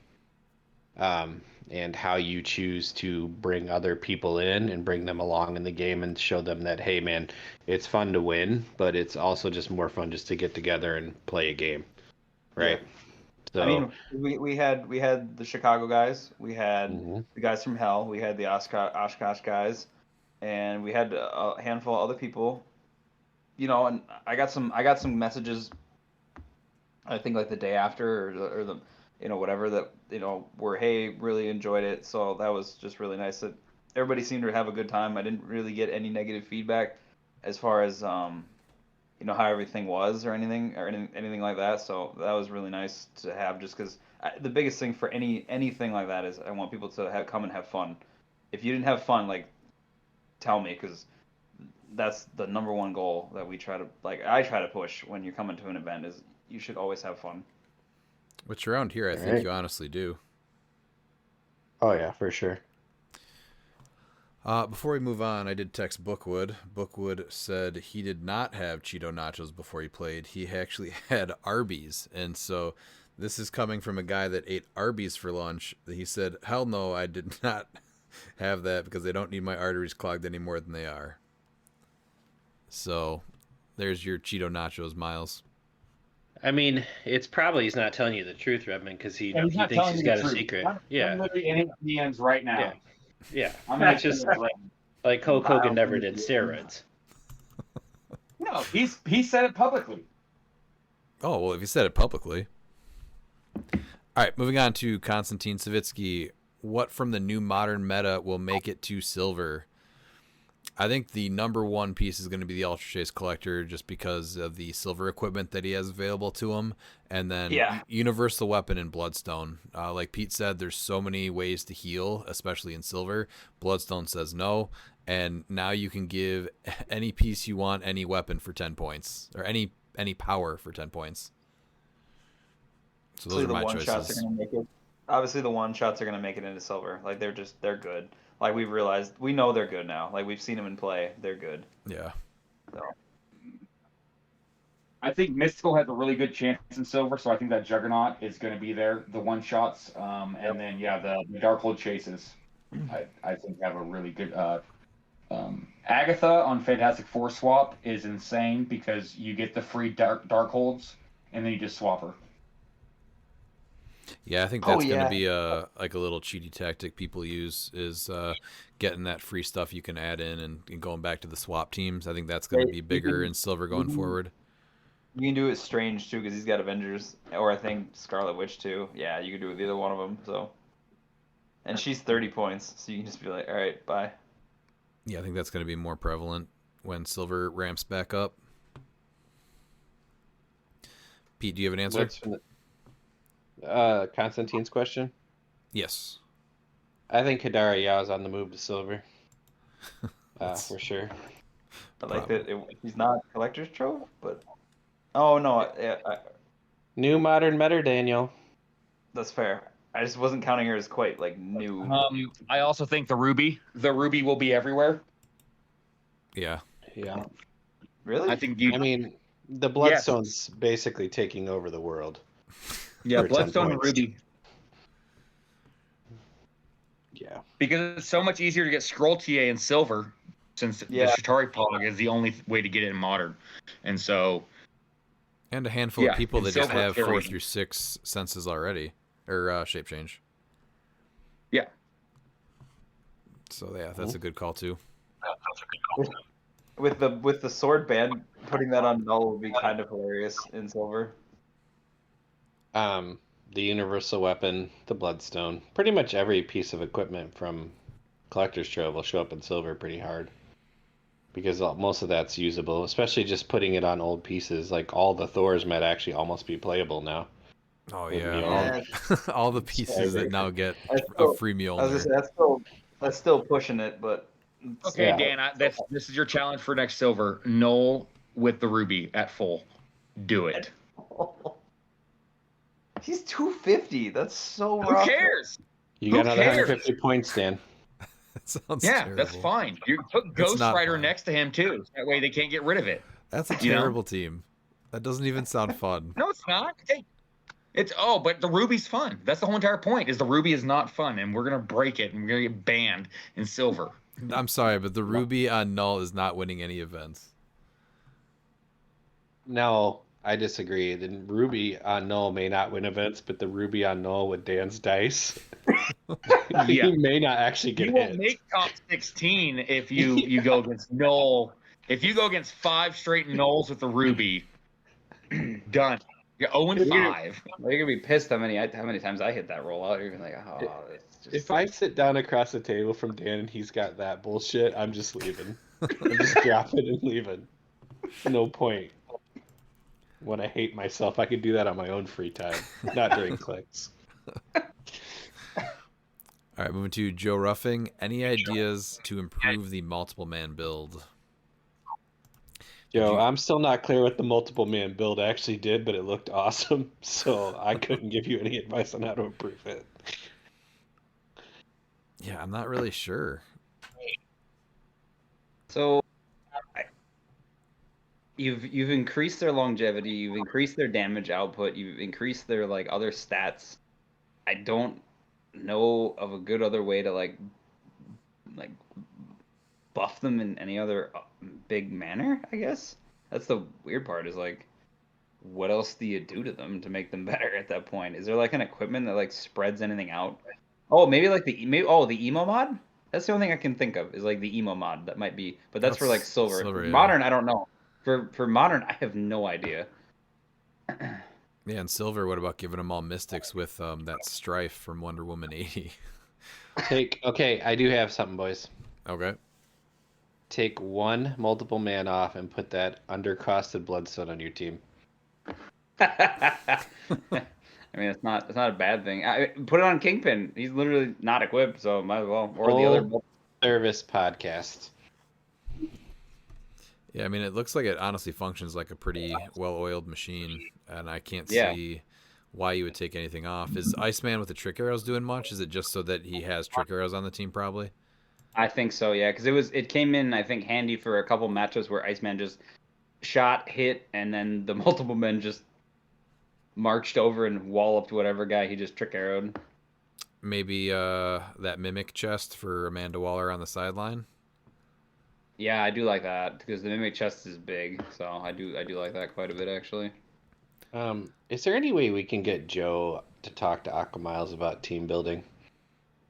and how you choose to bring other people in and bring them along in the game and show them that, hey, man, it's fun to win, but it's also just more fun just to get together and play a game, right? So I mean, we had the Chicago guys, we had Mhm. the guys from Hell, we had the Oshkosh guys, and we had a handful of other people. And I got some messages. I think like the day after or the whatever that were, hey, really enjoyed it. So that was just really nice that everybody seemed to have a good time. I didn't really get any negative feedback as far as how everything was or anything like that. So that was really nice to have, just because the biggest thing for anything like that is I want people to come and have fun. If you didn't have fun, like, tell me, because that's the number one goal that I try to push when you're coming to an event is you should always have fun. Which around here, I think Right. you honestly do. Oh yeah, for sure. Before we move on, I did text Bookwood. Bookwood said he did not have Cheeto nachos before he played. He actually had Arby's. And so this is coming from a guy that ate Arby's for lunch. He said, hell no, I did not have that because they don't need my arteries clogged any more than they are. So there's your Cheeto nachos, Miles. I mean, it's probably he's not telling you the truth, Redmond, because he He's not thinks telling he's you the got a truth. secret. I'm Yeah, literally in his DMs right now. yeah, yeah. I'm It's asking just him right now. like Hulk Hogan never did steroids. No, he said it publicly. Oh, well, if you said it publicly. All right, moving on to Konstantin Savitsky. What from the new modern meta will make it to silver? I think the number one piece is going to be the Ultra Chase Collector, just because of the silver equipment that he has available to him. And then Universal Weapon and Bloodstone. Like Pete said, there's so many ways to heal, especially in silver. Bloodstone says no. And now you can give any piece you want, any weapon for 10 points. Or any power for 10 points. So those are my choices. Shots are gonna make it. Obviously, the one shots are gonna make it into silver. Like they're good. Like we know they're good now. Like we've seen them in play. They're good. Yeah. So. I think Mystical has a really good chance in silver, so I think that Juggernaut is going to be there. The one shots, and then the Darkhold chases. I think have a really good. Agatha on Fantastic Four swap is insane because you get the free Darkholds, and then you just swap her. Yeah, I think that's going to be a little cheaty tactic people use is getting that free stuff you can add in and going back to the swap teams. I think that's going to be bigger in silver going forward. You can do it Strange too because he's got Avengers, or I think Scarlet Witch too. Yeah, you can do it with either one of them. So, and she's 30 points, so you can just be like, all right, bye. Yeah, I think that's going to be more prevalent when silver ramps back up. Pete, do you have an answer? Konstantine's question? Yes. I think Hidara Yao is on the move to silver. For sure. I like that he's not Collector's Trove, but oh no, New modern meta, Daniel. That's fair. I just wasn't counting her as quite like new. I also think the Ruby will be everywhere. Yeah. Yeah. Really? I think I mean, the Bloodstone's basically taking over the world. Yeah, for 10 Bloodstone and points. Ruby. Yeah. Because it's so much easier to get Scroll TA in silver, since the Shatari Pog is the only way to get it in modern. And so. And a handful of people that just have carrying. 4 through 6 senses already. Or shape change. Yeah. So, yeah, that's a good call, too. With the sword band, putting that on null would be kind of hilarious in silver. The universal weapon, the Bloodstone, pretty much every piece of equipment from Collector's Trove will show up in silver pretty hard. Because most of that's usable, especially just putting it on old pieces. Like all the Thors might actually almost be playable now. Oh, yeah. All the pieces that now get a free meal. I was gonna say, that's still pushing it, but. Okay, Dan, this is your challenge for next silver. Null with the Ruby at full. Do it. He's 250. That's so rough. Who cares? You got another 150 points, Dan. That sounds terrible. That's fine. You put Ghost Rider next to him, too. That way they can't get rid of it. That's a terrible team. That doesn't even sound fun. No, it's not. But the Ruby's fun. That's the whole entire point, is the Ruby is not fun, and we're going to break it, and we're going to get banned in silver. I'm sorry, but the Ruby on Null is not winning any events. No, I disagree. The Ruby on Null may not win events, but the Ruby on Null with Dan's dice, Yeah. he may not actually get You hit. won't make top 16 if you go against Null. If you go against 5 straight Nulls with the Ruby, done. You're 0-5. You're gonna be pissed how many times I hit that rollout. You're gonna be like, oh, it's just. If I sit down across the table from Dan and he's got that bullshit, I'm just leaving. I'm just dropping and leaving. No point. When I hate myself, I can do that on my own free time, not during clicks. All right, moving to Joe Ruffing. Any ideas to improve the multiple man build? Joe, I'm still not clear what the multiple man build actually did, but it looked awesome, so I couldn't give you any advice on how to improve it. Yeah, I'm not really sure. So, you've increased their longevity, you've increased their damage output, you've increased their like other stats. I don't know of a good other way to like buff them in any other big manner. I guess that's the weird part. Is like, what else do you do to them to make them better at that point? Is there like an equipment that like spreads anything out? Oh, maybe like the emo mod. That's the only thing I can think of is like the emo mod. That might be, but that's for like silver. Yeah. Modern, I don't know. For modern, I have no idea. Yeah, and silver, what about giving them all mystics with that strife from Wonder Woman 80? Okay, I do have something, boys. Okay. Take one multiple man off and put that undercosted bloodstone on your team. I mean, it's not a bad thing. Put it on Kingpin. He's literally not equipped, so might as well. Or the other service podcast. Yeah, I mean, it looks like it honestly functions like a pretty well-oiled machine, and I can't see why you would take anything off. Is Iceman with the trick arrows doing much? Is it just so that he has trick arrows on the team, probably? I think so, yeah, because it came in, I think, handy for a couple matches where Iceman just shot, hit, and then the multiple men just marched over and walloped whatever guy he just trick arrowed. Maybe that mimic chest for Amanda Waller on the sideline. Yeah, I do like that because the mimic chest is big, so I do like that quite a bit actually. Is there any way we can get Joe to talk to Aquamiles about team building?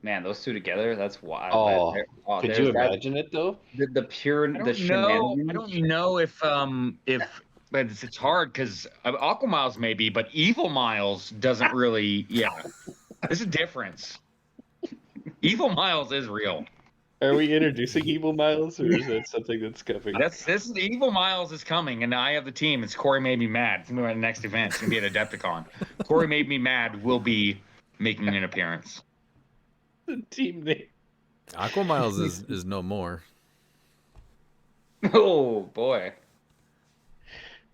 Man, those two together, that's wild. Could you imagine it though? The pure I don't know if but it's hard because Aquamiles maybe, but Evil Miles doesn't really. Yeah, there's a difference. Evil Miles is real. Are we introducing Evil Miles, or is that something that's coming? This Evil Miles is coming, and I have the team. It's Corey Made Me Mad. It's gonna be my next event. It's gonna be at Adepticon. Corey Made Me Mad will be making an appearance. The team name. Aquamiles is no more. Oh boy.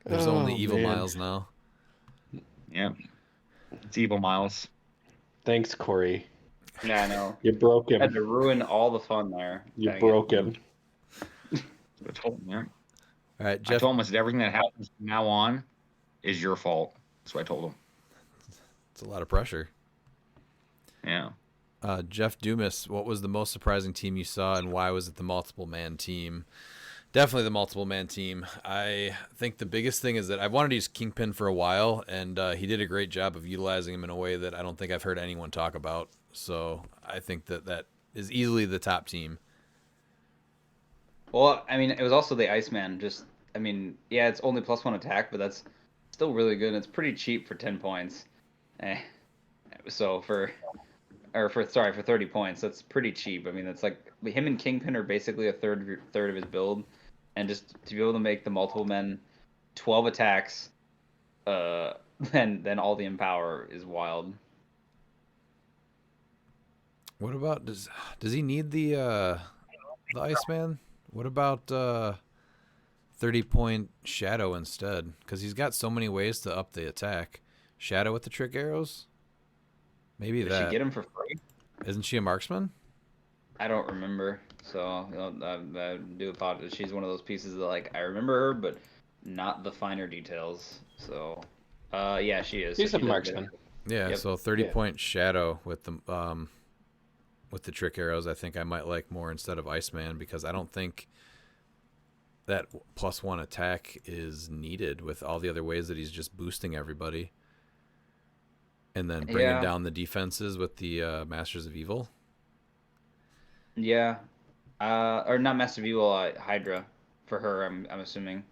There's only Evil Miles now. Yeah, it's Evil Miles. Thanks, Corey. Yeah, I know. You broke him. Had to ruin all the fun there. You broke him. I told him, yeah. All right, Jeff. I told him I said everything that happens from now on is your fault. That's what I told him. It's a lot of pressure. Yeah. Jeff Dumas, what was the most surprising team you saw, and why was it the multiple man team? Definitely the multiple man team. I think the biggest thing is that I've wanted to use Kingpin for a while, and he did a great job of utilizing him in a way that I don't think I've heard anyone talk about. So I think that is easily the top team. Well, I mean, it was also the Iceman. Yeah, it's only +1 attack, but that's still really good. And it's pretty cheap for 10 points. So for 30 points, that's pretty cheap. I mean, it's like him and Kingpin are basically a third of his build, and just to be able to make the multiple men 12 attacks, then all the empower is wild. What about does he need the Iceman? What about 30-point Shadow instead? Because he's got so many ways to up the attack. Shadow with the trick arrows? Maybe Did that. she get him for free? Isn't she a marksman? I don't remember. So I do apologize. She's one of those pieces that like I remember her, but not the finer details. So yeah, she is. She's so a marksman. Yeah, Yep. so 30-point Shadow with the trick arrows, I think I might like more instead of Iceman, because I don't think that +1 attack is needed with all the other ways that he's just boosting everybody. And then bringing Yeah. down the defenses with the Masters of Evil. Yeah. Or not Master of Evil, Hydra for her. I'm assuming.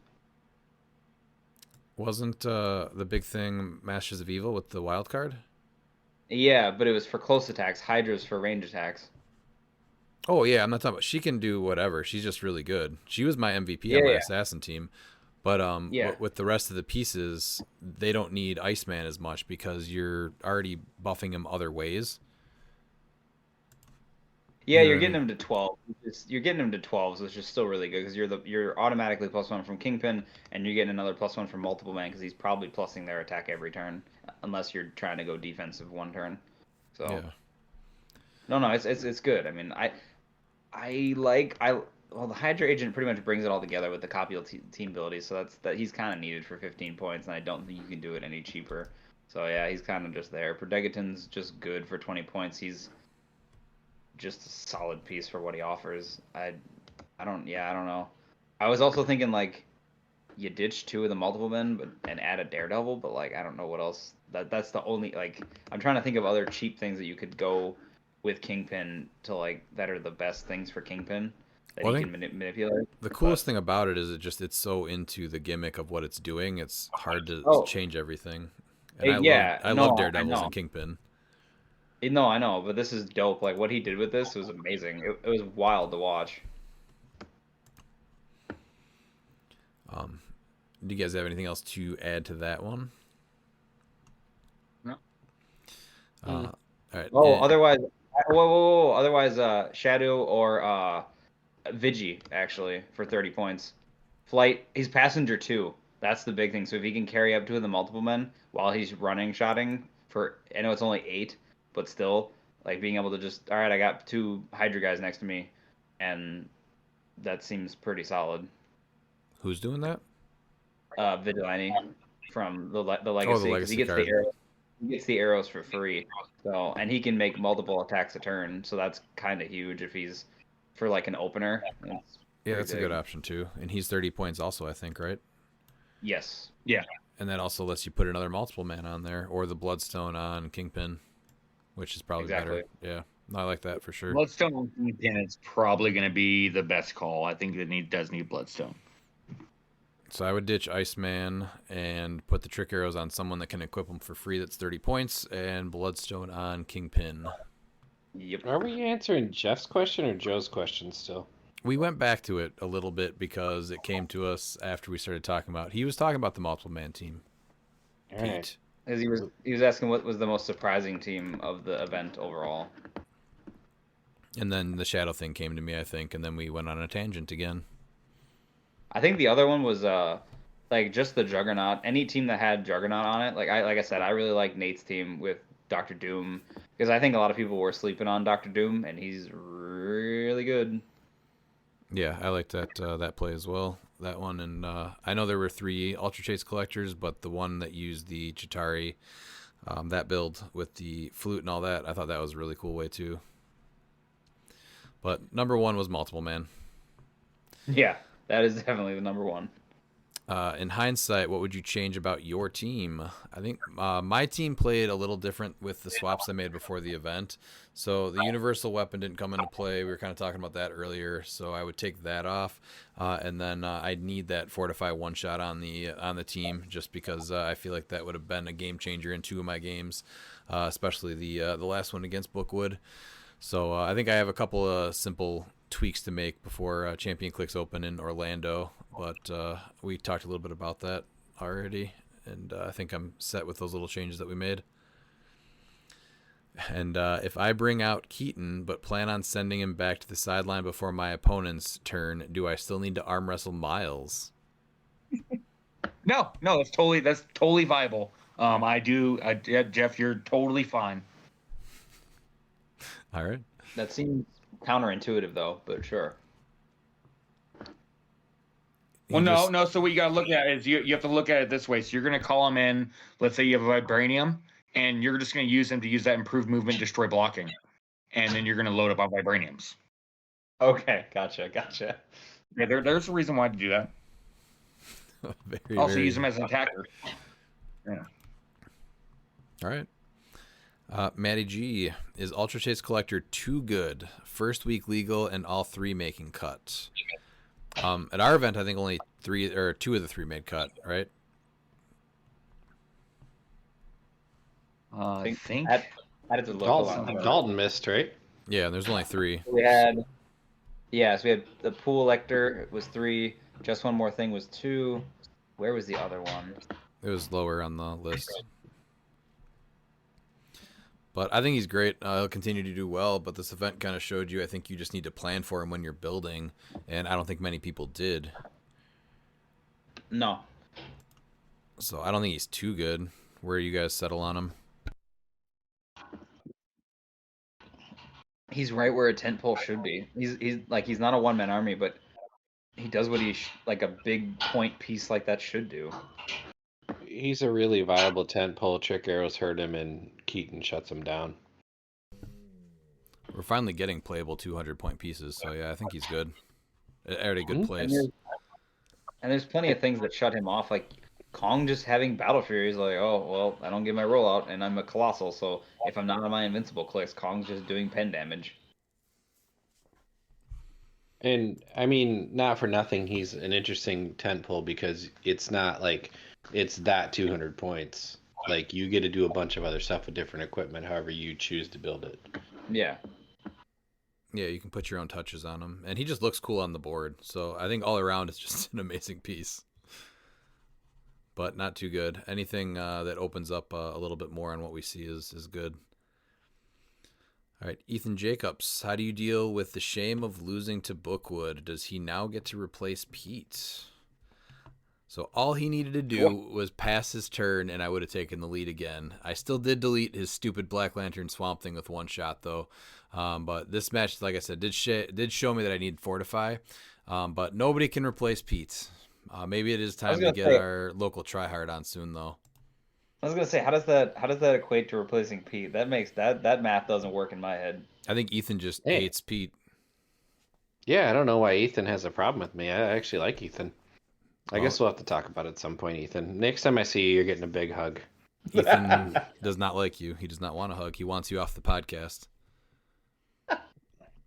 Wasn't the big thing Masters of Evil with the wild card? Yeah, but it was for close attacks. Hydra's for range attacks. Oh yeah, I'm not talking about. She can do whatever. She's just really good. She was my MVP Yeah, on my yeah. assassin team, but Yeah. with the rest of the pieces, they don't need Iceman as much because you're already buffing him other ways. Yeah, You know you're what I getting mean? him to 12. You're getting him to 12, which is still really good because you're automatically +1 from Kingpin, and you're getting another +1 from multiple man because he's probably plussing their attack every turn, unless you're trying to go defensive one turn. So Yeah. no, it's good. I mean, well, the Hydra agent pretty much brings it all together with the copy team abilities, so that he's kind of needed for 15 points, and I don't think you can do it any cheaper. So yeah, he's kind of just there. Prodegaton's just good for 20 points. He's just a solid piece for what he offers. I don't know. I was also thinking like you ditch 2 of the multiple men and add a daredevil, but like I don't know what else. That's the only like I'm trying to think of other cheap things that you could go with Kingpin to like that are the best things for Kingpin that Well, I he think can manipulate. the coolest thing about it is it's so into the gimmick of what it's doing. It's hard to Oh, change everything. And yeah, I love no, I Daredevils know. and Kingpin. No, I know, but this is dope. Like what he did with this was amazing. It was wild to watch. Do you guys have anything else to add to that one? No. All right. Oh, and- otherwise, whoa. Otherwise, Shadow or Vigi actually for 30 points. Flight, he's passenger too. That's the big thing. So if he can carry up 2 of the multiple men while he's running, shotting for, I know it's only 8, but still, like being able to just, all right, I got 2 Hydra guys next to me, and that seems pretty solid. Who's doing that? Vigilante from the Oh, the legacy because legacy card. he gets the arrows for free. So and he can make multiple attacks a turn. So that's kind of huge if he's for like an opener. It's Yeah, pretty that's a good big. option too. And he's 30 points also, I think, right? Yes. Yeah. And that also lets you put another multiple man on there or the Bloodstone on Kingpin, which is probably Exactly. better. Yeah. No, I like that for sure. Bloodstone on Kingpin is probably going to be the best call. I think it does need Bloodstone. So I would ditch Iceman and put the trick arrows on someone that can equip them for free that's 30 points and Bloodstone on Kingpin. Yep. Are we answering Jeff's question or Joe's question still? We went back to it a little bit because it came to us after we started talking about. He was talking about the multiple man team. All Pete. right. As he was asking what was the most surprising team of the event overall. And then the shadow thing came to me, I think, and then we went on a tangent again. I think the other one was like just the Juggernaut. Any team that had Juggernaut on it, like I said, I really like Nate's team with Doctor Doom because I think a lot of people were sleeping on Doctor Doom and he's really good. Yeah, I liked that play as well. That one, and I know there were 3 Ultra Chase collectors, but the one that used the Chitauri, that build with the flute and all that, I thought that was a really cool way too. But number 1 was multiple man. Yeah, that is definitely the number 1. In hindsight, what would you change about your team? I think my team played a little different with the swaps I made before the event. So the universal weapon didn't come into play. We were kind of talking about that earlier. So I would take that off, and then I'd need that fortify one shot on the team just because I feel like that would have been a game changer in 2 of my games, especially the last one against Bookwood. So I think I have a couple of simple tweaks to make before Champion Clix Open in Orlando, but we talked a little bit about that already, and I think I'm set with those little changes that we made. And if I bring out Keaton but plan on sending him back to the sideline before my opponent's turn, do I still need to arm wrestle Miles? No, that's totally viable. Yeah, Jeff, you're totally fine. All right. That seems counterintuitive though, but sure. Well, no. So what you got to look at is you have to look at it this way. So you're going to call him in. Let's say you have a Vibranium, and you're just going to use him to use that improved movement, destroy blocking, and then you're going to load up on Vibraniums. Okay, gotcha. Yeah, there's a reason why to do that. Very, Also very... use them as an attacker. Yeah. All right. Matty G, is Ultra Chase Collector too good? First week legal and all 3 making cuts. At our event, I think only 2 of the 3 made cut, right? I think at the local Dalton missed, right? Yeah, and there's only 3. we had so we had the pool elector, it was 3. Just One More Thing was 2. Where was the other one? It was lower on the list. But I think he's great. He'll continue to do well, but this event kind of showed you, I think you just need to plan for him when you're building, and I don't think many people did. No. So I don't think he's too good. Where you guys settle on him? He's right where a tentpole should be. He's not a one-man army, but he does what like a big point piece like that should do. He's a really viable tentpole. Trick arrows hurt him, and Keaton shuts him down. We're finally getting playable 200-point pieces, so yeah, I think he's good. At a good place. And there's plenty of things that shut him off, like Kong just having Battle Fury. He's like, oh, well, I don't get my rollout, and I'm a Colossal, so if I'm not on my Invincible clicks, Kong's just doing pen damage. And, I mean, not for nothing, he's an interesting tentpole because it's not like it's that 200 points. Like, you get to do a bunch of other stuff with different equipment, however you choose to build it. Yeah. Yeah, you can put your own touches on him. And he just looks cool on the board. So I think all around it's just an amazing piece. But not too good. Anything that opens up a little bit more on what we see is good. All right, Ethan Jacobs, how do you deal with the shame of losing to Bookwood? Does he now get to replace Pete? So all he needed to do was pass his turn, and I would have taken the lead again. I still did delete his stupid Black Lantern Swamp Thing with 1 shot, though. But this match, like I said, did show me that I need Fortify. But nobody can replace Pete. Maybe it is time to get our local tryhard on soon, though. I was gonna say, how does that equate to replacing Pete? That makes that math doesn't work in my head. I think Ethan just hates Pete. Yeah, I don't know why Ethan has a problem with me. I actually like Ethan. I guess we'll have to talk about it at some point, Ethan. Next time I see you, you're getting a big hug. Ethan does not like you. He does not want a hug. He wants you off the podcast.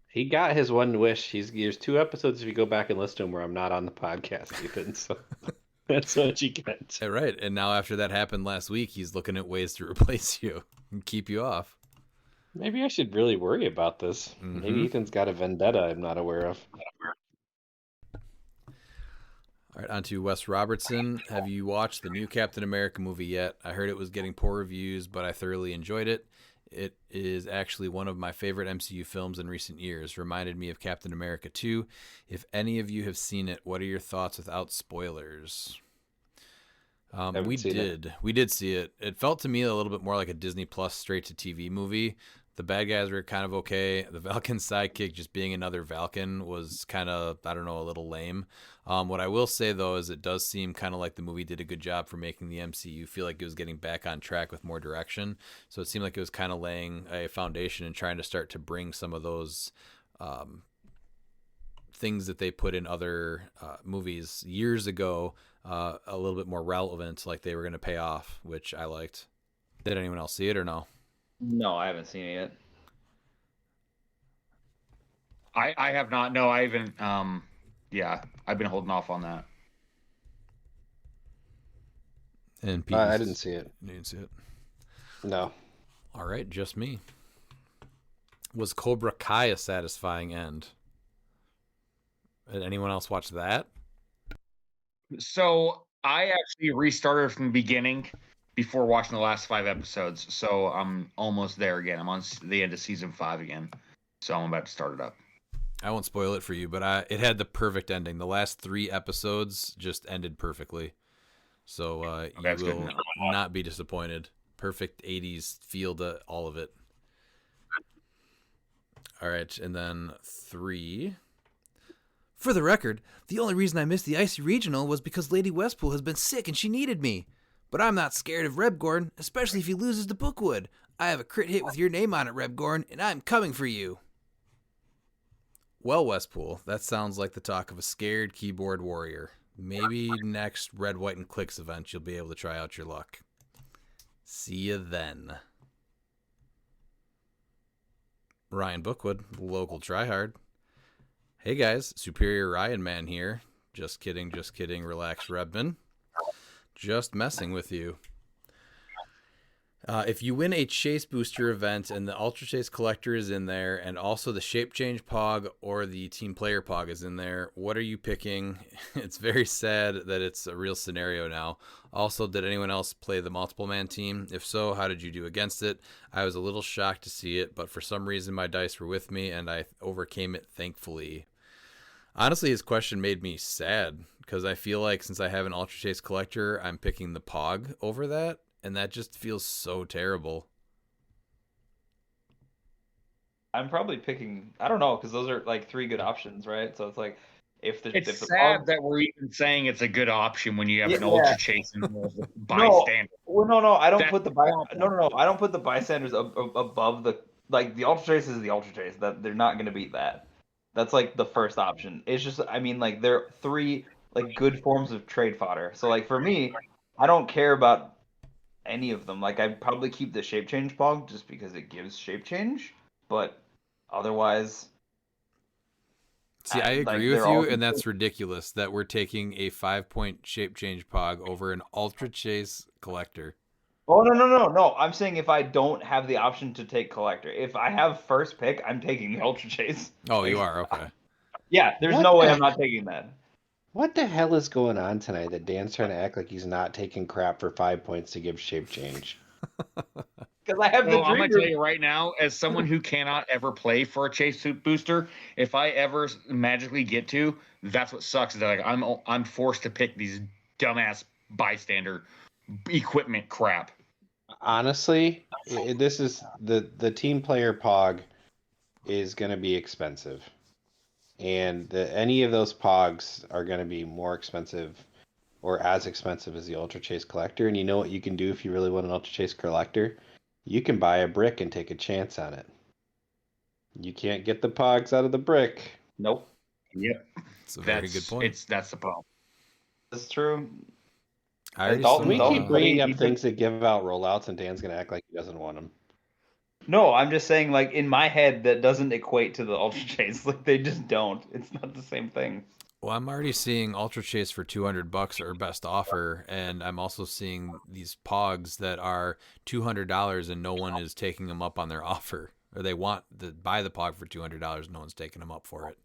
He got his one wish. There's 2 episodes if you go back and listen to him where I'm not on the podcast, Ethan. So that's what you get. Yeah, right. And now after that happened last week, he's looking at ways to replace you and keep you off. Maybe I should really worry about this. Mm-hmm. Maybe Ethan's got a vendetta I'm not aware of. All right, on to Wes Robertson. Have you watched the new Captain America movie yet? I heard it was getting poor reviews, but I thoroughly enjoyed it. It is actually one of my favorite MCU films in recent years. Reminded me of Captain America 2. If any of you have seen it, what are your thoughts without spoilers? We did see it. It felt to me a little bit more like a Disney Plus straight to TV movie. The bad guys were kind of okay. The Valkyn's sidekick just being another Valkyn was kind of, I don't know, a little lame. What I will say, though, is it does seem kind of like the movie did a good job for making the MCU feel like it was getting back on track with more direction. So it seemed like it was kind of laying a foundation and trying to start to bring some of those things that they put in other movies years ago a little bit more relevant, like they were going to pay off, which I liked. Did anyone else see it or no? No, I haven't seen it yet. I have not. No, I haven't. Yeah, I've been holding off on that. And I didn't see it. You didn't see it? No. All right, just me. Was Cobra Kai a satisfying end? Did anyone else watch that? So I actually restarted from the beginning before watching the last 5 episodes. So I'm almost there again. I'm on the end of season 5 again. So I'm about to start it up. I won't spoil it for you, but it had the perfect ending. The last 3 episodes just ended perfectly. So you will not be disappointed. Perfect 80s feel to all of it. All right, and then 3. For the record, the only reason I missed the Icy Regional was because Lady Westpool has been sick and she needed me. But I'm not scared of Rebgorn, especially if he loses to Bookwood. I have a crit hit with your name on it, Rebgorn, and I'm coming for you. Well, Westpool, that sounds like the talk of a scared keyboard warrior. Maybe next Red, White, and Clix event you'll be able to try out your luck. See you then. Ryan Bookwood, local tryhard. Hey guys, Superior Ryan Man here. Just kidding, relax, Redman. Just messing with you. If you win a Chase Booster event and the Ultra Chase Collector is in there, and also the Shape Change Pog or the Team Player Pog is in there, what are you picking? It's very sad that it's a real scenario now. Also, did anyone else play the Multiple Man team? If so, how did you do against it? I was a little shocked to see it, but for some reason my dice were with me and I overcame it thankfully. Honestly, his question made me sad because I feel like since I have an Ultra Chase Collector, I'm picking the Pog over that. And that just feels so terrible. I'm probably picking. I don't know because those are like three good options, right? So it's like if the It's if the sad Pog, that we're even saying it's a good option when you have an Yeah. ultra chase and a no, bystander. well, no, I don't That's put the I don't put the bystanders above the the Ultra Chase is the Ultra Chase that they're not going to beat that. That's like the first option. It's just I mean like there are three like good forms of trade fodder. So like for me, I don't care about any of them. Like I'd probably keep the shape change pog just because it gives shape change, but otherwise, See, I agree with they're all you, and that's ridiculous that we're taking a 5-point shape change Pog over an Ultra Chase Collector. Oh no! I'm saying if I don't have the option to take collector, if I have first pick, I'm taking the ultra chase. Oh, you are? Okay. Yeah, there's What no way the- I'm not taking that. What the hell is going on tonight that Dan's trying to act like he's not taking crap for 5 points to give shape change? Because I have the Well, I'm dream gonna tell group. you right now, as someone who cannot ever play for a chase suit booster, if I ever magically get to, that's what sucks. Is that like I'm forced to pick these dumbass bystander equipment crap. Honestly, this is the team player pog is going to be expensive. And any of those pogs are going to be more expensive or as expensive as the Ultra Chase Collector. And you know what you can do if you really want an Ultra Chase Collector? You can buy a brick and take a chance on it. You can't get the pogs out of the brick. Nope, Yep, It's a very good point. That's the problem. that's true. I already Dalton- We Dalton keep put bringing he up put- things that give out rollouts, and Dan's going to act like he doesn't want them. No, I'm just saying like in my head that doesn't equate to the ultra chase. Like they just don't. It's not the same thing. Well, I'm already seeing Ultra Chase for $200 or best offer, and I'm also seeing these Pogs that are $200 and no one is taking them up on their offer. Or they want to buy the Pog for $200, no one's taking them up for it.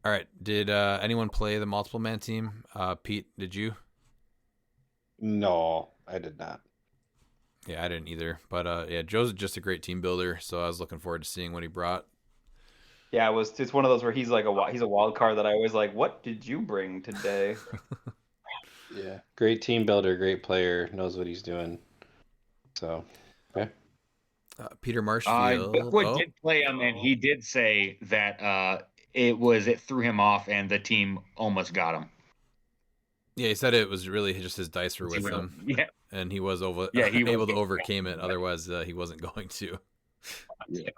All right, did anyone play the multiple man team? Pete, did you? No, I did not. Yeah, I didn't either. But yeah, Joe's just a great team builder, so I was looking forward to seeing what he brought. Yeah, it's one of those where he's like he's a wild card that I always like. What did you bring today? Yeah, great team builder, great player, knows what he's doing. So, okay. Peter Marshfield. Bookwood did play him, and he did say that it threw him off, and the team almost got him. Yeah, he said it was really just his dice were with He him. Yeah, And he was able was to overcame it. Otherwise, he wasn't going to. yeah.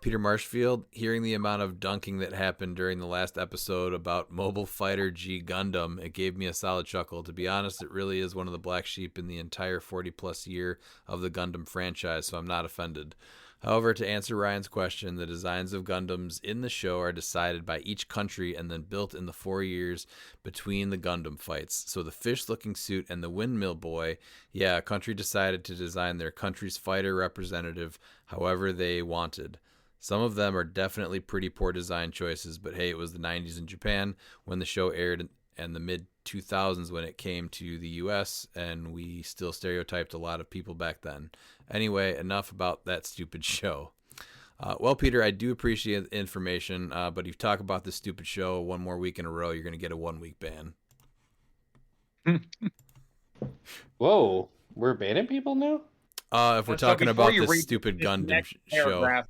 Peter Marshfield, hearing the amount of dunking that happened during the last episode about Mobile Fighter G Gundam, it gave me a solid chuckle. To be honest, it really is one of the black sheep in the entire 40-plus year of the Gundam franchise, so I'm not offended. However, to answer Ryan's question, the designs of Gundams in the show are decided by each country and then built in the 4 years between the Gundam fights. So the fish-looking suit and the windmill boy, yeah, a country decided to design their country's fighter representative however they wanted. Some of them are definitely pretty poor design choices, but hey, it was the 90s in Japan when the show aired and the mid-2000s when it came to the US, and we still stereotyped a lot of people back then. Anyway, enough about that stupid show. Well, Peter, I do appreciate the information, but if you talk about this stupid show one more week in a row, you're going to get a 1-week ban. Whoa, we're banning people now? If we're So talking before about you this read stupid this Gundam next show. paragraph,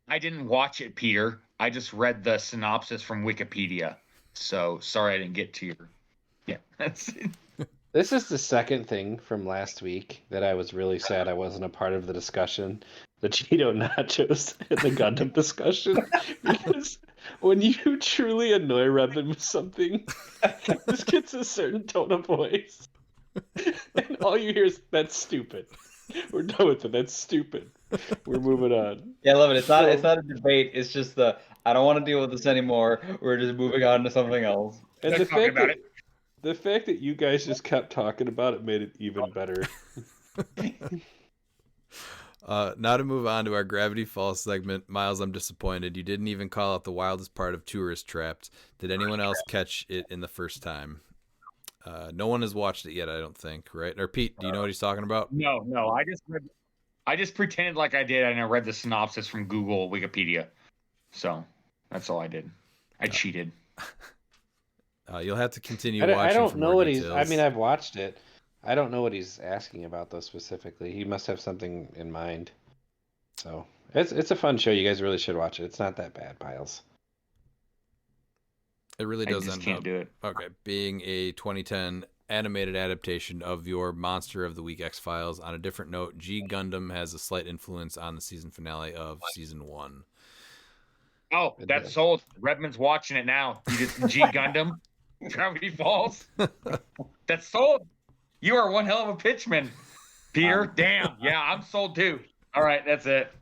I didn't watch it, Peter. I just read the synopsis from Wikipedia. So sorry I didn't get to your. Yeah, that's it. This is the second thing from last week that I was really sad I wasn't a part of the discussion, the Cheeto nachos and the Gundam discussion, because when you truly annoy Redmond with something, this gets a certain tone of voice, and all you hear is "That's stupid." We're done with it. That's stupid. We're moving on. Yeah, I love it. It's not a debate. It's just I don't want to deal with this anymore. We're just moving on to something else. And Let's talk about it. the fact that you guys just kept talking about it made it even better. Now to move on to our Gravity Falls segment. Miles, I'm disappointed. You didn't even call out the wildest part of Tourist Trapped. Did anyone else catch it in the first time? No one has watched it yet, I don't think, right? Or Pete, do you know what he's talking about? No. I just pretended like I did, and I read the synopsis from Google Wikipedia. So that's all I did. I cheated. You'll have to continue watching. I don't for know more what details. he's. I mean, I've watched it. I don't know what he's asking about though specifically. He must have something in mind. So it's a fun show. You guys really should watch it. It's not that bad, Miles. It really I does just end can't up do it. okay being a 2010 animated adaptation of your Monster of the Week X-Files. On a different note, G Gundam has a slight influence on the season finale of season 1. Oh, that's sold. Redmond's watching it now. You just G Gundam, Gravity Falls. That's sold. You are one hell of a pitchman, Peter. Damn. Yeah, I'm sold too. All right, that's it.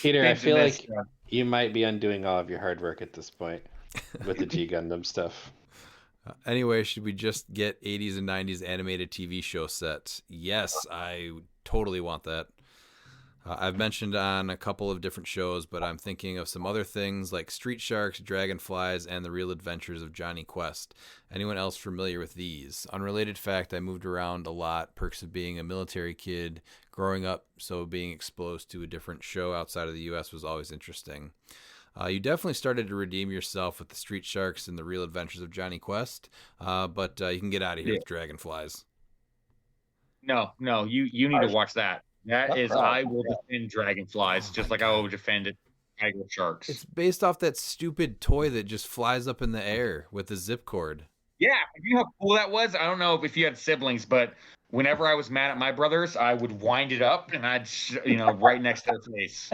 Peter, I Things feel amiss, like you might be undoing all of your hard work at this point with the G Gundam stuff. Anyway, should we just get 80s and 90s animated TV show set? Yes, I totally want that. I've mentioned on a couple of different shows, but I'm thinking of some other things like Street Sharks, Dragonflies, and The Real Adventures of Johnny Quest. Anyone else familiar with these? Unrelated fact, I moved around a lot. Perks of being a military kid growing up, so being exposed to a different show outside of the U.S. was always interesting. You definitely started to redeem yourself with the Street Sharks and The Real Adventures of Johnny Quest, but you can get out of here with Dragonflies. No, you need to watch that. That is, I will defend Dragonflies just like I will defend Tiger Sharks. It's based off that stupid toy that just flies up in the air with a zip cord. Yeah, you know how cool that was? I don't know if you had siblings, but whenever I was mad at my brothers, I would wind it up and I'd, right next to their face.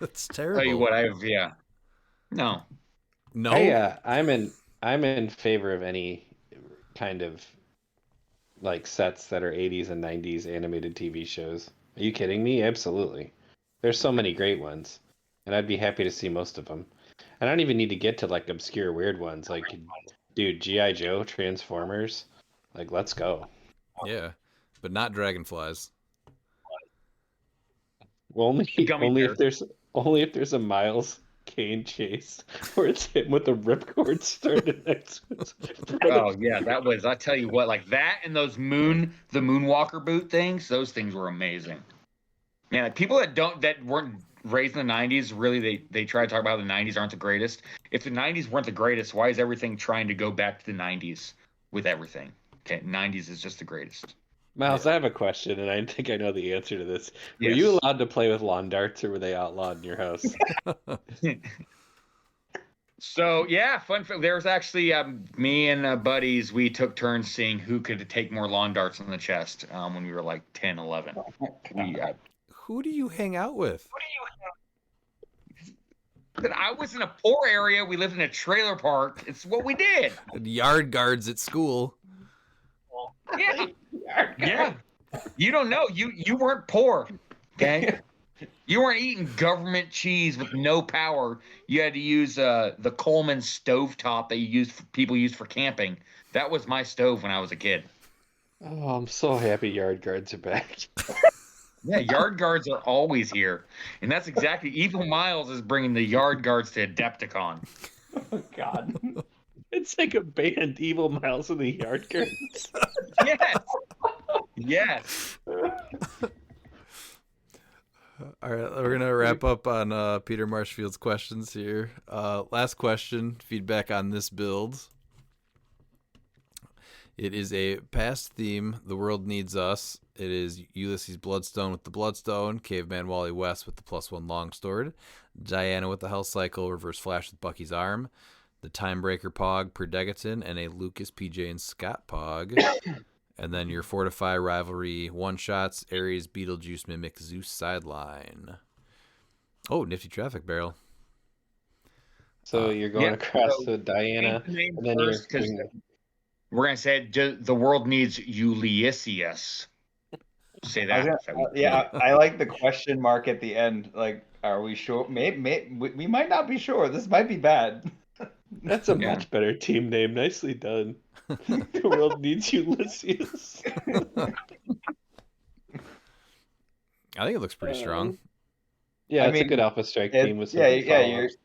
That's terrible. Tell you what, no. I'm in favor of any kind of like sets that are 80s and 90s animated TV shows. Are you kidding me? Absolutely. There's so many great ones, and I'd be happy to see most of them. And I don't even need to get to like obscure weird ones like, dude, G.I. Joe, Transformers, like let's go. Yeah, but not Dragonflies. Well, only if there's a Miles Kane chase where it's him with the ripcord started next to his Oh yeah, that was. I tell you what, like that and the Moonwalker boot things. Those things were amazing. Man, like people that weren't raised in the '90s, really, they try to talk about the '90s aren't the greatest. If the '90s weren't the greatest, why is everything trying to go back to the '90s with everything? Okay, '90s is just the greatest. Miles, I have a question, and I think I know the answer to this. Were Yes. you allowed to play with lawn darts, or were they outlawed in your house? So yeah, fun. There was actually me and buddies. We took turns seeing who could take more lawn darts in the chest when we were like 10, 11. Who do you hang out with? I was in a poor area. We lived in a trailer park. It's what we did. Yard guards at school. Yeah. Yeah. You don't know. You weren't poor. Okay. You weren't eating government cheese with no power. You had to use the Coleman stovetop that people use for camping. That was my stove when I was a kid. Oh, I'm so happy yard guards are back. Yeah, yard guards are always here. And that's exactly Evil Miles is bringing the yard guards to Adepticon. Oh God. It's like a band, Evil Miles and the Yard Guards. Yes. Yes. All right, we're going to wrap up on Peter Marshfield's questions here. Last question, feedback on this build. It is a past theme, The World Needs Us. It is Ulysses Bloodstone with the Bloodstone, Caveman Wally West with the +1 Longsword, Diana with the Hell Cycle, Reverse Flash with Bucky's Arm, the Timebreaker Pog per Degaton, and a Lucas, PJ, and Scott Pog. And then your Fortify Rivalry one-shots, Ares, Beetlejuice, Mimic, Zeus Sideline. Oh, nifty traffic barrel. So you're going across so to Diana, Name the name and then first, you're 'cause we're gonna say the world needs Ulysses. Say I was that. gonna, yeah, I like the question mark at the end. Like, are we sure? Maybe we might not be sure. This might be bad. That's a Yeah. much better team name. Nicely done. The world needs Ulysses. I think it looks pretty strong. Yeah, I it's a mean, good Alpha Strike team with some yeah, good yeah. follow-ups.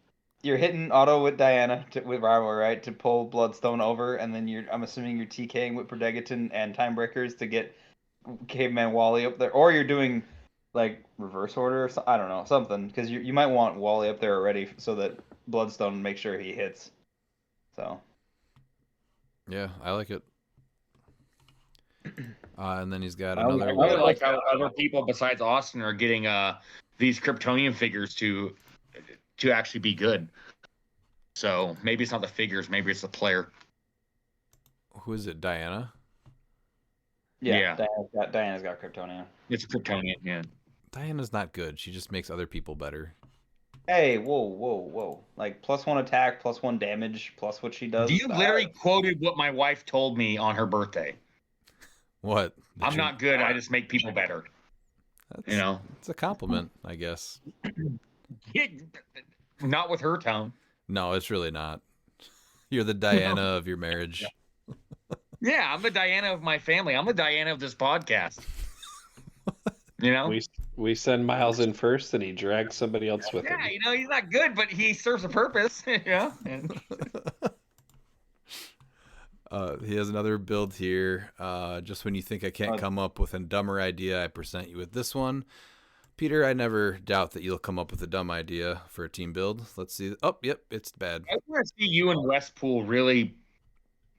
You're hitting auto with Diana with rival, right, to pull Bloodstone over, and then I'm assuming you're TKing with Predegaton and Timebreakers to get Caveman Wally up there, or you're doing like reverse order or I don't know, something, because you might want Wally up there already so that Bloodstone makes sure he hits. So Yeah, I like it. And then he's got I another. I really like how other people besides Austin are getting these Kryptonian figures to actually be good. So maybe it's not the figures, maybe it's the player. Who is it? Diana? yeah, Yeah. Diana's got Kryptonian. It's Kryptonian, yeah. Diana's not good. She just makes other people better. Hey, whoa! Like +1 attack, +1 damage, plus what she does. You literally quoted what my wife told me on her birthday. What? I'm not good. I just make people better. You know, It's a compliment, I guess. Not with her tone. No, it's really not. You're the Diana of your marriage. Yeah, I'm the Diana of my family. I'm the Diana of this podcast. You know? We send Miles in first, and he drags somebody else with him. Yeah, you know, he's not good, but he serves a purpose. Yeah. He has another build here. Just when you think I can't come up with a dumber idea, I present you with this one. Peter, I never doubt that you'll come up with a dumb idea for a team build. Let's see. Oh, yep, it's bad. I want to see you and Westpool really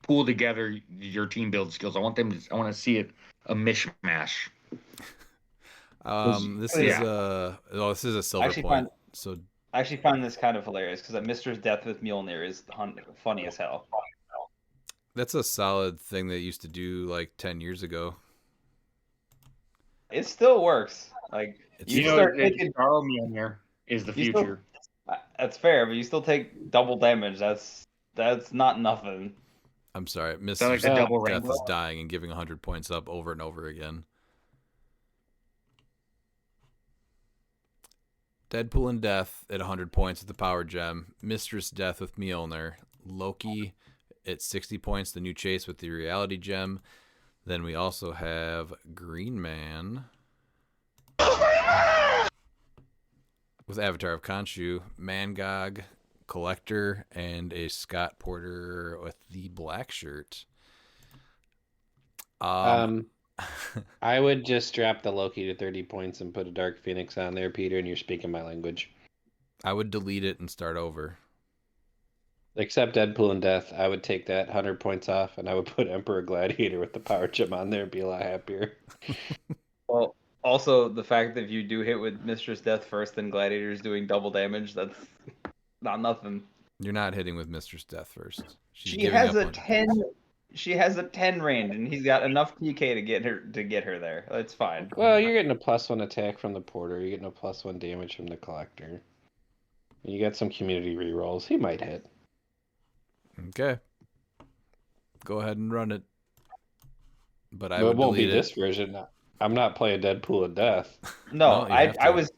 pull together your team build skills. I want to see it a mishmash. This is a silver point. I actually find this kind of hilarious because Mistress Death with Mjolnir is funny as hell. That's a solid thing they used to do like 10 years ago. It still works. Like You know, Darl Mjolnir is the future. That's fair, but you still take double damage. That's not nothing. I'm sorry, Like the double Death rainbow. is dying and giving 100 points up over and over again. Deadpool and Death at 100 points with the Power Gem. Mistress Death with Mjolnir. Loki at 60 points, the new Chase with the Reality Gem. Then we also have Green Man with Avatar of Khonshu, Mangog, Collector, and a Scott Porter with the black shirt. I would just drop the Loki to 30 points and put a Dark Phoenix on there, Peter, and you're speaking my language. I would delete it and start over. Except Deadpool and Death, I would take that 100 points off, and I would put Emperor Gladiator with the Power Gem on there and be a lot happier. Well, also the fact that if you do hit with Mistress Death first, then Gladiator's doing double damage, that's not nothing. You're not hitting with Mistress Death first. She has a 10. She has a 10 range, and he's got enough TK to get her there. That's fine. Well, you're getting a +1 attack from the Porter. You're getting a +1 damage from the Collector. You got some community rerolls. He might hit. Okay. Go ahead and run it. But it won't be this version. I'm not playing Deadpool and Death. No, I was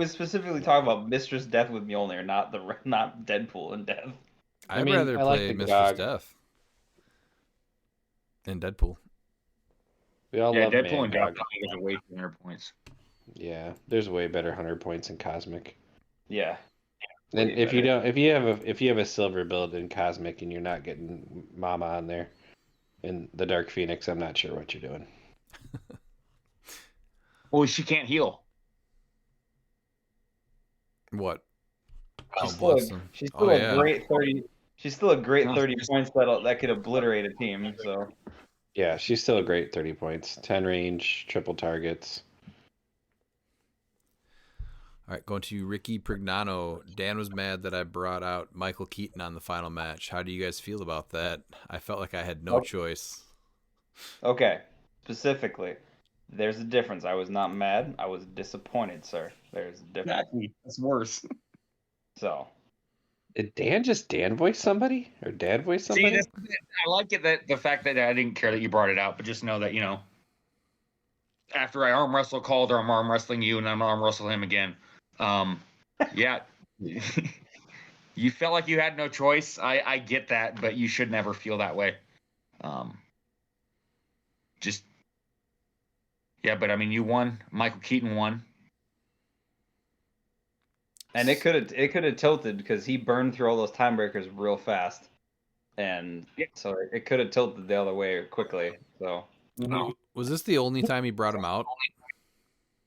specifically talking about Mistress Death with Mjolnir, not Deadpool and Death. I'd rather play Mistress Death and Deadpool. We all love Deadpool and Mangog. Death are way 100 points. Yeah, there's way better 100 points in Cosmic. Yeah. And if you have a silver build in Cosmic and you're not getting Mama on there in the Dark Phoenix, I'm not sure what you're doing. Well, she can't heal. What? She's still a great 30. She's still a great 30 points that could obliterate a team. So. Yeah, she's still a great 30 points. 10 range, triple targets. All right, going to Ricky Prignano. Dan was mad that I brought out Michael Keaton on the final match. How do you guys feel about that? I felt like I had no choice. Okay, specifically, there's a difference. I was not mad. I was disappointed, sir. There's a difference. Exactly. That's worse. So, Did Dan just Dan voice somebody or Dad voice See, somebody? I like it that the fact that I didn't care that you brought it out, but just know that after I arm wrestle Calder, I'm arm wrestling you, and I'm arm wrestle him again. Yeah, you felt like you had no choice. I get that, but you should never feel that way. Just yeah, but I mean, you won. Michael Keaton won. and it could have tilted because he burned through all those time breakers real fast, and so it could have tilted the other way quickly. So Was this the only time he brought him out?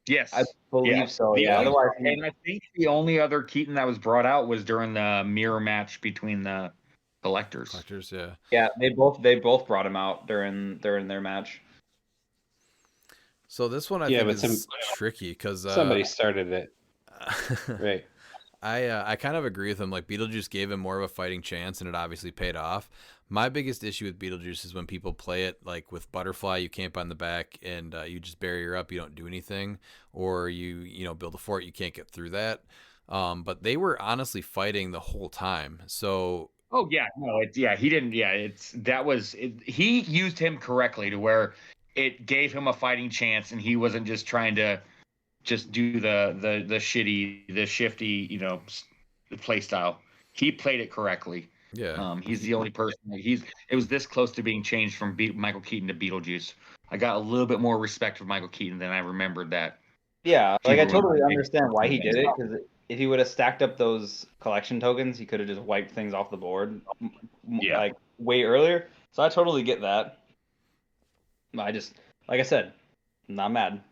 Yes, I believe so. Yeah. only- Otherwise, and I think the only other Keaton that was brought out was during the mirror match between the collectors. Collectors, yeah. yeah, they both brought him out during their match. So this one I Yeah, think but is tricky because Somebody started it. Right. I kind of agree with him. Like Beetlejuice gave him more of a fighting chance, and it obviously paid off. My biggest issue with Beetlejuice is when people play it like with Butterfly, you camp on the back and you just bury her up, you don't do anything, or you build a fort, you can't get through that. But they were honestly fighting the whole time. So Oh yeah, no, he didn't. Yeah, he used him correctly to where it gave him a fighting chance, and he wasn't just trying to just do the shifty, play style. He played it correctly. yeah, He's the only person. It was this close to being changed from Michael Keaton to Beetlejuice. I got a little bit more respect for Michael Keaton than I remembered that. Yeah, like I People totally were- understand why he did it because if he would have stacked up those collection tokens, he could have just wiped things off the board, Yeah. like way earlier. So I totally get that. I just, like I said, I'm not mad.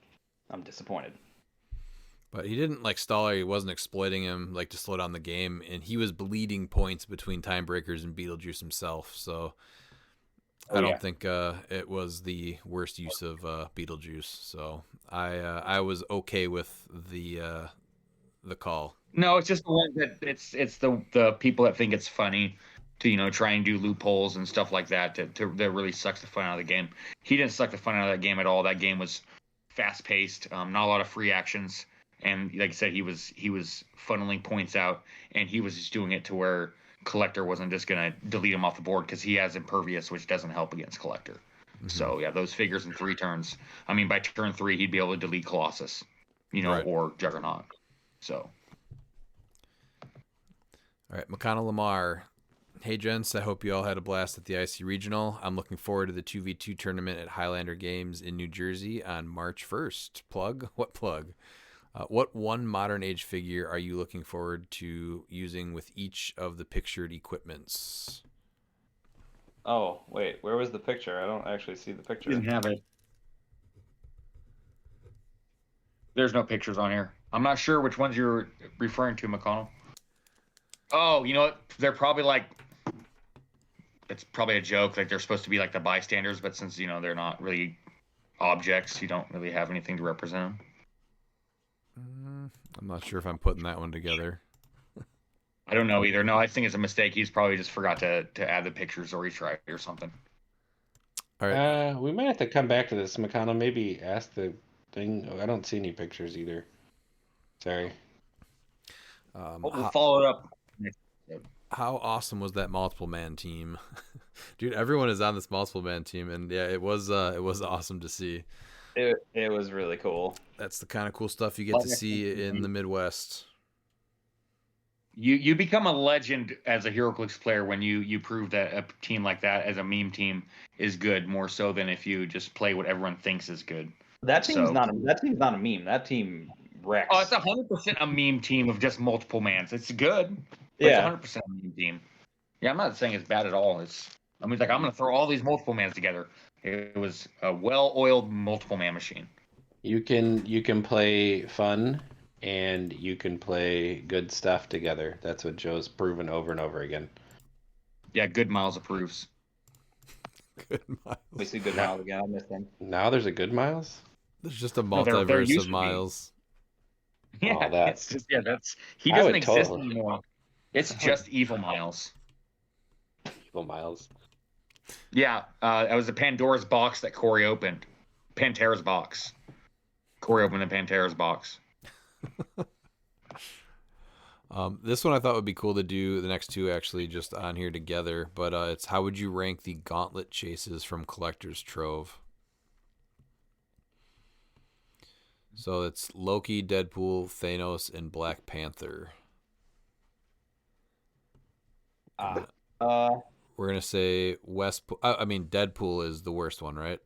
I'm disappointed. but he didn't like stall her. He wasn't exploiting him like to slow down the game, and he was bleeding points between Time Breakers and Beetlejuice himself. So I don't think it was the worst use of Beetlejuice. So I was okay with the call. No, it's just the one that it's the people that think it's funny to try and do loopholes and stuff like that that really sucks the fun out of the game. He didn't suck the fun out of that game at all. That game was fast paced, not a lot of free actions, and like I said, he was funneling points out, and he was just doing it to where Collector wasn't just gonna delete him off the board because he has Impervious, which doesn't help against Collector. Mm-hmm. So yeah, those figures in 3 turns. I mean, by turn 3, he'd be able to delete Colossus, Right. or Juggernaut. So. All right, McConnell Lamar. Hey, gents, I hope you all had a blast at the Icy Regional. I'm looking forward to the 2v2 tournament at Highlander Games in New Jersey on March 1st. Plug? What plug? What one modern age figure are you looking forward to using with each of the pictured equipments? Oh, wait, where was the picture? I don't actually see the picture. Didn't have it. There's no pictures on here. I'm not sure which ones you're referring to, McConnell. Oh, you know what? They're probably like, it's probably a joke. Like they're supposed to be like the bystanders, but since they're not really objects, you don't really have anything to represent them. I'm not sure if I'm putting that one together. I don't know either. No, I think it's a mistake. He's probably just forgot to add the pictures or retry or something. All right. We might have to come back to this, McConnell. Maybe ask the thing. Oh, I don't see any pictures either. Sorry. We'll follow it up. How awesome was that multiple man team? Dude, everyone is on this multiple man team, and yeah, it was awesome to see. It was really cool. That's the kind of cool stuff you get to see in the Midwest. You become a legend as a HeroClix player when you prove that a team like that as a meme team is good, more so than if you just play what everyone thinks is good. That team's not a meme. That team wrecks. Oh, it's 100% a meme team of just multiple mans. It's good. Yeah. It's 100% a meme team. Yeah, I'm not saying it's bad at all. I'm going to throw all these multiple mans together. It was a well-oiled multiple man machine. You can play fun and you can play good stuff together. That's what Joe's proven over and over again. Yeah, Good Miles approves. Good Miles. We see Good Miles again. I missed him. Now there's a good Miles? There's just a No, there multiverse used of to be. Miles. Yeah, that. it's just that's he I doesn't would exist totally- anymore. It's just Evil Miles. Evil Miles. Yeah, that was the Pandora's box that Corey opened. Pantera's box. Corey opened the Pantera's box. This one I thought would be cool to do. The next two actually just on here together, but it's how would you rank the gauntlet chases from Collector's Trove? So it's Loki, Deadpool, Thanos, and Black Panther. We're gonna say Deadpool is the worst one, right?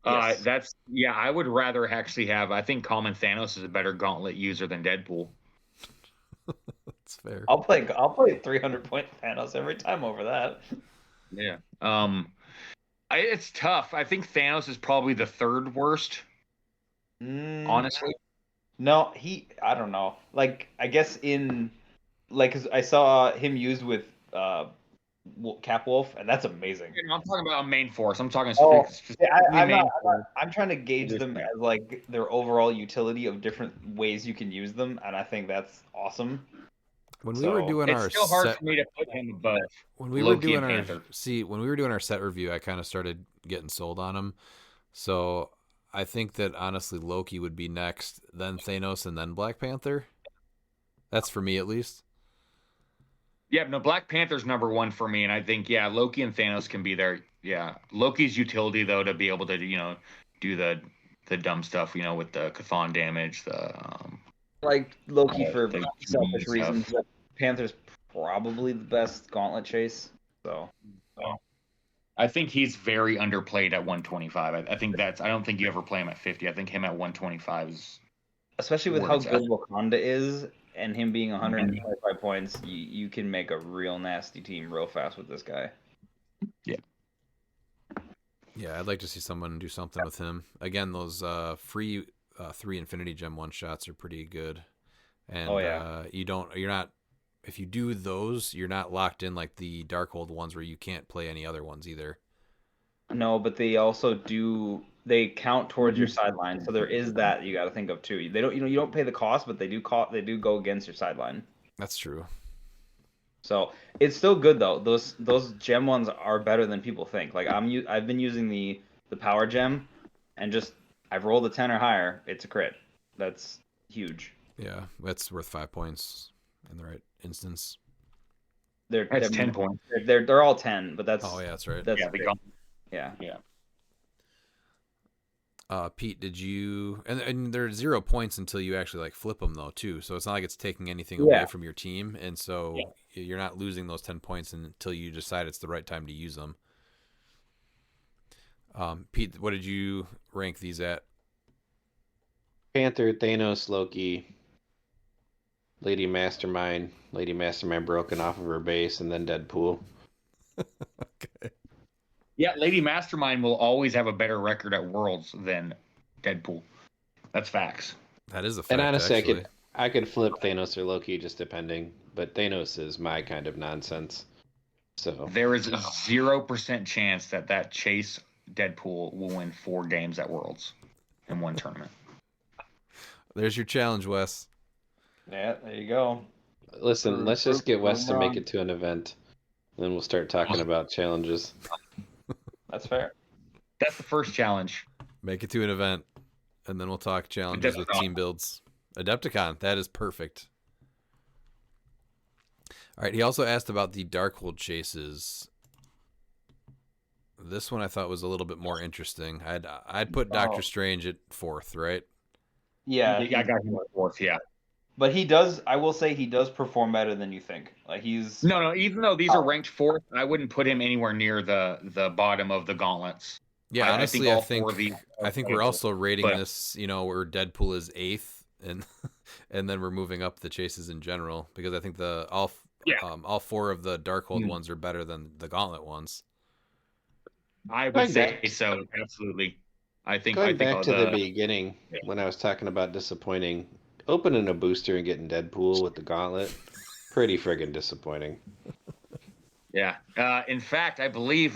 Yes. I would rather actually have. I think Common Thanos is a better gauntlet user than Deadpool. That's fair. I'll play 300-point Thanos every time over that. Yeah. It's tough. I think Thanos is probably the third worst. Honestly. No, I don't know. Like, I guess 'cause I saw him used with Cap Wolf, and that's amazing. I'm talking about main force. I'm talking Oh, specifically main force. I'm trying to gauge them as like their overall utility of different ways you can use them, and I think that's awesome. When we were doing our It's still hard set, for me to put him above. when we were doing our set review, I kind of started getting sold on him. So I think that honestly Loki would be next, then Thanos, and then Black Panther. That's for me at least. Yeah, no, Black Panther's number one for me, and I think Loki and Thanos can be there. Yeah, Loki's utility though to be able to do the dumb stuff with the Chthon damage, Like Loki for the selfish stuff. reasons. Panther's probably the best gauntlet chase. So I think he's very underplayed at 125. I think I don't think you ever play him at 50. I think him at 125 is. especially with Where how it's good at. Wakanda is, and him being 125 points, you can make a real nasty team real fast with this guy. Yeah, I'd like to see someone do something with him. Again, those free 3 Infinity Gem one shots are pretty good. And you're not if you do those, you're not locked in like the Darkhold ones where you can't play any other ones either. No, but they also they count towards your sideline, so there is that you got to think of too. They don't you don't pay the cost, but they do go against your sideline. That's true. So it's still good though. Those gem ones are better than people think. Like I've been using the power gem, and I've rolled a 10 or higher. It's a crit. That's huge. Yeah, that's worth 5 points in the right instance. That's 10 points. They're all 10, but that's that's right. That's yeah. Pete, did you and there's 0 points until you actually like flip them though too. So it's not like it's taking anything away from your team, and so you're not losing those 10 points until you decide it's the right time to use them. Pete, what did you rank these at? Panther, Thanos, Loki, Lady Mastermind broken off of her base, and then Deadpool. Okay. Yeah, Lady Mastermind will always have a better record at Worlds than Deadpool. That's facts. That is a fact. And honestly, actually. I could flip Thanos or Loki just depending, but Thanos is my kind of nonsense. So There is a 0% chance that Chase Deadpool will win 4 games at Worlds in one tournament. There's your challenge, Wes. Yeah, there you go. Listen, let's just get Wes to make wrong. it to an event, then we'll start talking about challenges. That's fair. That's the first challenge. Make it to an event, and then we'll talk challenges with team builds. Adepticon, that is perfect. All right, he also asked about the Darkhold chases. This one I thought was a little bit more interesting. I'd put Doctor Strange at 4th, right? Yeah, I got him at 4th, yeah. but he does. I will say he does perform better than you think. Like he's No. Even though these are ranked 4th, I wouldn't put him anywhere near the bottom of the gauntlets. Yeah, honestly, I think all 4 of these I think we're also rating this, where Deadpool is 8th, and and then we're moving up the chases in general because I think all 4 of the Darkhold ones are better than the Gauntlet ones. I would say so, absolutely. Going back to the beginning when I was talking about disappointing, opening a booster and getting Deadpool with the Gauntlet, pretty friggin' disappointing. Yeah. In fact, I believe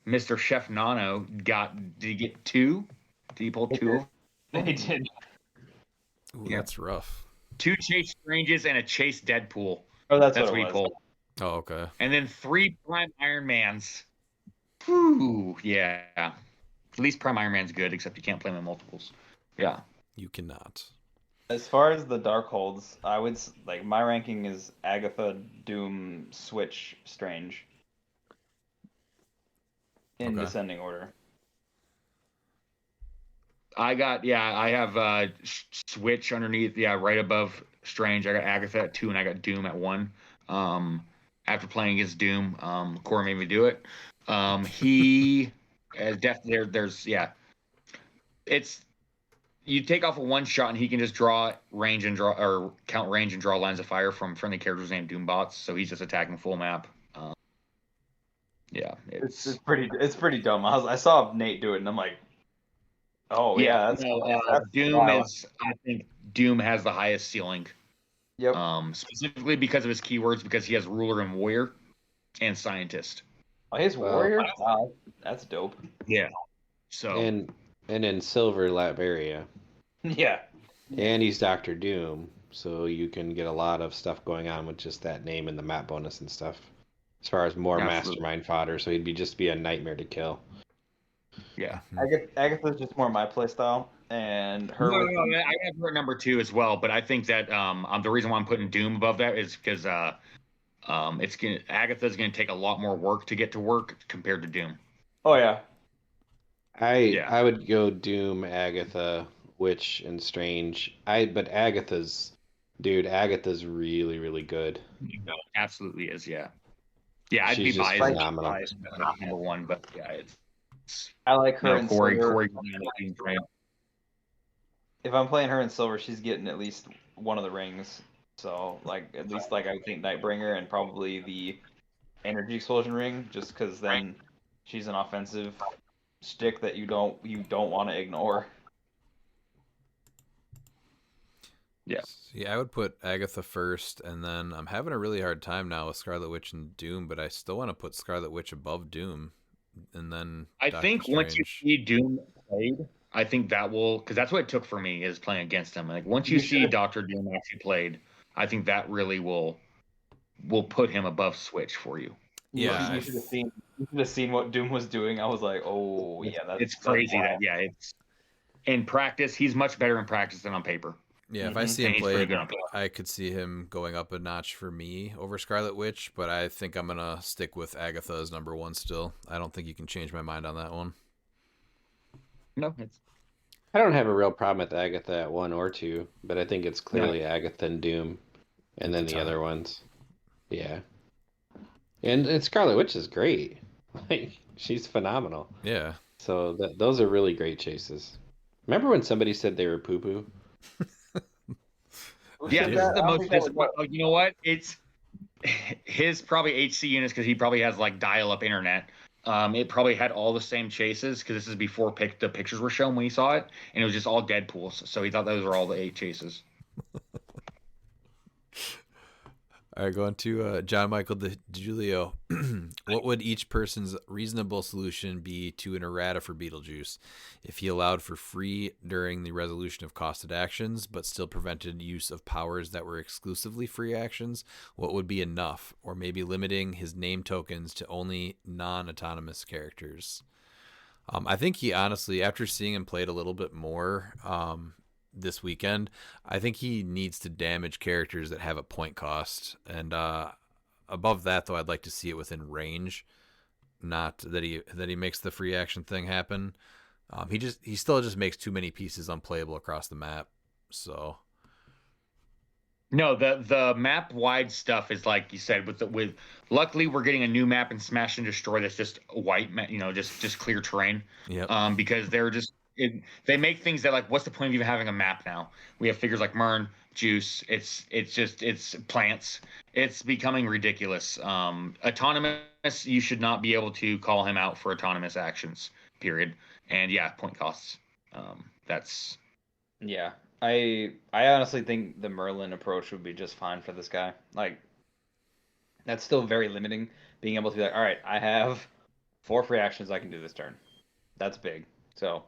Mr. Chef Nano did he get 2? Did he pull 2? They did. Ooh, Yeah. that's rough. 2 Chase Stranges and a Chase Deadpool. Oh, that's That's what what it he was. pulled. Oh, okay. And then 3 Prime Iron Mans. Whew, yeah. At least Prime Iron Man's good, except you can't play him in multiples. Yeah. You cannot. As far as the dark holds, I would like my ranking is Agatha, Doom, Switch, Strange in Okay. descending order. I have Switch underneath, right above Strange. I got Agatha at 2, and I got Doom at 1. After playing against Doom, Corey made me do it. He there's it's you take off a 1 shot and he can just draw range and draw or count range and draw lines of fire from friendly characters named Doom bots. So he's just attacking full map. It's pretty dumb. I saw Nate do it, and I'm like, oh yeah, that's Doom wild. I think Doom has the highest ceiling. Yep. Specifically because of his keywords, because he has ruler and warrior and scientist. Oh, his Well, warrior. Wow, that's dope. Yeah. So and in Silver Latveria. Yeah. And he's Doctor Doom, so you can get a lot of stuff going on with just that name and the map bonus and stuff. As far as more Absolutely. mastermind fodder, so he'd just be a nightmare to kill. yeah. Agatha's just more my playstyle, and her. No, with no, I have her at number 2 as well, but I think that the reason why I'm putting Doom above that is because Agatha's gonna take a lot more work to get to work compared to Doom. Oh yeah. I would go Doom, Agatha, Witch, and Strange. But Agatha's really, really good. No, absolutely is, yeah. Yeah, I'd She's be just biased. phenomenal. Number 1, but yeah, it's I like her in Corey. silver. Corey, If I'm playing her in silver, she's getting at least one of the rings. So like at least like I would think Nightbringer and probably the energy explosion ring, just because then she's an offensive stick that you don't want to ignore. Yeah. See, I would put Agatha first, and then I'm having a really hard time now with Scarlet Witch and Doom, but I still want to put Scarlet Witch above Doom, and then I Doctor think once you Strange. see Doom played, I think that will, because that's what it took for me is playing against him. Like once you see Doctor Doom actually played, I think that really will put him above Switch for you. Yeah, You should have seen what Doom was doing. I was like, oh yeah, It's crazy that it's in practice. He's much better in practice than on paper. Yeah, if I see him And he's pretty played, good on paper. I could see him going up a notch for me over Scarlet Witch, but I think I'm gonna stick with Agatha as number 1 still. I don't think you can change my mind on that one. No, it's I don't have a real problem with Agatha at 1 or 2, but I think it's clearly Agatha and Doom, and then the other ones. Yeah. And Scarlet Witch is great. Like she's phenomenal. Yeah. So those are really great chases. Remember when somebody said they were poo poo? yeah. This is the most disappointing. You know what? It's his probably HC units because he probably has like dial-up internet. It probably had all the same chases because this is before the pictures were shown when he saw it, and it was just all Deadpools. So he thought those were all the 8 chases. All right, going to John Michael DiGiulio. What would each person's reasonable solution be to an errata for Beetlejuice if he allowed for free during the resolution of costed actions, but still prevented use of powers that were exclusively free actions? What would be enough, or maybe limiting his name tokens to only non-autonomous characters? I think he honestly, after seeing him played a little bit more, this weekend, I think he needs to damage characters that have a point cost, and above that though I'd like to see it within range, not that he makes the free action thing happen. He still just makes too many pieces unplayable across the map. So no, the map wide stuff is like you said with luckily we're getting a new map in Smash and Destroy that's just white, just clear terrain. yeah. Because they're just they make things that like, what's the point of even having a map now? We have figures like Mern, Juice. It's plants. It's becoming ridiculous. Autonomous, you should not be able to call him out for autonomous actions. Period. And yeah, point costs. That's Yeah. I honestly think the Merlin approach would be just fine for this guy. Like that's still very limiting. Being able to be like, all right, I have 4 free actions I can do this turn. That's big. So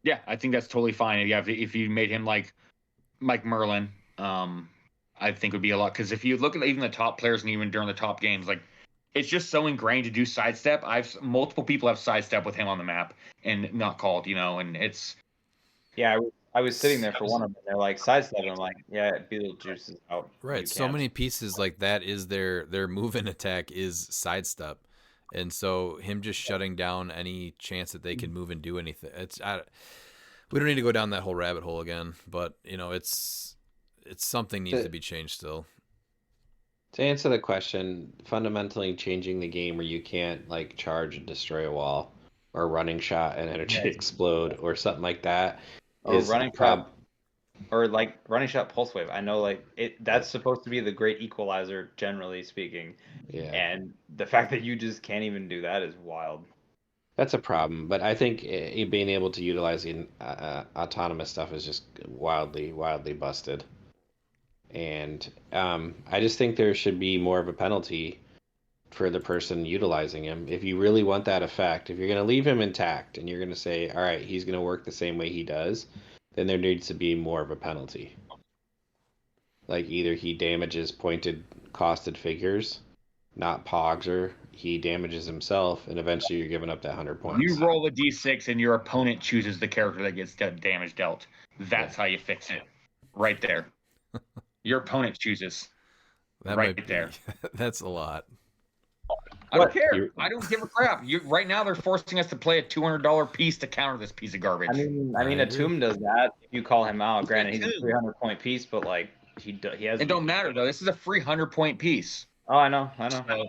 Yeah, I think that's totally fine. Yeah, if you made him like Merlin, I think would be a lot. Because if you look at even the top players and even during the top games, like it's just so ingrained to do sidestep. Multiple people have sidestep with him on the map and not called, and it's Yeah, I was sitting there for one of them. They're like sidestep. I'm like, yeah, Beetlejuice is out. Right. You So can't. many pieces like that is their move and attack is sidestep. And so him just shutting down any chance that they can move and do anything. We don't need to go down that whole rabbit hole again, but it's something needs to be changed still. To answer the question, fundamentally changing the game where you can't like charge and destroy a wall, or running shot and energy explode, or something like that, Or is running shot, or like running shot pulse wave. I know like that's supposed to be the great equalizer, generally speaking. Yeah, And the fact that you just can't even do that is wild. that's a problem. But I think being able to utilize the autonomous stuff is just wildly busted. And I just think there should be more of a penalty for the person utilizing him. If you really want that effect, if you're going to leave him intact and you're going to say, all right, he's going to work the same way he does, then there needs to be more of a penalty. Like either he damages pointed costed figures, not pogs, or he damages himself, and eventually you're giving up that 100 points. You roll a d6 and your opponent chooses the character that gets damage dealt. That's how you fix it. Right there. Your opponent chooses. That right might be, there. That's a lot. I don't care. I don't give a crap. Right now, they're forcing us to play a $200 piece to counter this piece of garbage. I mean, Atum does that. If you call him out, granted, he's a 300-point piece, but like he has. It don't matter though. This is a free 100-point piece. Oh, I know. So,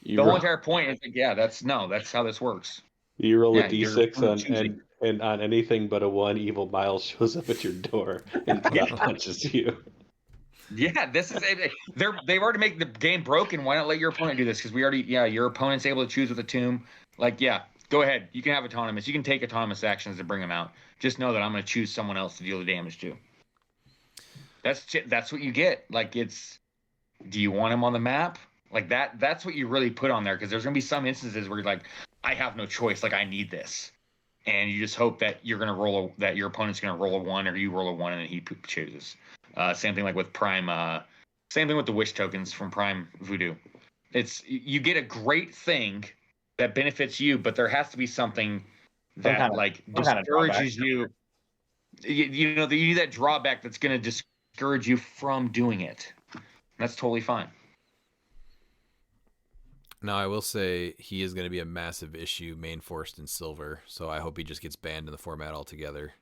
the whole entire point is like, that's how this works. You roll a d6 and on anything but a 1, Evil Miles shows up at your door and punches you. Yeah, this is they've already made the game broken. Why not let your opponent do this? Because your opponent's able to choose with a tomb. Like, yeah, go ahead. You can have autonomous. You can take autonomous actions to bring them out. Just know that I'm going to choose someone else to deal the damage to. That's what you get. Like, do you want him on the map? Like that. That's what you really put on there, because there's going to be some instances where you're like, I have no choice. Like, I need this, and you just hope that you're going to that your opponent's going to roll a 1 or you roll a 1 and then he chooses. Same thing like with Prime. Same thing with the wish tokens from Prime Voodoo. You get a great thing that benefits you, but there has to be something that discourages you. You need that drawback that's going to discourage you from doing it. That's totally fine. Now, I will say he is going to be a massive issue main forced in silver, so I hope he just gets banned in the format altogether.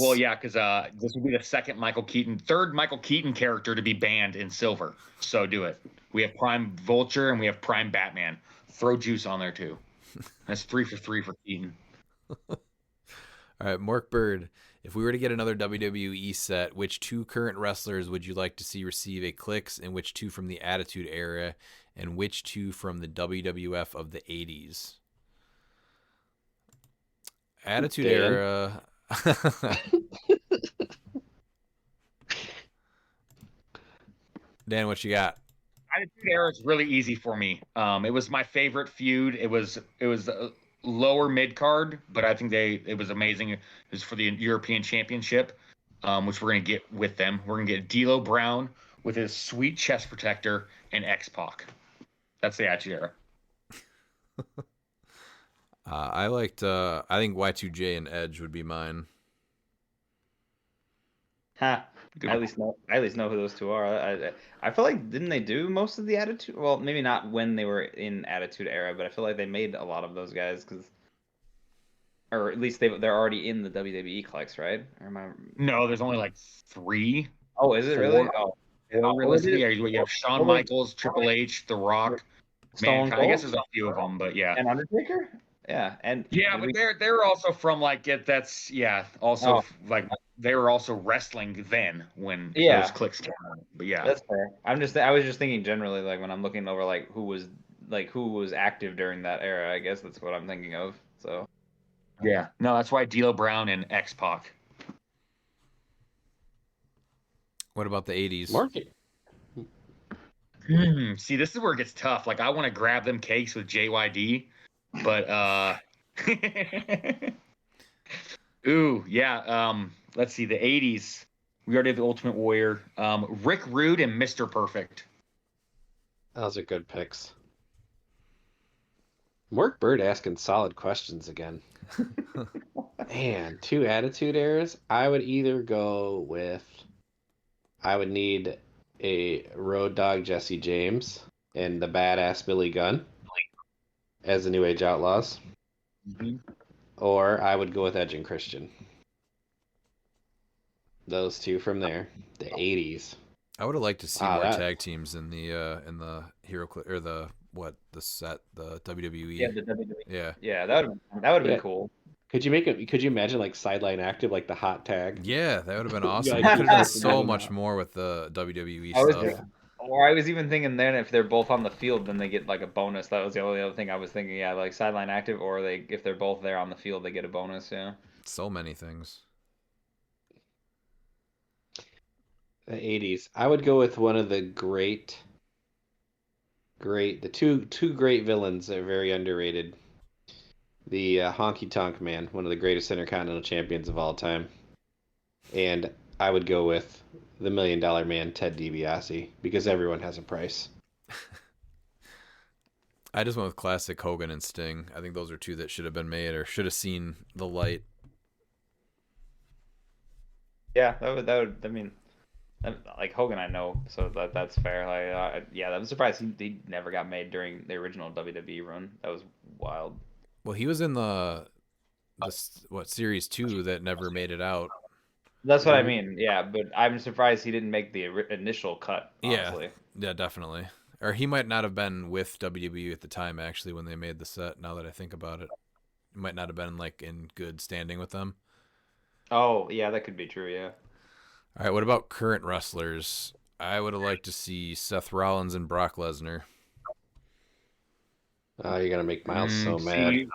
Well, yeah, because this would be the third Michael Keaton character to be banned in silver. So do it. We have Prime Vulture and we have Prime Batman. Throw Juice on there too. That's 3 for 3 for Keaton. All right, Mork Bird. If we were to get another WWE set, which 2 current wrestlers would you like to see receive a cliX, and which 2 from the Attitude Era, and which 2 from the WWF of the 80s? Attitude Era. Dan, what you got? Attitude Era is really easy for me. It was my favorite feud. It was a lower mid card, but I think it was amazing. It was for the European Championship, which we're gonna get with them. We're gonna get D'Lo Brown with his sweet chest protector and X-Pac. That's the Attitude Era. I liked. I think Y2J and Edge would be mine. I at least know who those 2 are. I feel like, didn't they do most of the Attitude? Well, maybe not when they were in Attitude Era, but I feel like they made a lot of those guys or at least they're already in the WWE cliX, right? Or am I... No, there's only like 3. Oh, is it 4? really? Realistically, you have Shawn Michaels, Triple H, The Rock, Stone Mankind. I guess there's a few of them, but yeah. And Undertaker? Yeah, but they're also from like it. That's like they were also wrestling then when those clicks came out. But yeah, that's fair. I was just thinking generally, like when I'm looking over like who was active during that era. I guess that's what I'm thinking of. So yeah, no, that's why D'Lo Brown and X-Pac. What about the 80s? Market. See, this is where it gets tough. Like I want to grab them cakes with JYD. But Ooh, yeah. Let's see, the '80s. We already have the Ultimate Warrior. Rick Rude and Mr. Perfect. Those are good picks. Mark Bird asking solid questions again. Man, 2 attitude errors. I would either go with. I would need a Road Dog Jesse James and the badass Billy Gunn as the New Age Outlaws, or I would go with Edge and Christian. Those two from there, the '80s. I would have liked to see Ah, more that- tag teams in the Hero or the WWE. Yeah, the WWE. Yeah. Yeah, that would have Yeah. been cool. Could you make it? Could you imagine like sideline active, like the hot tag? Yeah, that would have been awesome. Yeah, You could have done like- so much more with the WWE I was, stuff. or I was even thinking then if they're both on the field, then they get like a bonus. That was the only other thing I was thinking. Yeah, like sideline active, or if they're both there on the field, they get a bonus. Yeah. So many things. The '80s. I would go with one of the the two great villains that are very underrated. The Honky Tonk Man, one of the greatest Intercontinental Champions of all time, and I would go with the $1 Million Man, Ted DiBiase, because everyone has a price. I just went with classic Hogan and Sting. I think those are two that should have been made or should have seen the light. Yeah, that would. I mean, like Hogan, I know, so that's fair. Like, yeah, I'm surprised he never got made during the original WWE run. That was wild. Well, he was in the series 2 that never made it out. That's what I mean. Yeah, but I'm surprised he didn't make the initial cut. Yeah. Honestly. Yeah, definitely. Or he might not have been with WWE at the time actually when they made the set. Now that I think about it, he might not have been like in good standing with them. Oh, yeah, that could be true. Yeah. All right, what about current wrestlers? I would have liked to see Seth Rollins and Brock Lesnar. Oh, you're gonna make Miles so mad.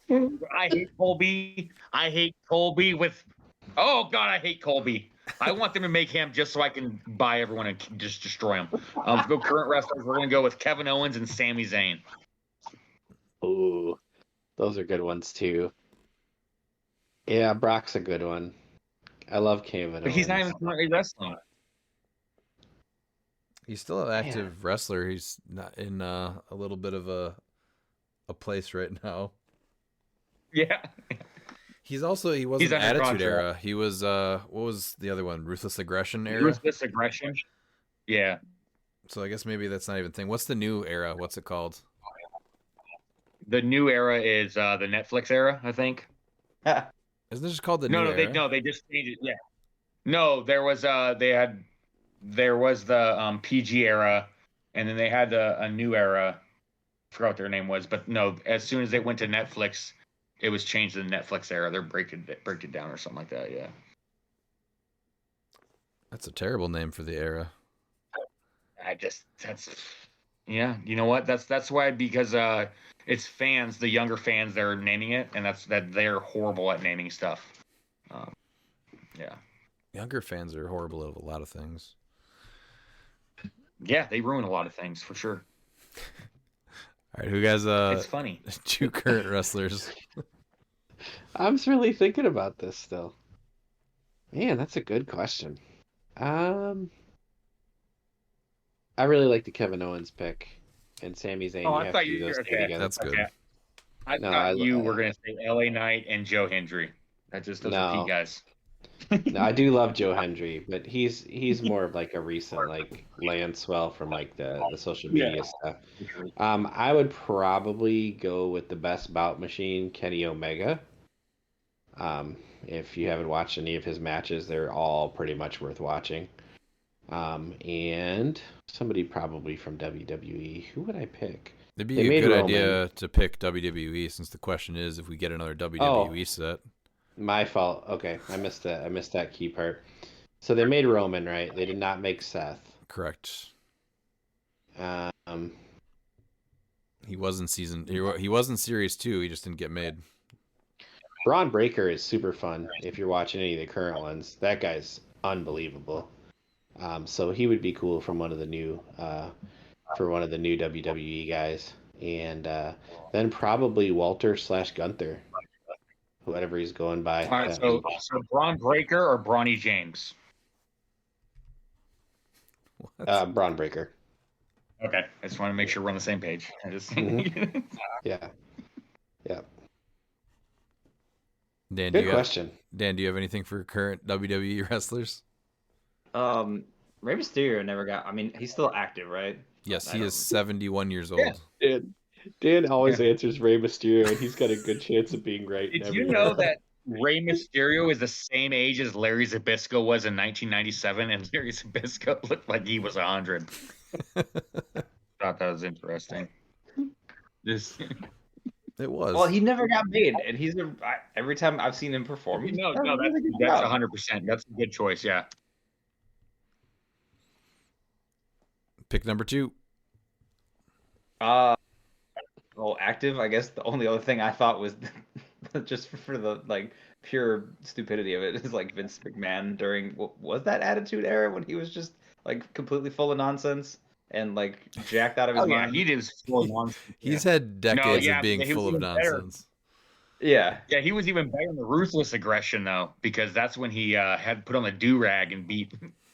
I hate Colby. I hate Colby with. Oh God, I hate Colby. I want them to make him just so I can buy everyone and just destroy him. To go current wrestlers, we're gonna go with Kevin Owens and Sami Zayn. Ooh, those are good ones too. Yeah, Brock's a good one. I love Kevin But he's not Owens. even currently wrestling. He's still an active wrestler. He's not in a little bit of a place right now. Yeah. He wasn't He's under Attitude contract. Era. He was what was the other one? Ruthless Aggression Era. Ruthless Aggression. Yeah. So I guess maybe that's not even a thing. What's the new era? What's it called? The new era is the Netflix era, I think. Isn't it just called the new era? They just changed it. Yeah. No, there was the PG era, and then they had a new era. I forgot what their name was, but no, as soon as they went to Netflix, it was changed to the Netflix era. They're break it down or something like that. Yeah. That's a terrible name for the era. Yeah. You know what? That's why, because it's fans, the younger fans, they're naming it, and that they're horrible at naming stuff. Yeah. Younger fans are horrible at a lot of things. Yeah, they ruin a lot of things for sure. All right, who guys? It's funny. Two current wrestlers. I'm just really thinking about this still. Man, that's a good question. I really like the Kevin Owens pick and Sami Zayn. Oh, you I have thought to you do those were two okay. together. That's good. Okay. I No, thought you were I- going to say LA Knight and Joe Hendry. Those are key guys. No, I do love Joe Hendry, but he's more of like a recent like Lancewell from like the social media stuff. I would probably go with the best bout machine, Kenny Omega. If you haven't watched any of his matches, they're all pretty much worth watching. And somebody probably from WWE. Who would I pick? It'd be They a made good Roman. idea to pick WWE since the question is if we get another WWE set. My fault. Okay, I missed that. I missed that key part. So they made Roman, right? They did not make Seth. Correct. Um, He was in he was in series 2. He just didn't get made. Braun Breaker is super fun if you're watching any of the current ones. That guy's unbelievable. So he would be cool from one of the new for one of the new WWE guys. and then probably Walter / Gunther, whatever he's going by. All right, so Braun Breaker or Brawny James? Braun Breaker. Okay, I just want to make sure we're on the same page. Yeah. Yeah. Dan, Good question. Dan, do you have anything for current WWE wrestlers? Rey Mysterio never got. I mean, he's still active, right? Yes, I he don't- is 71 years old. Dan always answers Rey Mysterio, and he's got a good chance of being right. Did you know that Rey Mysterio is the same age as Larry Zbyszko was in 1997, and Larry Zbyszko looked like he was 100? Thought that was interesting. This, It was. Well, he never got made, and every time I've seen him perform. no, does a that's really good that's job. 100%. That's a good choice. Yeah. Pick number 2. Well, active. I guess the only other thing I thought was just for the like pure stupidity of it is like Vince McMahon during what was that Attitude Era when he was just like completely full of nonsense and like jacked out of his Oh yeah, mind. he was full of nonsense. He's had decades yeah, of being he was full of even better. nonsense. Yeah. Yeah, he was even better in the ruthless aggression though, because that's when he had put on the do rag and beat.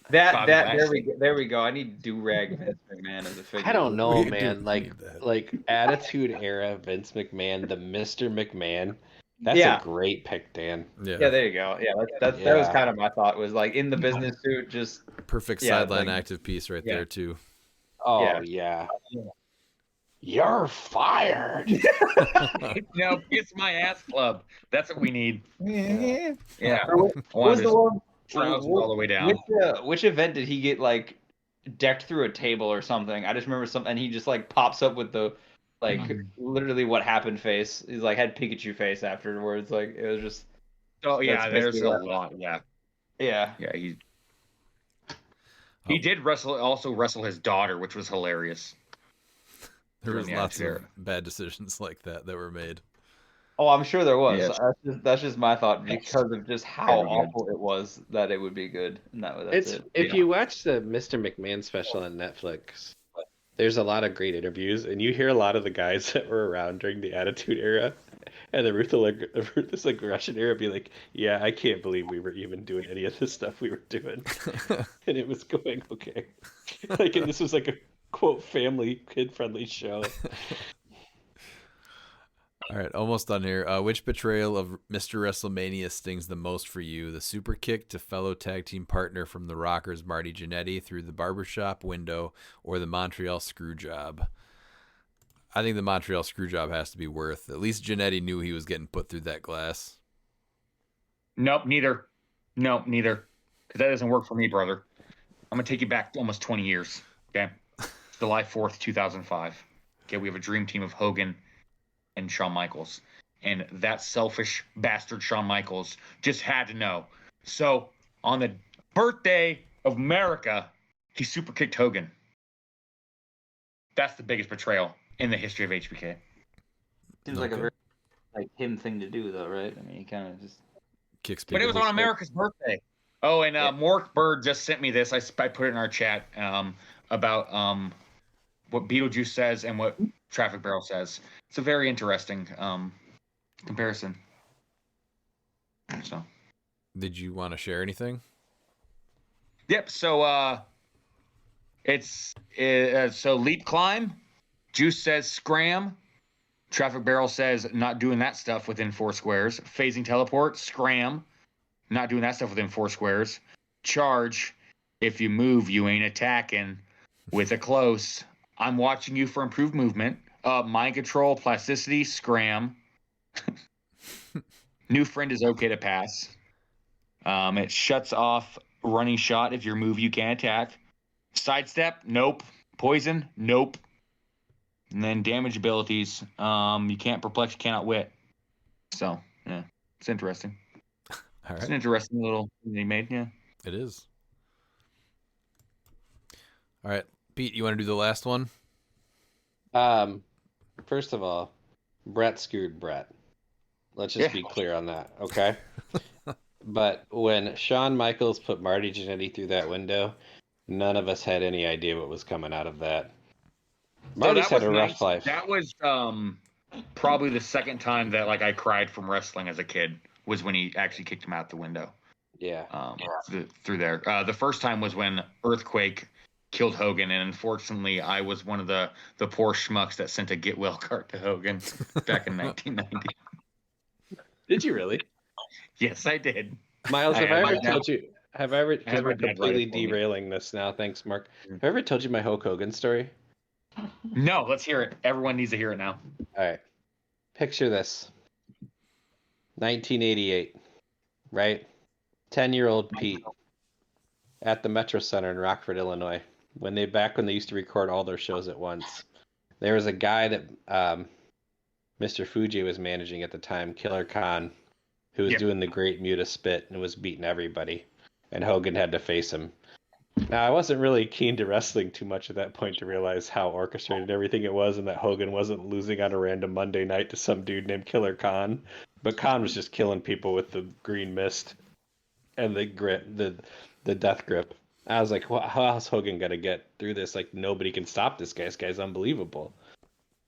Bobby Lashley. There we go. I need do-rag Vince McMahon as a figure. I don't know, We man. do Like need that. like Attitude Era Vince McMahon, the Mr. McMahon. That's Yeah. a great pick, Dan. Yeah. Yeah, there you go. Yeah, that was Yeah. kind of my thought. Was like in the business suit, just Perfect Yeah, sideline like- active piece right yeah. there too. Oh Yeah. yeah. You're fired. No, kiss my ass club. That's what we need. Yeah. What was the one? Trousers all the way down. Which event did he get like decked through a table or something? I just remember something, and he just like pops up with the like literally what happened face. He's like had Pikachu face afterwards. Like it was just Oh yeah, That's there's basically a what- lot. Yeah, yeah. yeah. He did also wrestle his daughter, which was hilarious. There was During the lots of Attitude bad decisions like that were made. Oh, I'm sure there was. Yeah. That's just my thought because of just how Very good. awful it was that it would be good. And that's it. If Yeah. you watch the Mr. McMahon special on Netflix, there's a lot of great interviews, and you hear a lot of the guys that were around during the Attitude Era and the ruthless aggression era be like, "Yeah, I can't believe we were even doing any of this stuff we were doing," and it was going okay. Like, and this was like a quote family kid friendly show. All right, almost done here. Which betrayal of Mr. WrestleMania stings the most for you? The super kick to fellow tag team partner from the Rockers, Marty Jannetty, through the barbershop window, or the Montreal Screwjob? I think the Montreal Screwjob has to be worth. At least Jannetty knew he was getting put through that glass. Nope, neither. Nope, neither. Because that doesn't work for me, brother. I'm gonna take you back almost 20 years. Okay, July 4th, 2005. Okay, we have a dream team of Hogan and Shawn Michaels, and that selfish bastard Shawn Michaels just had to know. So on the birthday of America, he super kicked Hogan. That's the biggest betrayal in the history of HBK. Seems like a Okay. very like him thing to do, though, right? I mean, he kind of just. Kicks But it was people. on America's birthday. Oh, and Mork Bird just sent me this. I put it in our chat about what Beetlejuice says and what Traffic Barrel says. It's a very interesting comparison. So, Did you want to share anything? yep. So so leap climb. Juice says scram. Traffic Barrel says not doing that stuff within 4 squares. Phasing teleport, scram. Not doing that stuff within 4 squares. Charge. If you move, you ain't attacking. With a close. I'm watching you for improved movement. Mind control, plasticity, scram. New friend is okay to pass. It shuts off running shot if your move you can't attack. Sidestep, nope. Poison, nope. And then damage abilities, you can't perplex, you cannot wit. So, yeah, it's interesting. All It's an right, interesting little thing they made, yeah. it is. All right, Pete, you want to do the last one? First of all, Brett screwed Brett. Let's just be clear on that, okay? But when Shawn Michaels put Marty Jannetty through that window, none of us had any idea what was coming out of that. Marty's that had was a rough nice. life. That was probably the second time that like I cried from wrestling as a kid was when he actually kicked him out the window. Yeah. Through there. The first time was when Earthquake killed Hogan, and unfortunately, I was one of the poor schmucks that sent a get well card to Hogan back in 1990. Did you really? Yes, I did. Miles, have I I had ever my dad- told you? Have I ever? I Because had we're my dad write completely it for me. derailing this now. Thanks, Mark. Have I ever told you my Hulk Hogan story? No, let's hear it. Everyone needs to hear it now. All right. Picture this. 1988, right? 10-year-old Pete at the Metro Center in Rockford, Illinois. When they used to record all their shows at once. There was a guy that Mr. Fuji was managing at the time, Killer Khan, who was doing the Great Muta spit and was beating everybody. And Hogan had to face him. Now, I wasn't really keen to wrestling too much at that point to realize how orchestrated everything it was and that Hogan wasn't losing on a random Monday night to some dude named Killer Khan. But Khan was just killing people with the green mist and the death grip. I was like, well, how else Hogan gonna get through this? Like, nobody can stop this guy. This guy's unbelievable.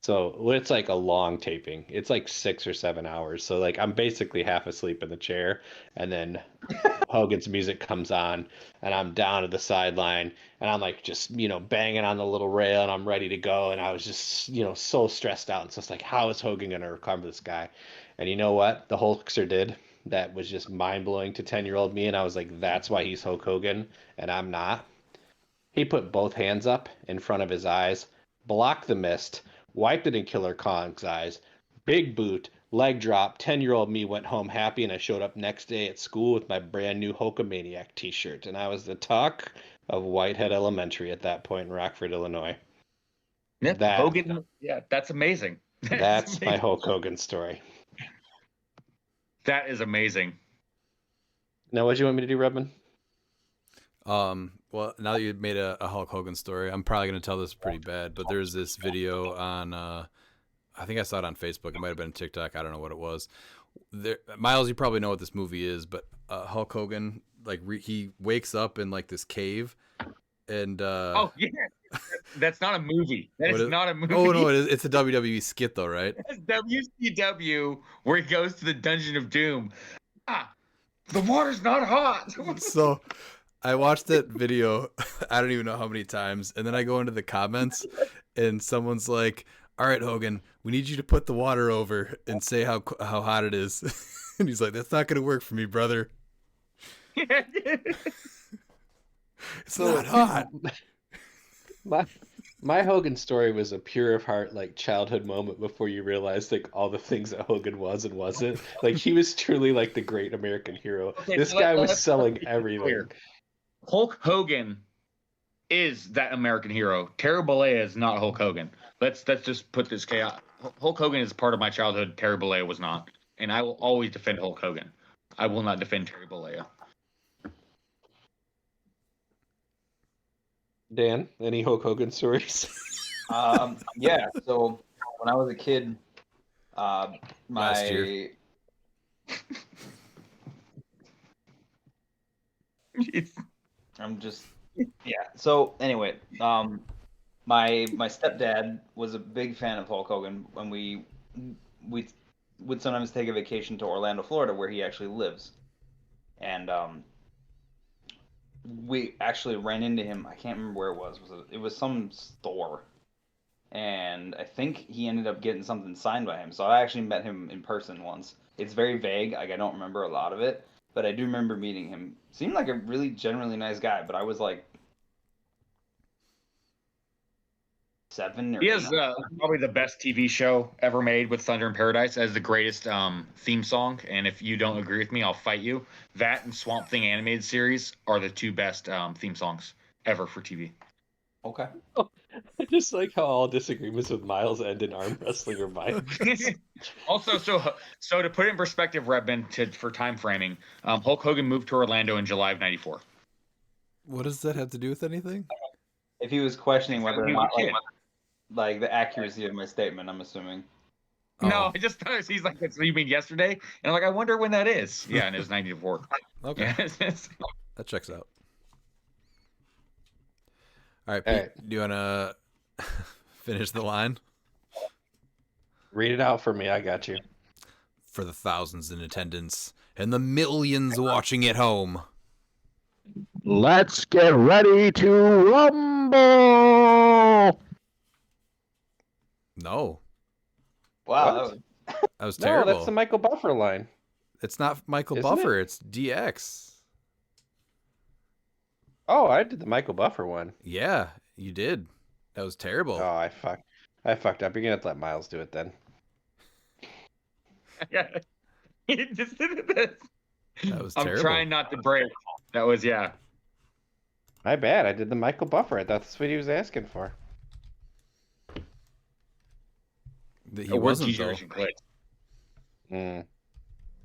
So it's like a long taping. It's like 6 or 7 hours. So like I'm basically half asleep in the chair, and then Hogan's music comes on, and I'm down at the sideline, and I'm like just banging on the little rail, and I'm ready to go. And I was just so stressed out, and so it's like, how is Hogan gonna recover this guy? And you know what the Hulkster did? That was just mind blowing to 10-year-old me, and I was like, that's why he's Hulk Hogan, and I'm not. He put both hands up in front of his eyes, blocked the mist, wiped it in Killer Khan's eyes, big boot, leg drop. 10-year-old me went home happy, and I showed up next day at school with my brand new Hulkamaniac t-shirt, and I was the talk of Whitehead Elementary at that point in Rockford, Illinois. Yeah, Hogan. Yeah, that's amazing. That's my Hulk Hogan story. That is amazing. Now, what do you want me to do, Redmond? Well, now that you made a Hulk Hogan story, I'm probably going to tell this pretty bad, but there's this video on, I think I saw it on Facebook. It might have been TikTok. I don't know what it was. Miles, you probably know what this movie is, but Hulk Hogan, like he wakes up in like this cave, and oh yeah, that's not a movie. That is not a movie. Oh no, it's a WWE skit though, right? It's WCW where he goes to the Dungeon of Doom. The water's not hot. So I watched that video, I don't even know how many times, and then I go into the comments, and someone's like, all right, Hogan, we need you to put the water over and say how hot it is. And he's like, that's not going to work for me, brother. It's not hot. My Hogan story was a pure of heart, like childhood moment before you realized like all the things that Hogan was and wasn't. Like he was truly like the great American hero. Okay, this so guy was let's selling be everything. clear. Hulk Hogan is that American hero. Terry Bollea is not Hulk Hogan. Let's just put this chaos. Hulk Hogan is part of my childhood. Terry Bollea was not, and I will always defend Hulk Hogan. I will not defend Terry Bollea. Dan, any Hulk Hogan stories? Yeah. So when I was a kid, Last year. I'm just So anyway, my stepdad was a big fan of Hulk Hogan, and we would sometimes take a vacation to Orlando, Florida, where he actually lives, and we actually ran into him. I can't remember where it was. It was some store, and I think he ended up getting something signed by him. So I actually met him in person once. It's very vague. Like I don't remember a lot of it, but I do remember meeting him. Seemed like a really generally nice guy, but I was like 7 or He has probably the best TV show ever made with Thunder in Paradise as the greatest theme song. And if you don't agree with me, I'll fight you. That and Swamp Thing animated series are the two best theme songs ever for TV. Okay. I just like how all disagreements with Miles end in arm wrestling or violence. Also, so to put it in perspective, Redmond, for time framing, Hulk Hogan moved to Orlando in July of '94. What does that have to do with anything? If he was questioning whether or not like the accuracy of my statement, I'm assuming. No, I just thought he's like, so you mean yesterday? And I'm like, I wonder when that is. Yeah, and it was '94. Okay. Yeah. That checks out. All right, Pete, do you want to Finish the line. Read it out for me. I got you. For the thousands in attendance and the millions watching at home. Let's get ready to rumble. No, Wow. What? that was No, terrible. that's the Michael Buffer line. It's not Michael Isn't Buffer. It's DX. Oh, I did the Michael Buffer one. Yeah, you did. That was terrible. Oh, I fucked up. You're gonna have to let Miles do it then. Yeah. He just did this. That was I'm terrible. trying not to break. That was, yeah. My bad. I did the Michael Buffer. I thought that's what he was asking for. He We're wasn't, though. t-shirts and clicks.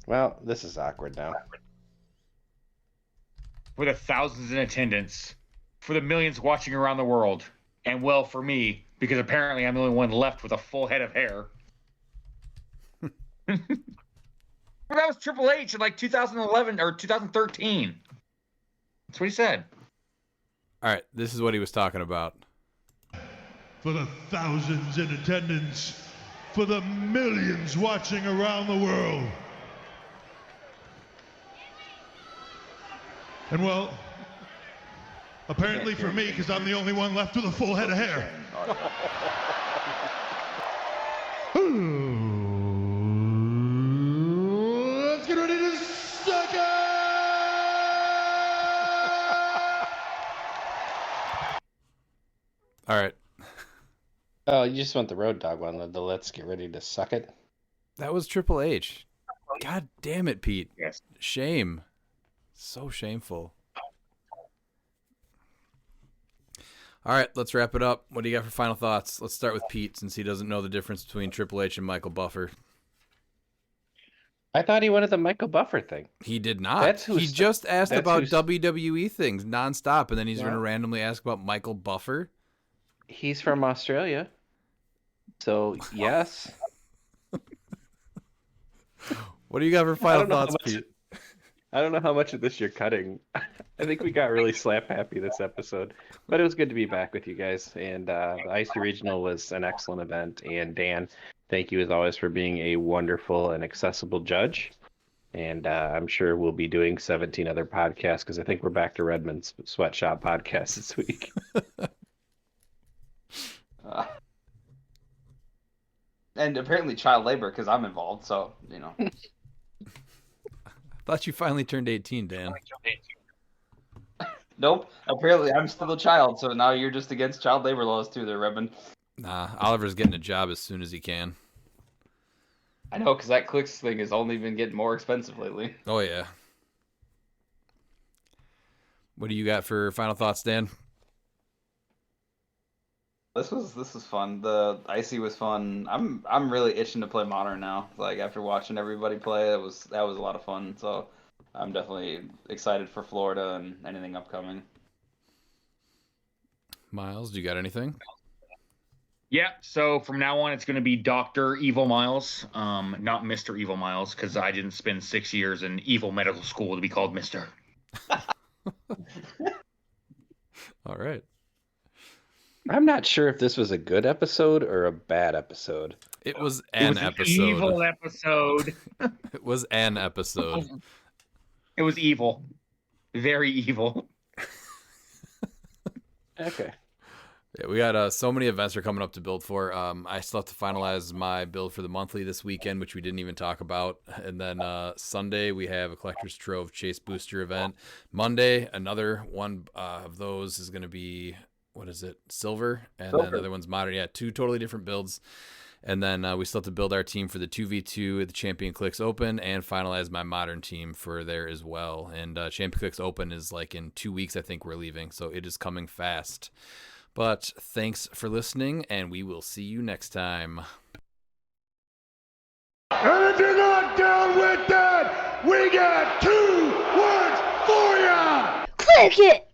Well, this is awkward now. For the thousands in attendance, for the millions watching around the world, and well, for me, because apparently I'm the only one left with a full head of hair. Well, that was Triple H in like 2011 or 2013. That's what he said. All right, this is what he was talking about. For the thousands in attendance, for the millions watching around the world. And well, apparently for me, because I'm the only one left with a full head of hair. Let's get ready to suck it! All right, Oh, you just want the Road Dogg one, the Let's Get Ready to Suck It. that was Triple H. God damn it, Pete. Yes. Shame. So shameful. All right, let's wrap it up. What do you got for final thoughts? Let's start with Pete, since he doesn't know the difference between Triple H and Michael Buffer. I thought he wanted the Michael Buffer thing. He did not. That's He who's- just asked that's about who's- WWE things nonstop, and then he's going to Yeah. randomly ask about Michael Buffer. He's from Australia. So, yes. What do you got for I final don't know how thoughts, much- Pete? I don't know how much of this you're cutting. I think we got really slap happy this episode, but it was good to be back with you guys. And the Icy Regional was an excellent event. And Dan, thank you as always for being a wonderful and accessible judge. And I'm sure we'll be doing 17 other podcasts because I think we're back to Redmond's Sweatshop podcast this week. And apparently child labor because I'm involved. So, you know. Thought you finally turned 18, Dan. Nope. Apparently I'm still a child. So now you're just against child labor laws too there, Redmond. Nah, Oliver's getting a job as soon as he can. I know, because that cliX thing has only been getting more expensive lately. Oh, yeah. What do you got for final thoughts, Dan? This was fun. The Icy was fun. I'm really itching to play Modern now. Like after watching everybody play, that was a lot of fun. So I'm definitely excited for Florida and anything upcoming. Miles, do you got anything? Yeah, so from now on, it's going to be Dr. Evil Miles, not Mr. Evil Miles, because I didn't spend 6 years in evil medical school to be called Mr. All right. I'm not sure if this was a good episode or a bad episode. It was It an was episode. An evil episode. It was an episode. It was evil. Very evil. Okay. Yeah, we got so many events are coming up to build for. I still have to finalize my build for the monthly this weekend, which we didn't even talk about. And then Sunday we have a Collector's Trove Chase Booster event. Monday, another one of those is going to be, what is it, Silver, and then the other one's Modern. Yeah, two totally different builds. And then we still have to build our team for the 2v2 at the Champion Clix Open and finalize my Modern team for there as well. And Champion Clix Open is like in 2 weeks, I think we're leaving. So it is coming fast. But thanks for listening, and we will see you next time. And if you're not down with that, we got 2 words for ya! Click it!